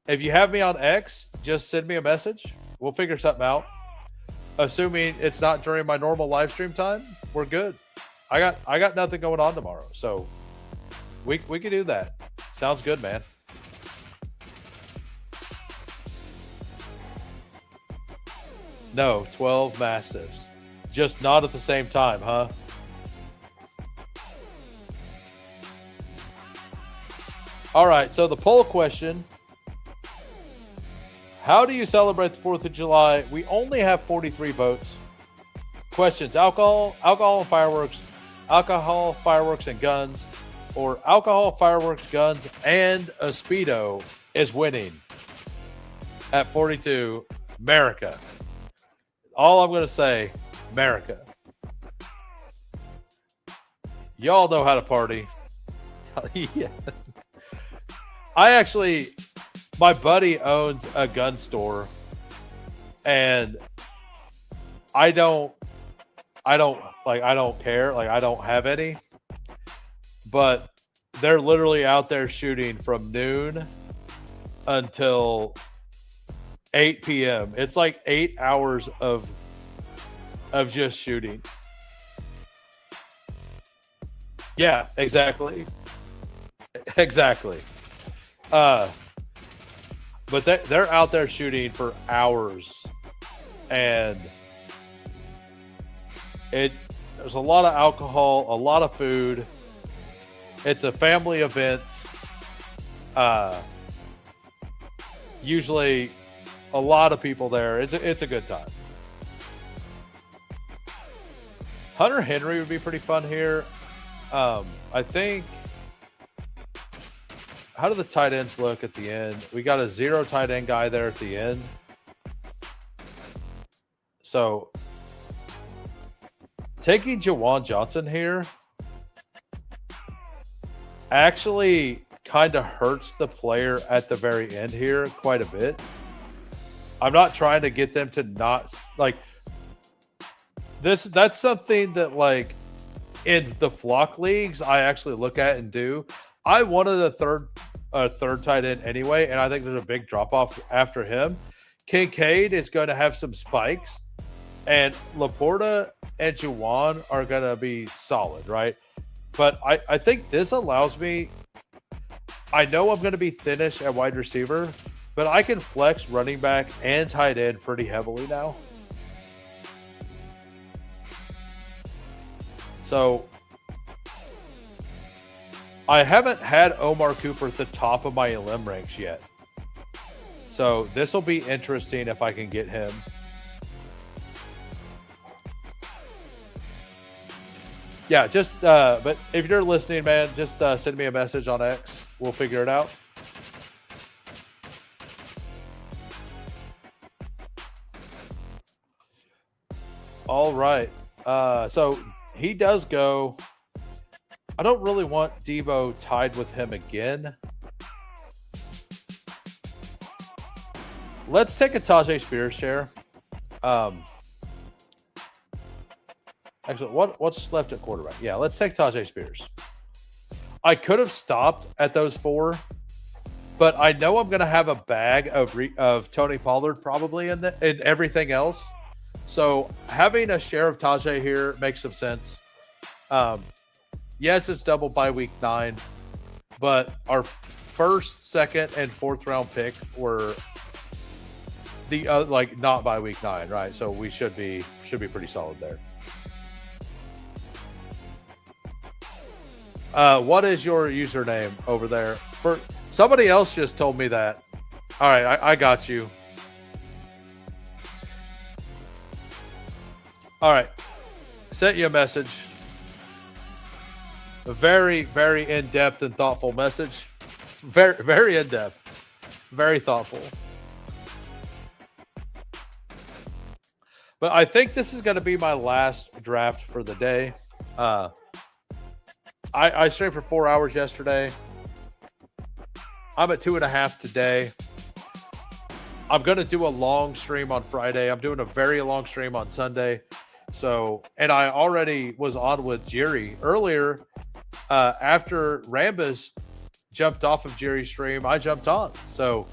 If you have me on X, just send me a message. We'll figure something out. Assuming it's not during my normal live stream time, we're good. I got nothing going on tomorrow, so we can do that. Sounds good, man. No, 12 Mastiffs. Just not at the same time, huh? All right, so the poll question How do you celebrate the 4th of July? We only have 43 votes. Questions: alcohol and fireworks, alcohol, fireworks, and guns, or alcohol, fireworks, guns, and a Speedo is winning at 42. America. All I'm going to say, America. Y'all know how to party. Yeah. My buddy owns a gun store, and I don't care. Like, I don't have any, but they're literally out there shooting from noon until 8 p.m. It's like 8 hours of just shooting. Yeah, exactly. Exactly. But they're out there shooting for hours, and there's a lot of alcohol, a lot of food. It's a family event. Usually a lot of people there. It's a good time. Hunter Henry would be pretty fun here. I think. How do the tight ends look at the end? We got a 0 tight end guy there at the end. So taking Jawan Johnson here actually kind of hurts the player at the very end here quite a bit. I'm not trying to get them to not like this. That's something that, like, in the flock leagues, I actually look at and do. I wanted a third tight end anyway, and I think there's a big drop off after him. Kincaid is going to have some spikes, and Laporta and Juwan are going to be solid, right? But I think this allows me. I know I'm going to be thinnish at wide receiver, but I can flex running back and tight end pretty heavily now. So I haven't had Omar Cooper at the top of my limb ranks yet. So this will be interesting if I can get him. Yeah, just but if you're listening, man, just send me a message on X. We'll figure it out. All right. So he does go. I don't really want Debo tied with him again. Let's take a Tajay Spears share. Actually, what's left at quarterback? Yeah, let's take Tajay Spears. I could have stopped at those 4, but I know I'm going to have a bag of Tony Pollard probably in everything else. So having a share of Tajay here makes some sense. Yes, it's double by week 9, but our first, second, and fourth round pick were the not by week 9, right? So we should be pretty solid there. What is your username over there? For somebody else just told me that. All right, I got you. All right, sent you a message. A very, very in-depth and thoughtful message. Very, very in-depth. Very thoughtful. But I think this is going to be my last draft for the day. I streamed for 4 hours yesterday. I'm at 2.5 today. I'm going to do a long stream on Friday. I'm doing a very long stream on Sunday. So, and I already was on with Jerry earlier. After Rambus jumped off of Jerry's stream, I jumped on. So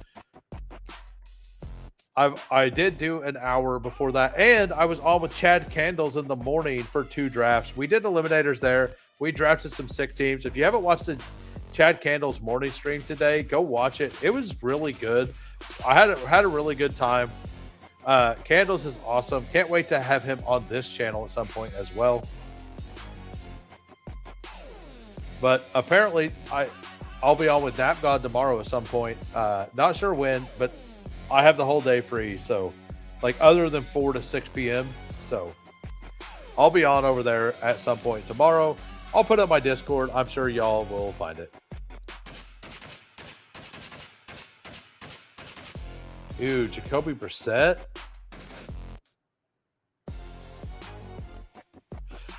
I did do an hour before that, and I was on with Chad Candles in the morning for 2 drafts. We did eliminators there. We drafted some sick teams. If you haven't watched the Chad Candles morning stream today, go watch it. It was really good. I had a really good time. Candles is awesome. Can't wait to have him on this channel at some point as well. But apparently, I'll be on with Nap God tomorrow at some point. Not sure when, but I have the whole day free. So, like, other than 4 to 6 p.m. So, I'll be on over there at some point tomorrow. I'll put up my Discord. I'm sure y'all will find it. Ooh, Jacoby Brissett.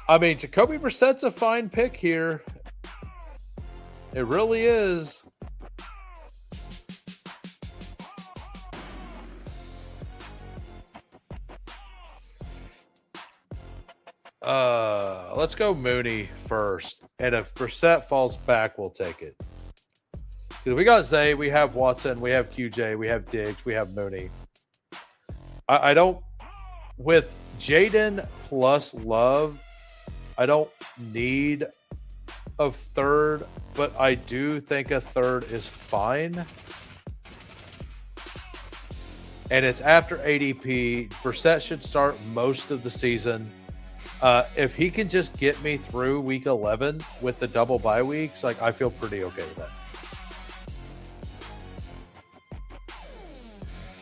I mean, Jacoby Brissett's a fine pick here. It really is. Let's go Mooney first. And if Brissett falls back, we'll take it. Because we got Zay, we have Watson, we have QJ, we have Diggs, we have Mooney. I don't, with Jaden plus Love, I don't need a third, but I do think a third is fine. And it's after ADP. Brissett should start most of the season. If he can just get me through week 11 with the double bye weeks, like, I feel pretty okay with that.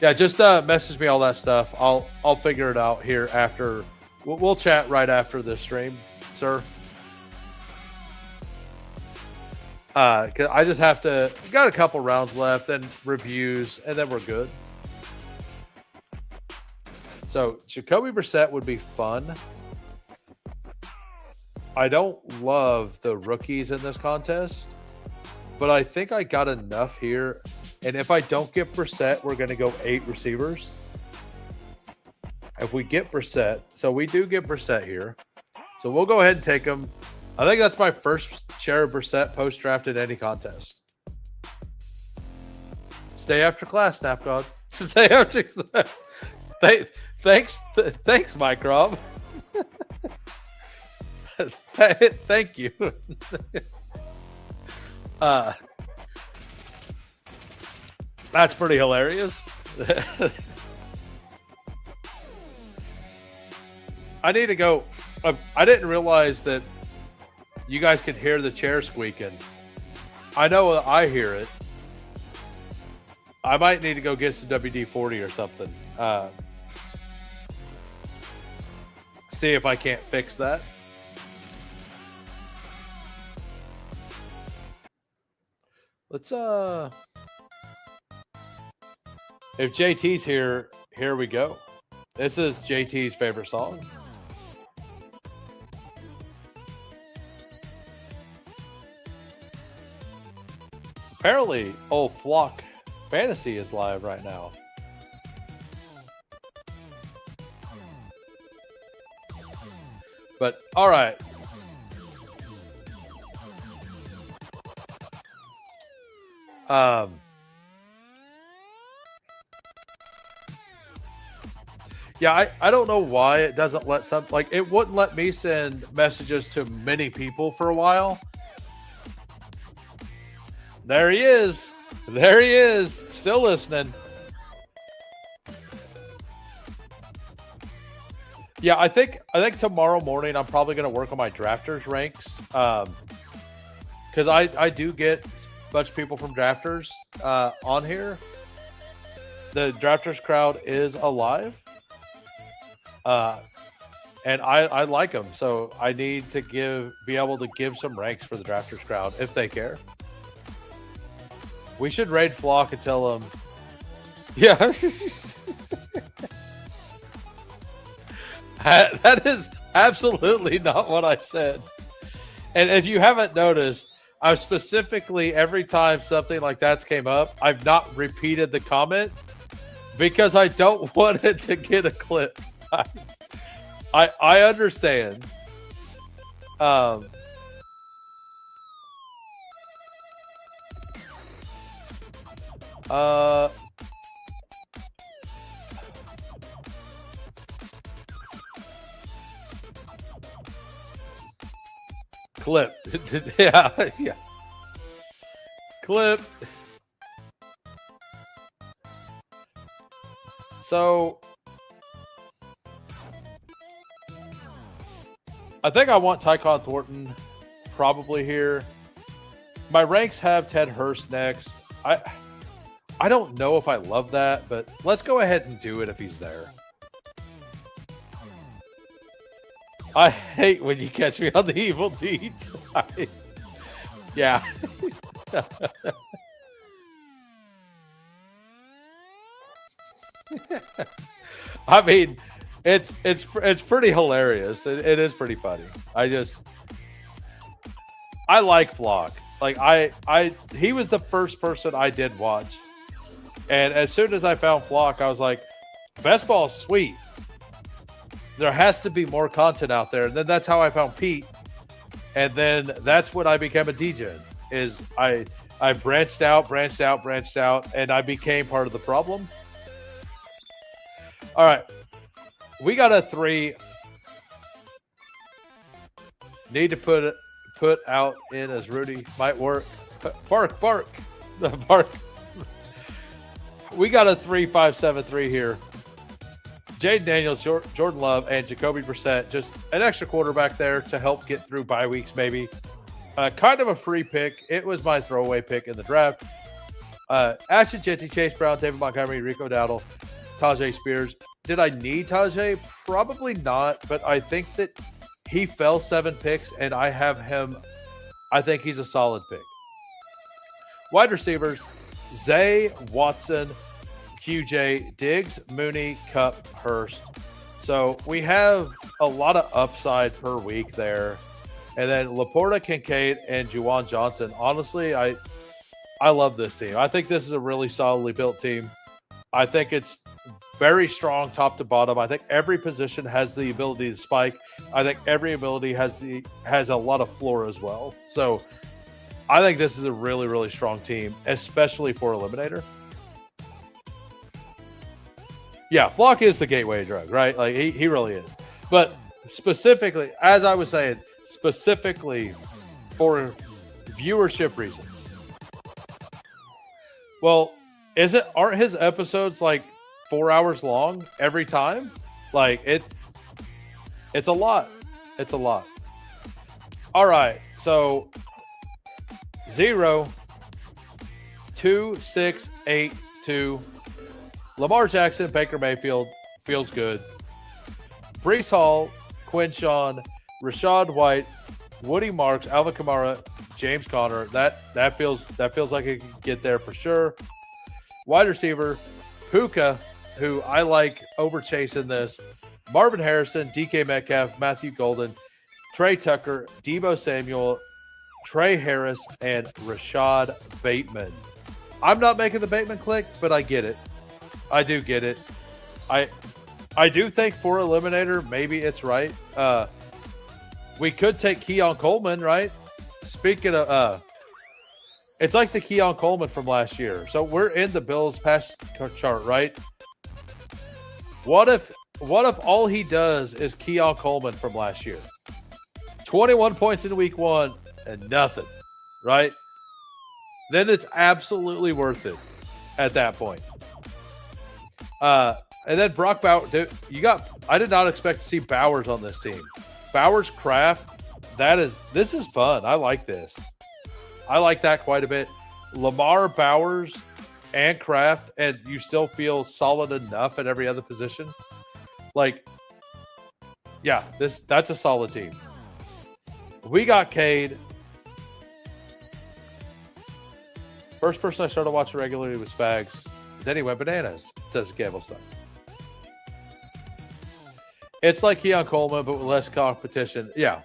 Yeah, just message me all that stuff. I'll figure it out here after. We'll chat right after this stream, sir. 'Cause I just have to. Got a couple rounds left, then reviews, and then we're good. So Jacoby Brissett would be fun. I don't love the rookies in this contest, but I think I got enough here. And if I don't get Brissett, we're going to go 8 receivers. If we get Brissett, so we do get Brissett here. So we'll go ahead and take him. I think that's my first share of Brissett post-draft in any contest. Stay after class, Snap God. Stay after class. Thanks, Mike Rob. Thank you. That's pretty hilarious. I need to go. I didn't realize that you guys could hear the chair squeaking. I know I hear it. I might need to go get some WD-40 or something. See if I can't fix that. Let's if JT's here we go. This is JT's favorite song. Apparently, old Flock Fantasy is live right now. But all right. Yeah, I don't know why it doesn't let some, like, it wouldn't let me send messages to many people for a while. There he is. There he is. Still listening. Yeah, I think tomorrow morning I'm probably going to work on my drafters ranks. Because I do get a bunch of people from drafters on here. The drafters crowd is alive. And I like them, so I need to be able to give some ranks for the drafters crowd if they care. We should raid Flock and tell them, yeah. That is absolutely not what I said. And if you haven't noticed, I've specifically, every time something like that's came up, I've not repeated the comment because I don't want it to get a clip. I understand. Clip. Yeah. Clip. So I think I want Tyquan Thornton probably here. My ranks have Ted Hurst next. I I don't know if I love that, but let's go ahead and do it if he's there. I hate when you catch me on the evil deeds. Yeah. I mean, it's pretty hilarious. It is pretty funny. I like Flock. Like he was the first person I did watch. And as soon as I found Flock, I was like, Bestball is sweet. There has to be more content out there. And then that's how I found Pete. And then that's when I became a DJ. Is I branched out, and I became part of the problem. All right. We got a 3. Need to put out in as Rudy might work. Bark. The bark. We got a 3-5-7-3 here. Jaden Daniels, Jordan Love, and Jacoby Brissett. Just an extra quarterback there to help get through bye weeks, maybe. Kind of a free pick. It was my throwaway pick in the draft. Ashton Jeanty, Chase Brown, David Montgomery, Rico Dowdle, Tajay Spears. Did I need Tajay? Probably not, but I think that he fell 7 picks, and I have him. I think he's a solid pick. Wide receivers, Zay, Watson, QJ, Diggs, Mooney, Cup, Hurst. So we have a lot of upside per week there. And then Laporta, Kincaid, and Juwan Johnson. Honestly, I love this team. I think this is a really solidly built team. I think it's very strong top to bottom. I think every position has the ability to spike. I think every ability has a lot of floor as well. So I think this is a really, really strong team, especially for Eliminator. Yeah, Flock is the gateway drug, right? Like he really is. But specifically, as I was saying, specifically for viewership reasons. Well, aren't his episodes like 4 hours long every time? Like it's a lot. It's a lot. All right. So 0, 2, 6, 8, 2. Lamar Jackson, Baker Mayfield feels good. Breece Hall, Quinshawn, Rashad White, Woody Marks, Alvin Kamara, James Conner. That feels like it can get there for sure. Wide receiver, Puka, who I like over Chase in this. Marvin Harrison, DK Metcalf, Matthew Golden, Trey Tucker, Deebo Samuel, Trey Harris, and Rashad Bateman. I'm not making the Bateman click, but I get it. I do get it. I do think for Eliminator, maybe it's right. We could take Keon Coleman, right? Speaking of, it's like the Keon Coleman from last year. So we're in the Bills pass chart, right? What if all he does is Keon Coleman from last year? 21 points in week 1 and nothing, right? Then it's absolutely worth it at that point. And then Brock Bowers, I did not expect to see Bowers on this team. Bowers Kraft, this is fun. I like this. I like that quite a bit. Lamar, Bowers, and Kraft, and you still feel solid enough at every other position. Like, yeah, that's a solid team. We got Cade. First person I started watching regularly was Fags. Then he went bananas, says Gamblestone. It's like Keon Coleman, but with less competition. Yeah.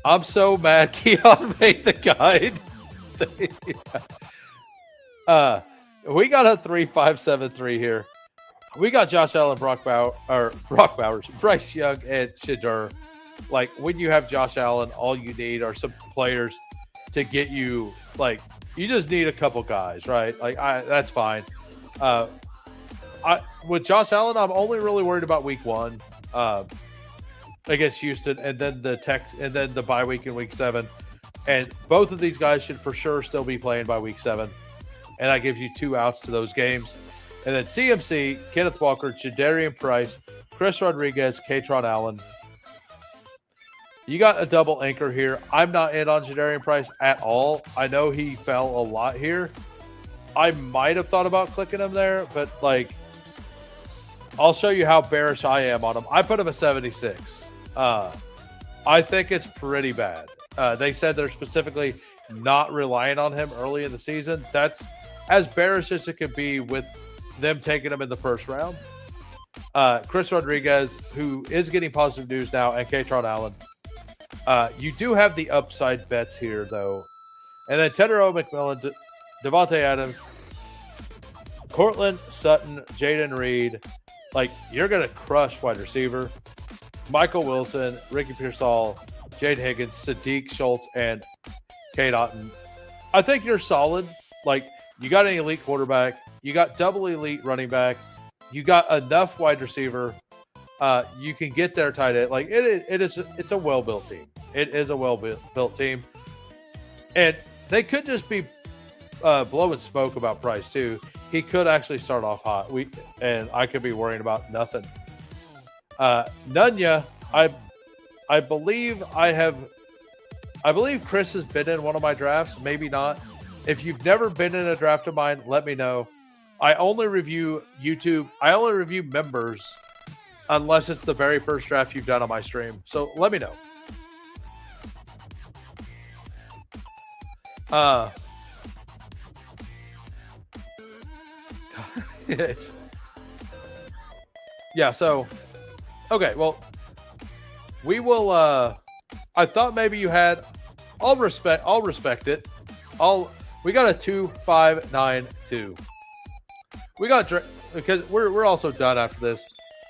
I'm so mad Keon made the guide. We got a 3-5-7-3 here. We got Josh Allen, Brock Bowers, Bryce Young, and Shadur. Like, when you have Josh Allen, all you need are some players to get you, like, you just need a couple guys, right? Like, that's fine. With Josh Allen, I'm only really worried about week 1 against Houston, and then the bye week in week 7. And both of these guys should for sure still be playing by week 7. And that gives you 2 outs to those games. And then CMC, Kenneth Walker, Jadarian Price, Chris Rodriguez, Katron Allen. You got a double anchor here. I'm not in on Jadarian Price at all. I know he fell a lot here. I might have thought about clicking him there, but like, I'll show you how bearish I am on him. I put him a 76. I think it's pretty bad. They said they're specifically not relying on him early in the season. That's as bearish as it could be with them taking him in the first round. Chris Rodriguez, who is getting positive news now, and Katron Allen. You do have the upside bets here, though. And then Tedero McMillan, Devontae Adams, Cortland Sutton, Jaden Reed. Like, you're going to crush wide receiver. Michael Wilson, Ricky Pearsall, Jade Higgins, Sadiq Schultz, and Kate Otten. I think you're solid. Like, you got an elite quarterback. You got double elite running back. You got enough wide receiver. You can get there tight end. Like, it's a well-built team. It is a well-built team. And they could just be blowing smoke about Price, too. He could actually start off hot. And I could be worrying about nothing. Nunya, I believe Chris has been in one of my drafts, maybe not. If you've never been in a draft of mine, let me know. I only review members unless it's the very first draft you've done on my stream. So let me know. Yeah, so okay, well, we will I thought maybe you had I'll respect it. We got a 2-5-9-2. We got Drake, because we're also done after this.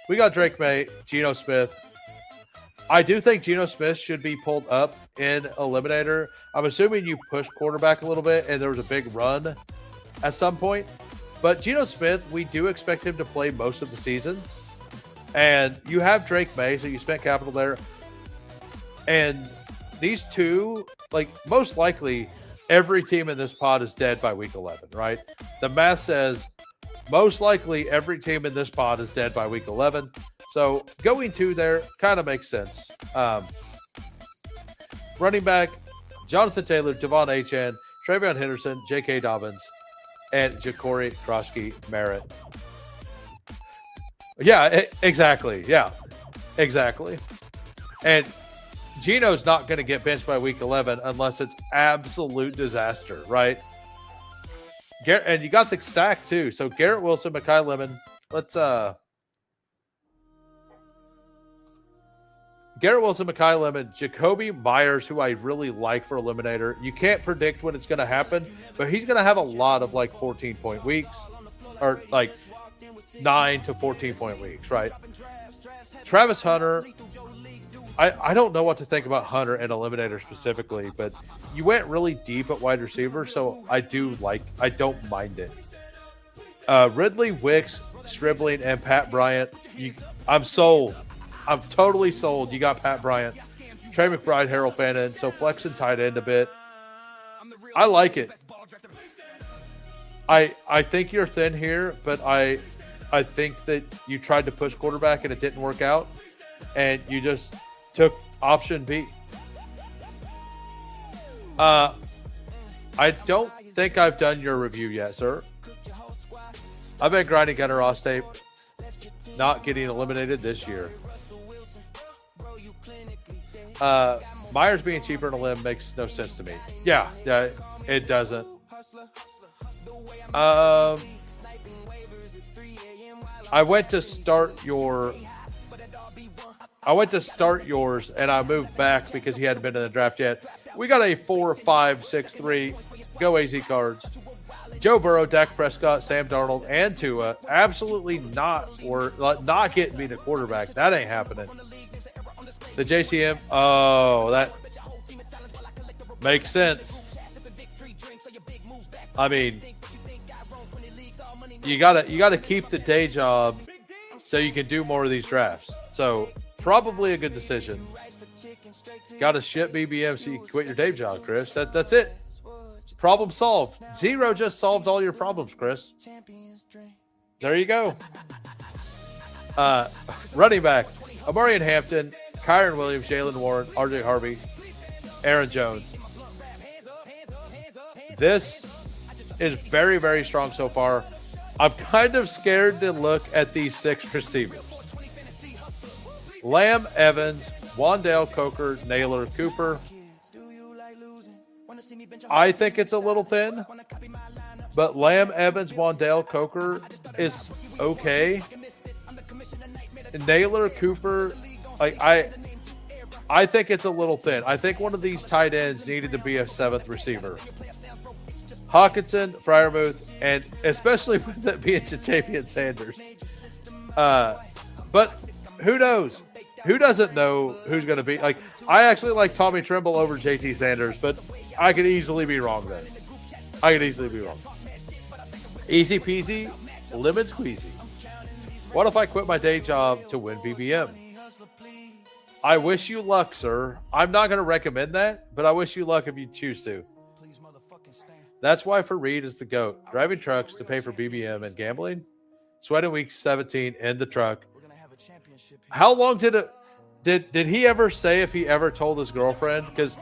We got Drake May, Geno Smith. I do think Geno Smith should be pulled up in Eliminator. I'm assuming you pushed quarterback a little bit and there was a big run at some point. But Geno Smith, we do expect him to play most of the season. And you have Drake May, so you spent capital there. And these two, like, most likely every team in this pod is dead by week 11, right? The math says most likely every team in this pod is dead by week 11. So going to there kind of makes sense. Running back, Jonathan Taylor, Devon Achane, Travion Henderson, J.K. Dobbins, and Ja'Cory Kroski Merritt. Yeah, exactly. Yeah, exactly. And Geno's not going to get benched by week 11 unless it's absolute disaster, right? And you got the stack too. So Garrett Wilson, Mekhi Lemon. Garrett Wilson, Mekhi Lemon, Jacoby Myers, who I really like for Eliminator. You can't predict when it's going to happen, but he's going to have a lot of like 14-point weeks, or like 9 to 14-point weeks, right? Travis Hunter. I don't know what to think about Hunter and Eliminator specifically, but you went really deep at wide receiver, so I don't mind it. Ridley, Wicks, Stribling, and Pat Bryant. I'm sold. I'm totally sold. You got Pat Bryant, Trey McBride, Harold Fannin, so flexing tight end a bit. I like it. I think you're thin here, but I think that you tried to push quarterback and it didn't work out, and you just took option B. I don't think I've done your review yet, sir. I've been grinding Gunnar Ross tape, not getting eliminated this year. Myers being cheaper in a limb makes no sense to me. Yeah, it doesn't. I went to start yours, and I moved back because he hadn't been in the draft yet. We got a 4, 5, 6, 3. Go AZ cards. Joe Burrow, Dak Prescott, Sam Darnold, and Tua. Absolutely not getting me to quarterback. That ain't happening. The JCM. Oh, that makes sense. I mean, you gotta keep the day job so you can do more of these drafts. So probably a good decision. Got to ship BBM so you can quit your day job, Chris. That's it. Problem solved. Zero just solved all your problems, Chris. There you go. Running back, Amarian Hampton, Kyron Williams, Jalen Warren, RJ Harvey, Aaron Jones. This is very, very strong so far. I'm kind of scared to look at these 6 receivers. Lamb, Evans, Wandale, Coker, Naylor, Cooper. I think it's a little thin, but Lamb, Evans, Wandale, Coker is okay. Naylor, Cooper, like I think it's a little thin. I think one of these tight ends needed to be a 7th receiver. Hawkinson, Freiermuth, and especially with it being Jatavian Sanders. But who knows? Who doesn't know who's going to be? Like, I actually like Tommy Tremble over JT Sanders, but I could easily be wrong then. I could easily be wrong. Easy peasy, lemon squeezy. What if I quit my day job to win BBM? I wish you luck, sir. I'm not going to recommend that, but I wish you luck if you choose to. That's why for Reed is the GOAT. Driving trucks to pay for BBM and gambling. Sweating week 17 in the truck. How long did he ever say if he ever told his girlfriend? Because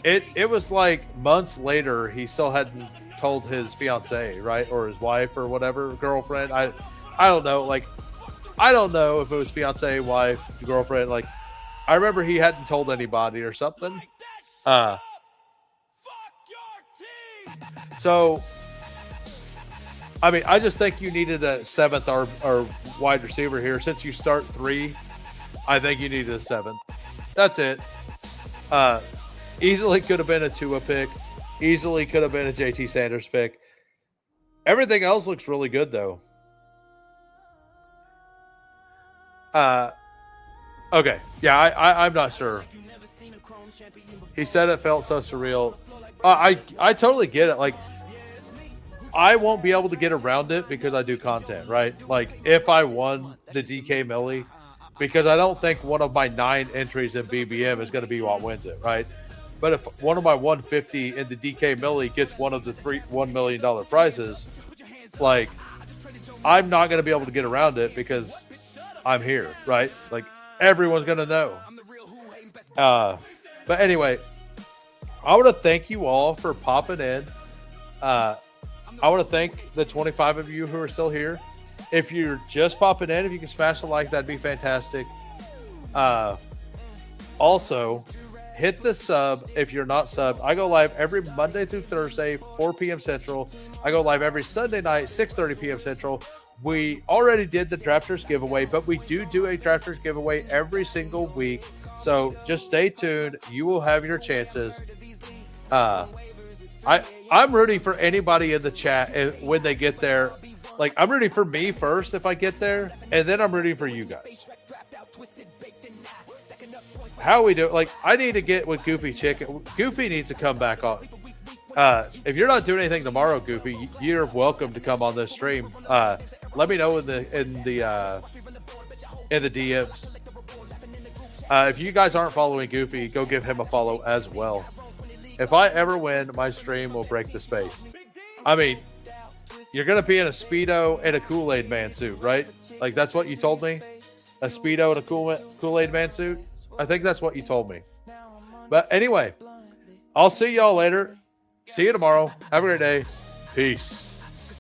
it was like months later he still hadn't told his fiance, right? Or his wife or whatever, girlfriend. I don't know. Like, I don't know if it was fiance, wife, girlfriend. Like, I remember he hadn't told anybody or something. So, I mean, I just think you needed a 7th or wide receiver here. Since you start 3, I think you needed a 7th. That's it. Easily could have been a Tua pick. Easily could have been a JT Sanders pick. Everything else looks really good, though. Okay. Yeah, I'm not sure. He said it felt so surreal. I totally get it. Like, I won't be able to get around it because I do content, right? Like, if I won the DK Millie, because I don't think one of my 9 entries in BBM is going to be what wins it, right? But if one of my 150 in the DK Millie gets one of the $1 million prizes, like, I'm not going to be able to get around it because I'm here, right? Like, everyone's going to know. But anyway, I want to thank you all for popping in. I want to thank the 25 of you who are still here. If you're just popping in, if you can smash the like, that'd be fantastic. Also, hit the sub if you're not subbed. I go live every Monday through Thursday, 4 p.m. Central. I go live every Sunday night, 6:30 p.m. Central. We already did the Drafters giveaway, but we do a Drafters giveaway every single week. So just stay tuned. You will have your chances. I'm rooting for anybody in the chat when they get there. Like, I'm rooting for me first if I get there, and then I'm rooting for you guys. How we do? Like, I need to get with Goofy Chicken. Goofy needs to come back on. If you're not doing anything tomorrow, Goofy, you're welcome to come on this stream. Let me know in the DMs. If you guys aren't following Goofy, go give him a follow as well. If I ever win, my stream will break the space. I mean, you're going to be in a Speedo and a Kool-Aid man suit, right? Like, that's what you told me? A Speedo and a Kool-Aid man suit? I think that's what you told me. But anyway, I'll see y'all later. See you tomorrow. Have a great day. Peace.